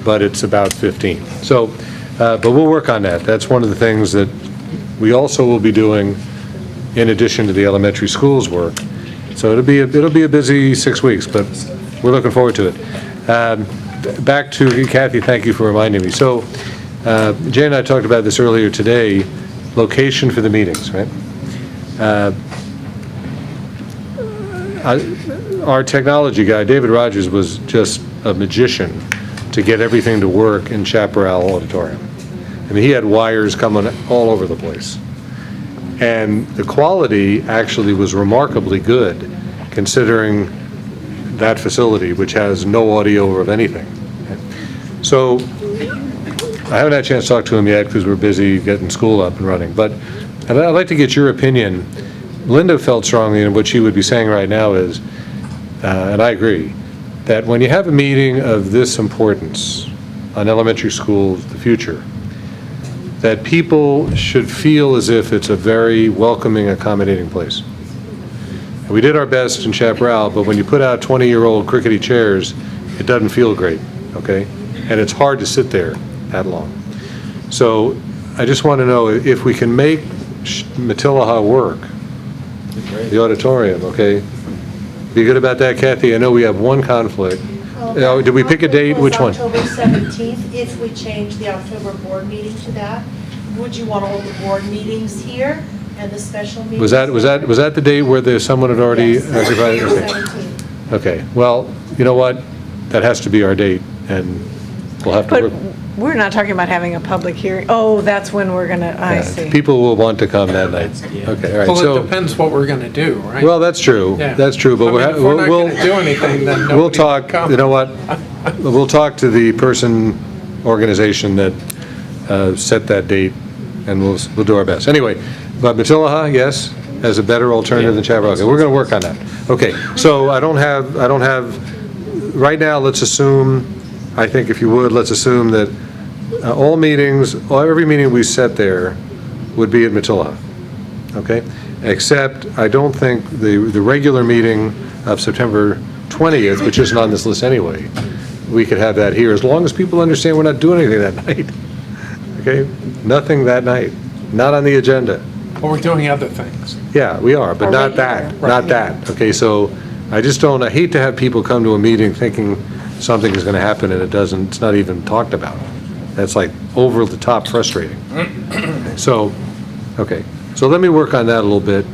but it's about 15. So, but we'll work on that. That's one of the things that we also will be doing in addition to the elementary schools work. So it'll be a busy 6 weeks, but we're looking forward to it. Back to Kathy, thank you for reminding me. So Jay and I talked about this earlier today, location for the meetings, right? Our technology guy, David Rogers, was just a magician to get everything to work in Chaparral Auditorium. I mean, he had wires coming all over the place. And the quality actually was remarkably good, considering that facility, which has no audio of anything. So I haven't had a chance to talk to him yet because we're busy getting school up and running. But I'd like to get your opinion. Linda felt strongly, and what she would be saying right now is, and I agree, that when you have a meeting of this importance on elementary schools, the future, that people should feel as if it's a very welcoming, accommodating place. And we did our best in Chaparral, but when you put out 20-year-old crickety chairs, it doesn't feel great, okay? And it's hard to sit there that long. So I just want to know if we can make Matilaha work, the auditorium, okay? Be good about that, Kathy? I know we have one conflict. Did we pick a date? Which one? October 17th, if we change the October board meeting to that. Would you want to hold the board meetings here and the special meetings? Was that the date where someone had already Yes, occupied? October Okay. 17th. Okay, well, you know what? That has to be our date, and we'll have to But work. we're not talking about having a public hearing. Oh, that's when we're gonna, I Yeah, see. People will want to come that night. Okay, all right, Well, it so, depends what we're going to do, right? well, that's true, Yeah. that's true, but I mean, if we're not we'll, going to do anything, then we'll nobody talk, will come. you know what? We'll talk to the organization that set that date, and we'll do our best. Anyway, but Matilaha, yes, as a better alternative than Chaparral. Okay, we're going to work on that. Okay, so I don't have, right now, let's assume, I think if you would, let's assume that all meetings, every meeting we set there would be at Matilaha, okay? Except, I don't think the regular meeting of September 20th, which isn't on this list anyway, we could have that here, as long as people understand we're not doing anything that night. Okay? Nothing that night, not on the agenda. Well, we're doing other things. Yeah, we are, but not that, not that. Okay, so I hate to have people come to a meeting thinking something is going to happen and it doesn't, it's not even talked about. That's like over the top frustrating. So, okay, so let me work on that a little bit.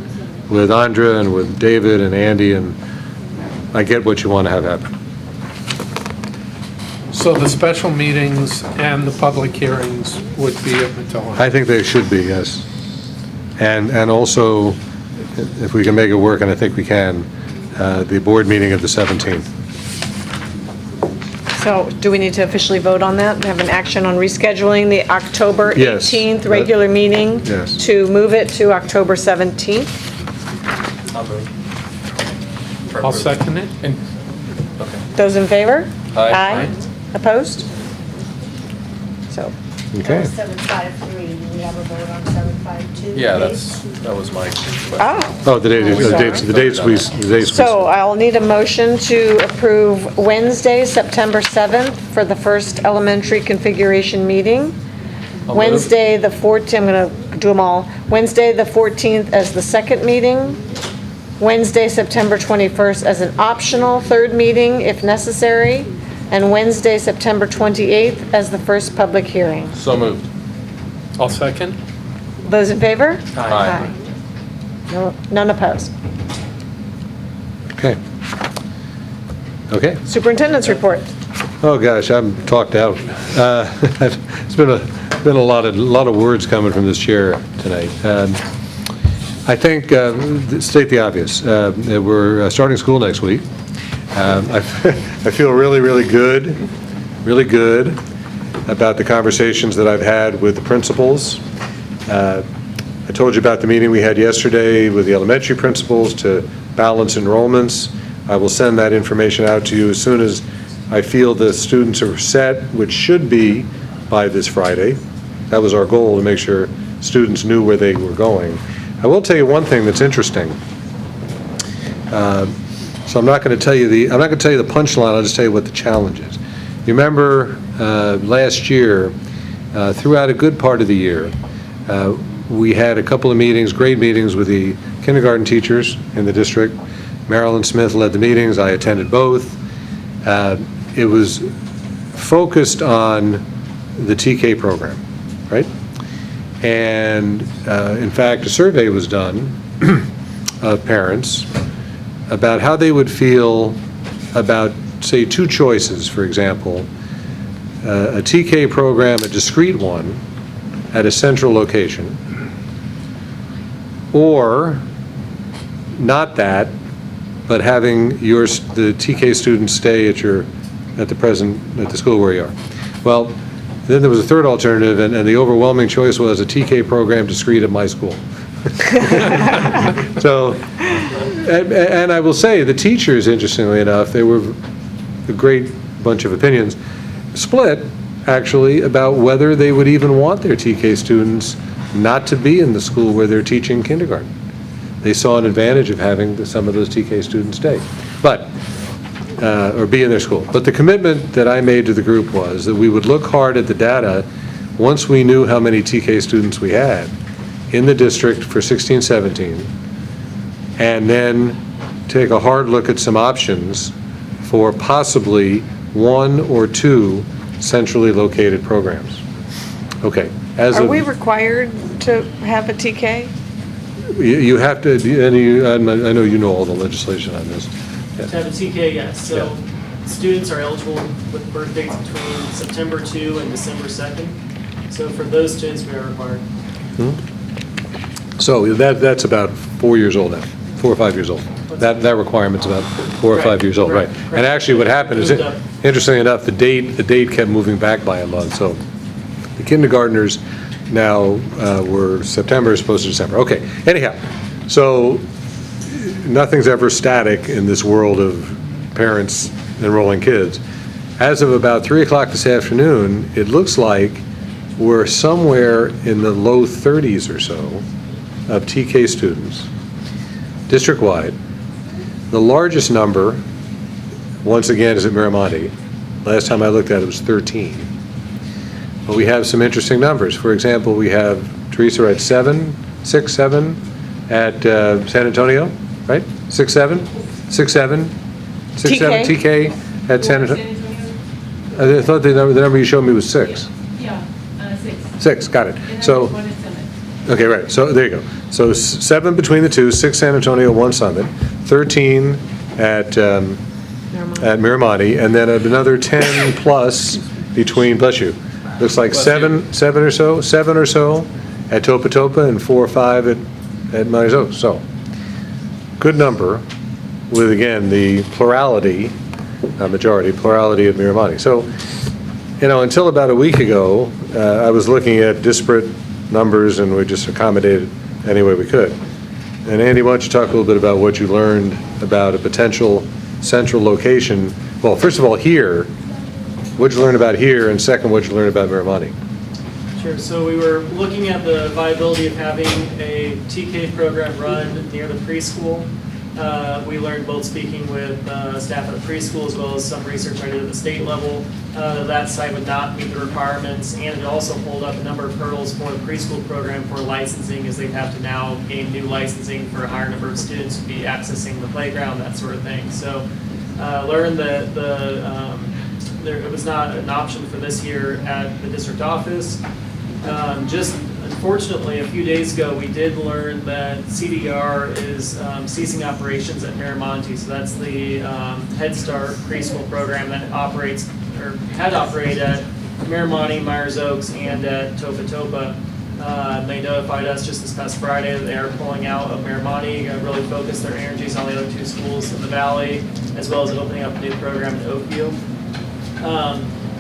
with Andrea and with David and Andy, and I get what you want to have happen. So the special meetings and the public hearings would be at Matoa? I think they should be, yes. And also, if we can make it work, and I think we can, the board meeting of the 17th. So do we need to officially vote on that? Have an action on rescheduling the October Yes. 18th regular meeting? Yes. To move it to October 17th? I'll move. I'll second it. And Those in favor? Aye. Opposed? So, Okay. 753, do we have a vote on 752? yeah, that was my question. Oh, the dates. So I'll need a motion to approve Wednesday, September 7th for the first elementary configuration meeting. I'll move. Wednesday, the 14th, I'm going to do them all. Wednesday, the 14th as the second meeting. Wednesday, September 21st as an optional third meeting if necessary. And Wednesday, September 28th as the first public hearing. So moved. I'll second. Those in favor? Aye. No, none opposed. Okay. Okay. Superintendent's report. Oh, gosh, I'm talked out. It's been a lot of words coming from this chair tonight. I think, state the obvious, we're starting school next week. I feel really good about the conversations that I've had with the principals. I told you about the meeting we had yesterday with the elementary principals to balance enrollments. I will send that information out to you as soon as I feel the students are set, which should be by this Friday. That was our goal, to make sure students knew where they were going. I will tell you one thing that's interesting. So I'm not going to tell you the punchline. I'll just tell you what the challenge is. You remember last year, throughout a good part of the year, we had a couple of meetings, grade meetings with the kindergarten teachers in the district. Marilyn Smith led the meetings. I attended both. It was focused on the TK program, right? And in fact, a survey was done of parents about how they would feel about, say, two choices, for example, a TK program, a discrete one, at a central location, or not that, but having the TK students stay at the school where you are. Well, then there was a third alternative, and the overwhelming choice was a TK program discrete at my school. So, and I will say, the teachers, interestingly enough, they were a great bunch of opinions, split, actually, about whether they would even want their TK students not to be in the school where they're teaching kindergarten. They saw an advantage of having some of those TK students stay, or be in their school. But the commitment that I made to the group was that we would look hard at the data once we knew how many TK students we had in the district for 16-17, and then take a hard look at some options for possibly one or two centrally located programs. Okay. Are we required to have a TK? You have to, I know you know all the legislation on this. To have a TK, yes. So students are eligible with birth dates between September 2 and December 2nd. So for those students, we are required. So that's about 4 years old now, 4 or 5 years old. That requirement's about 4 or 5 years old, right? And actually what happened is, interestingly enough, the date kept moving back by a month. So the kindergartners now were September as opposed to December. Okay, anyhow, so nothing's ever static in this world of parents enrolling kids. As of about 3 o'clock this afternoon, it looks like we're somewhere in the low 30s or so of TK students, district-wide. The largest number, once again, is at Miramonte. Last time I looked at it, was 13. But we have some interesting numbers. For example, we have, Teresa, at 6, 7 at San Antonio, right? 6, 7 TK at San Antonio. I thought the number you showed me was 6. Yeah, 6. 6, got it. And then So, there's one at Summit. Okay, right, so there you go. So 7 between the two, 6 San Antonio, 1 Summit, 13 at Miramonte, and then another 10 plus between, bless you, looks like seven or so at Topa Topa and 4 or 5 at Myers Oaks. So, good number with, again, the plurality, plurality at Miramonte. So, until about a week ago, I was looking at disparate numbers, and we just accommodated any way we could. And Andy, why don't you talk a little bit about what you learned about a potential central location? Well, first of all, here, what'd you learn about here, and second, what'd you learn about Miramonte? Sure, so we were looking at the viability of having a TK program run near the preschool. We learned, both speaking with staff at the preschool as well as some research I did at the state level, that site would not meet the requirements, and it also hold up a number of hurdles for the preschool program for licensing, as they'd have to now gain new licensing for a higher number of students to be accessing the playground, that sort of thing. So learned that it was not an option for this year at the district office. Just unfortunately, a few days ago, we did learn that CDR is ceasing operations at Miramonte. So that's the Head Start preschool program that operates, or had operated at Miramonte, Myers Oaks, and at Topa Topa. They notified us just this past Friday that they are pulling out of Miramonte, going to really focus their energies on the other 2 schools in the valley, as well as opening up a new program in Oakview.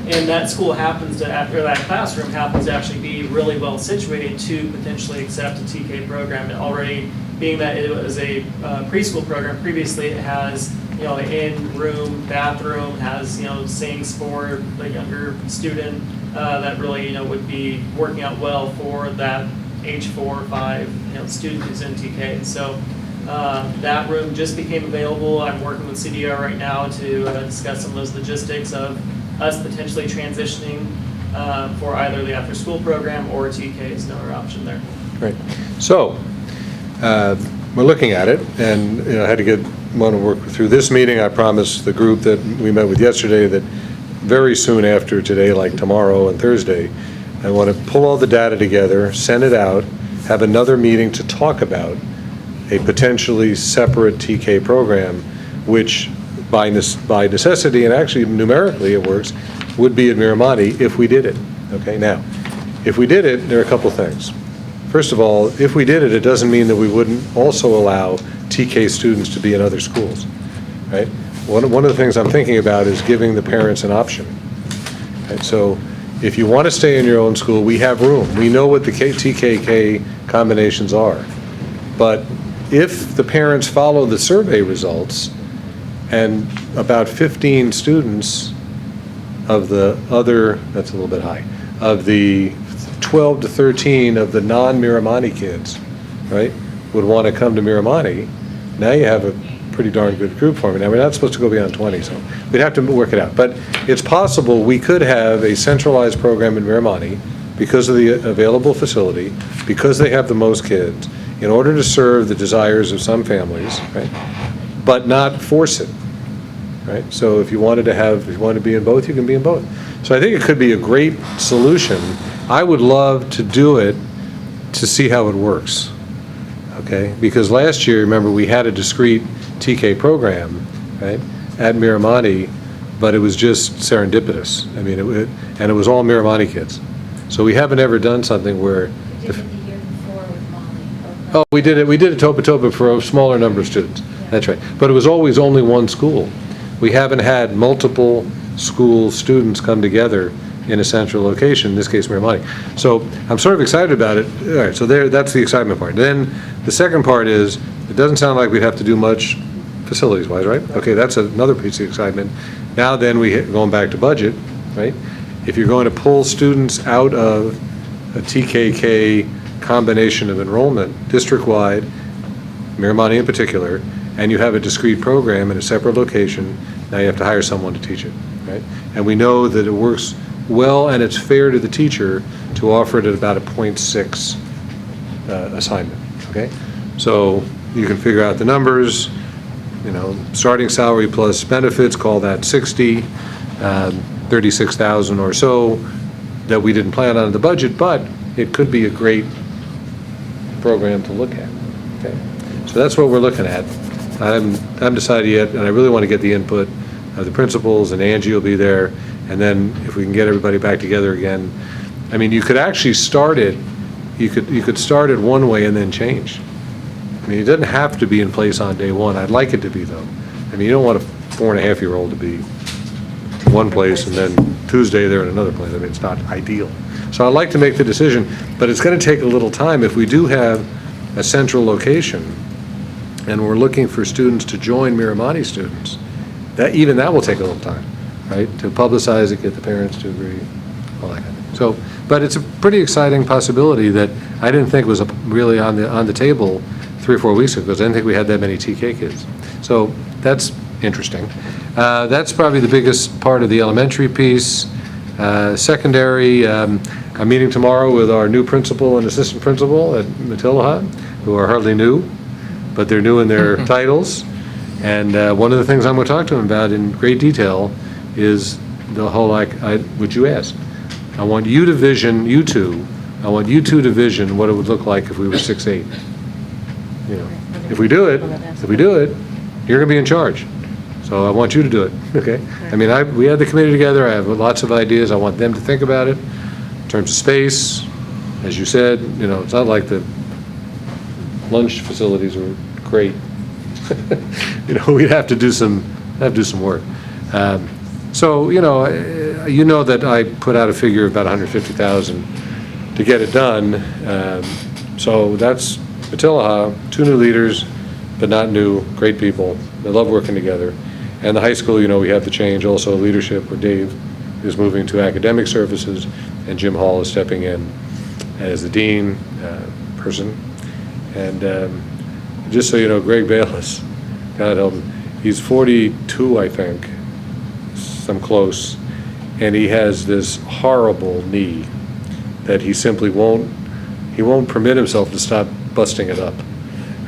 And that school happens to, after that classroom happens to actually be really well situated to potentially accept a TK program. And already, being that it was a preschool program, previously it has, an in-room bathroom, has, sinks for the younger student that really, would be working out well for that age 4 or 5, student who's in TK. So that room just became available. I'm working with CDR right now to discuss some of those logistics of us potentially transitioning for either the after-school program or TK is another option there. Great. So, we're looking at it, and I had to want to work through this meeting. I promised the group that we met with yesterday that very soon after today, like tomorrow and Thursday, I want to pull all the data together, send it out, have another meeting to talk about a potentially separate TK program, which by necessity, and actually numerically it works, would be at Miramonte if we did it. Okay, now, if we did it, there are a couple things. First of all, if we did it, it doesn't mean that we wouldn't also allow TK students to be in other schools, right? One of the things I'm thinking about is giving the parents an option. Right? So if you want to stay in your own school, we have room. We know what the TKK combinations are. But if the parents follow the survey results, and about 15 students of the other, that's a little bit high, of the 12 to 13 of the non-Miramonte kids, right, would want to come to Miramonte, now you have a pretty darn good group for me. Now, we're not supposed to go beyond 20, so we'd have to work it out. But it's possible we could have a centralized program in Miramonte because of the available facility, because they have the most kids, in order to serve the desires of some families, right, but not force it. Right? So if you wanted to be in both, you can be in both. So I think it could be a great solution. I would love to do it to see how it works. Okay? Because last year, remember, we had a discrete TK program, right, at Miramonte, but it was just serendipitous. I mean, and it was all Miramonte kids. So we haven't ever done something where. We did it the year before with Molly. Oh, we did it Topa Topa for a smaller number of students. Yeah. That's right. But it was always only one school. We haven't had multiple school students come together in a central location, in this case Miramonte. So I'm sort of excited about it. All right, so that's the excitement part. Then the second part is, it doesn't sound like we'd have to do much facilities-wise, right? Okay, that's another piece of excitement. Now then, going back to budget, right? If you're going to pull students out of a TKK combination of enrollment, district-wide, Miramonte in particular, and you have a discrete program in a separate location, now you have to hire someone to teach it, right? And we know that it works well and it's fair to the teacher to offer it at about a 0.6 assignment, okay? So you can figure out the numbers, starting salary plus benefits, call that 60, 36,000 or so that we didn't plan on in the budget, but it could be a great program to look at. Okay, so that's what we're looking at. I haven't decided yet, and I really want to get the input of the principals, and Angie will be there, and then if we can get everybody back together again. I mean, you could actually start it, you could start it one way and then change. I mean, it doesn't have to be in place on day one. I'd like it to be, though. I mean, you don't want a 4.5-year-old to be in one place and then Tuesday they're in another place. I mean, it's not ideal. So I'd like to make the decision, but it's going to take a little time. If we do have a central location and we're looking for students to join Miramonte students, even that will take a little time, right? To publicize it, get the parents to agree, all that kind of thing. So, but it's a pretty exciting possibility that I didn't think was really on the table 3 or 4 weeks ago, because I didn't think we had that many TK kids. So that's interesting. That's probably the biggest part of the elementary piece. Secondary, I'm meeting tomorrow with our new principal and assistant principal at Matilaha, who are hardly new, but they're new in their titles. And one of the things I'm going to talk to them about in great detail is the whole, what you asked. I want you to vision, you two to vision what it would look like if we were 6'8". You know, if we do it, you're going to be in charge. So I want you to do it, okay? I mean, we had the committee together. I have lots of ideas. I want them to think about it in terms of space. As you said, you know, it's not like the lunch facilities are great. You know, we'd have to do some work. So, you know that I put out a figure of about $150,000 to get it done. So that's Matilaha, 2 new leaders, but not new, great people. They love working together. And the high school, you know, we have to change also leadership, where Dave is moving to academic services and Jim Hall is stepping in as the dean person. And just so you know, Greg Bayless, God help him, he's 42, I think, some close, and he has this horrible knee that he simply won't permit himself to stop busting it up.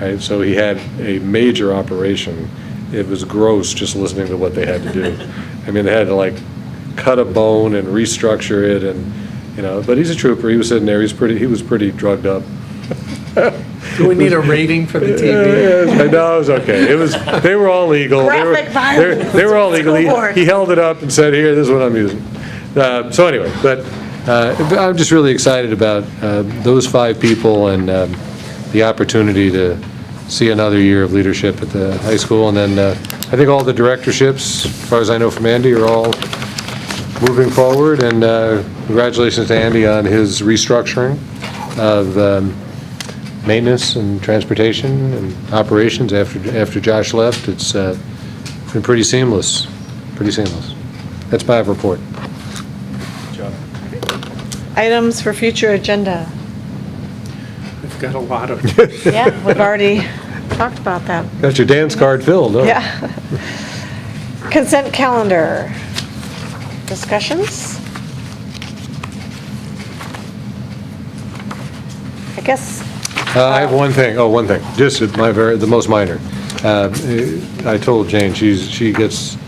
Right? So he had a major operation. It was gross just listening to what they had to do. I mean, they had to like cut a bone and restructure it, and you know. But he's a trooper. He was sitting there. He was pretty drugged up. Do we need a rating for the TV? No, it was okay. They were all legal. Graphic violence. They were all legal. He held it up and said, "Here, this is what I'm using." So anyway, but I'm just really excited about those 5 people and the opportunity to see another year of leadership at the high school. And then I think all the directorships, as far as I know from Andy, are all moving forward. And congratulations to Andy on his restructuring of maintenance and transportation and operations after Josh left. It's been pretty seamless. That's my report. Good job. Items for future agenda. We've got a lot of. Yeah, we've already talked about that. Got your dance card filled, huh? Yeah. Consent calendar. Discussions? I guess. I have one thing. Just the most minor. I told Jane she gets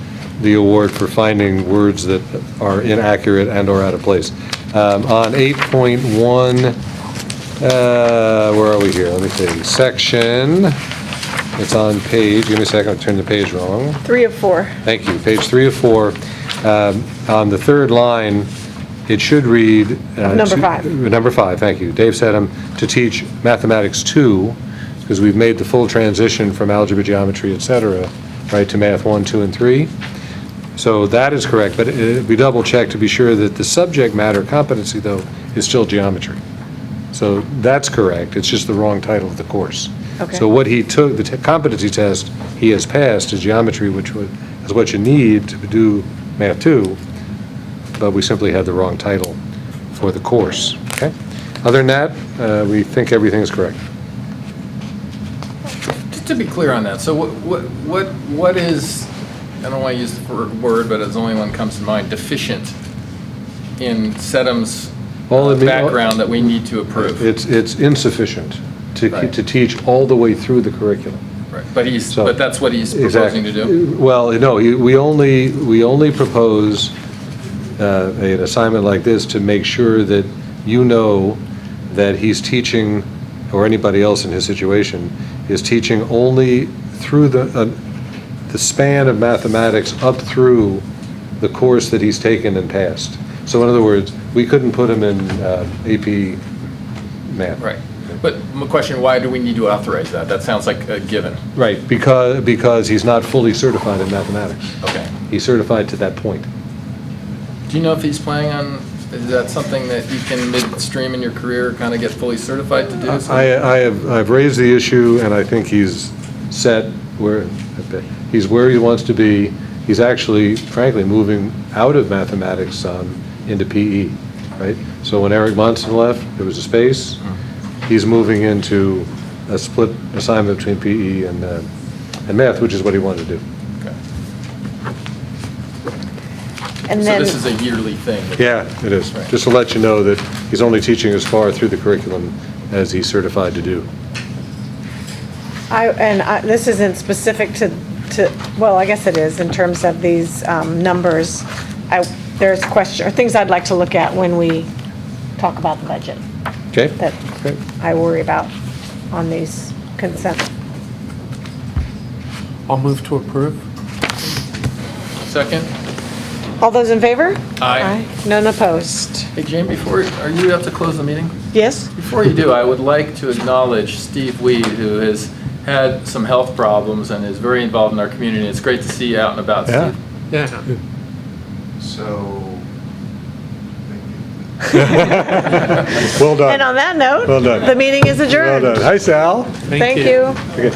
the award for finding words that are inaccurate and or out of place. On 8.1, where are we here? Let me see. Section. It's on page. Give me a second. I turned the page wrong. 3 of 4. Thank you. Page 3 of 4. On the 3rd line, it should read. Number 5. Number 5, thank you. Dave said to teach Mathematics 2, because we've made the full transition from algebra, geometry, et cetera, right, to Math 1, 2, and 3. So that is correct, but we double checked to be sure that the subject matter competency, though, is still geometry. So that's correct. It's just the wrong title of the course. Okay. So what he took, the competency test he has passed is geometry, which is what you need to do Math 2, but we simply had the wrong title for the course, okay? Other than that, we think everything is correct. Just to be clear on that, so what is, I don't want to use the word, but it's the only one that comes to mind, deficient in Sedum's background that we need to approve? It's insufficient Right. to teach all the way through the curriculum. Right, but that's what he's proposing to do? Well, no, we only propose an assignment like this to make sure that you know that he's teaching or anybody else in his situation, is teaching only through the span of mathematics up through the course that he's taken and passed. So in other words, we couldn't put him in AP math. Right. But my question, why do we need to authorize that? That sounds like a given. Right, because he's not fully certified in mathematics. Okay. He's certified to that point. Do you know if he's planning on, is that something that you can midstream in your career kind of get fully certified to do? I've raised the issue, and I think he's set where he wants to be. He's actually, frankly, moving out of mathematics into PE, right? So when Eric Monson left, there was a space. He's moving into a split assignment between PE and math, which is what he wanted to do. Okay. And So then, this is a yearly thing? Yeah, it is. Right. Just to let you know that he's only teaching as far through the curriculum as he's certified to do. this isn't specific to, well, I guess it is in terms of these numbers. There's things I'd like to look at when we talk about the budget Okay? that Okay. I worry about on these consent. I'll move to approve. Second? All those in favor? Aye. None opposed. Hey, Jane, are you up to close the meeting? Yes? Before you do, I would like to acknowledge Steve Weed, who has had some health problems and is very involved in our community. It's great to see you out and about, Yeah. Steve. Yeah. So, Well done. And on that note, Well done. the meeting is Well adjourned. done. Hi, Sal. Thank you. Okay.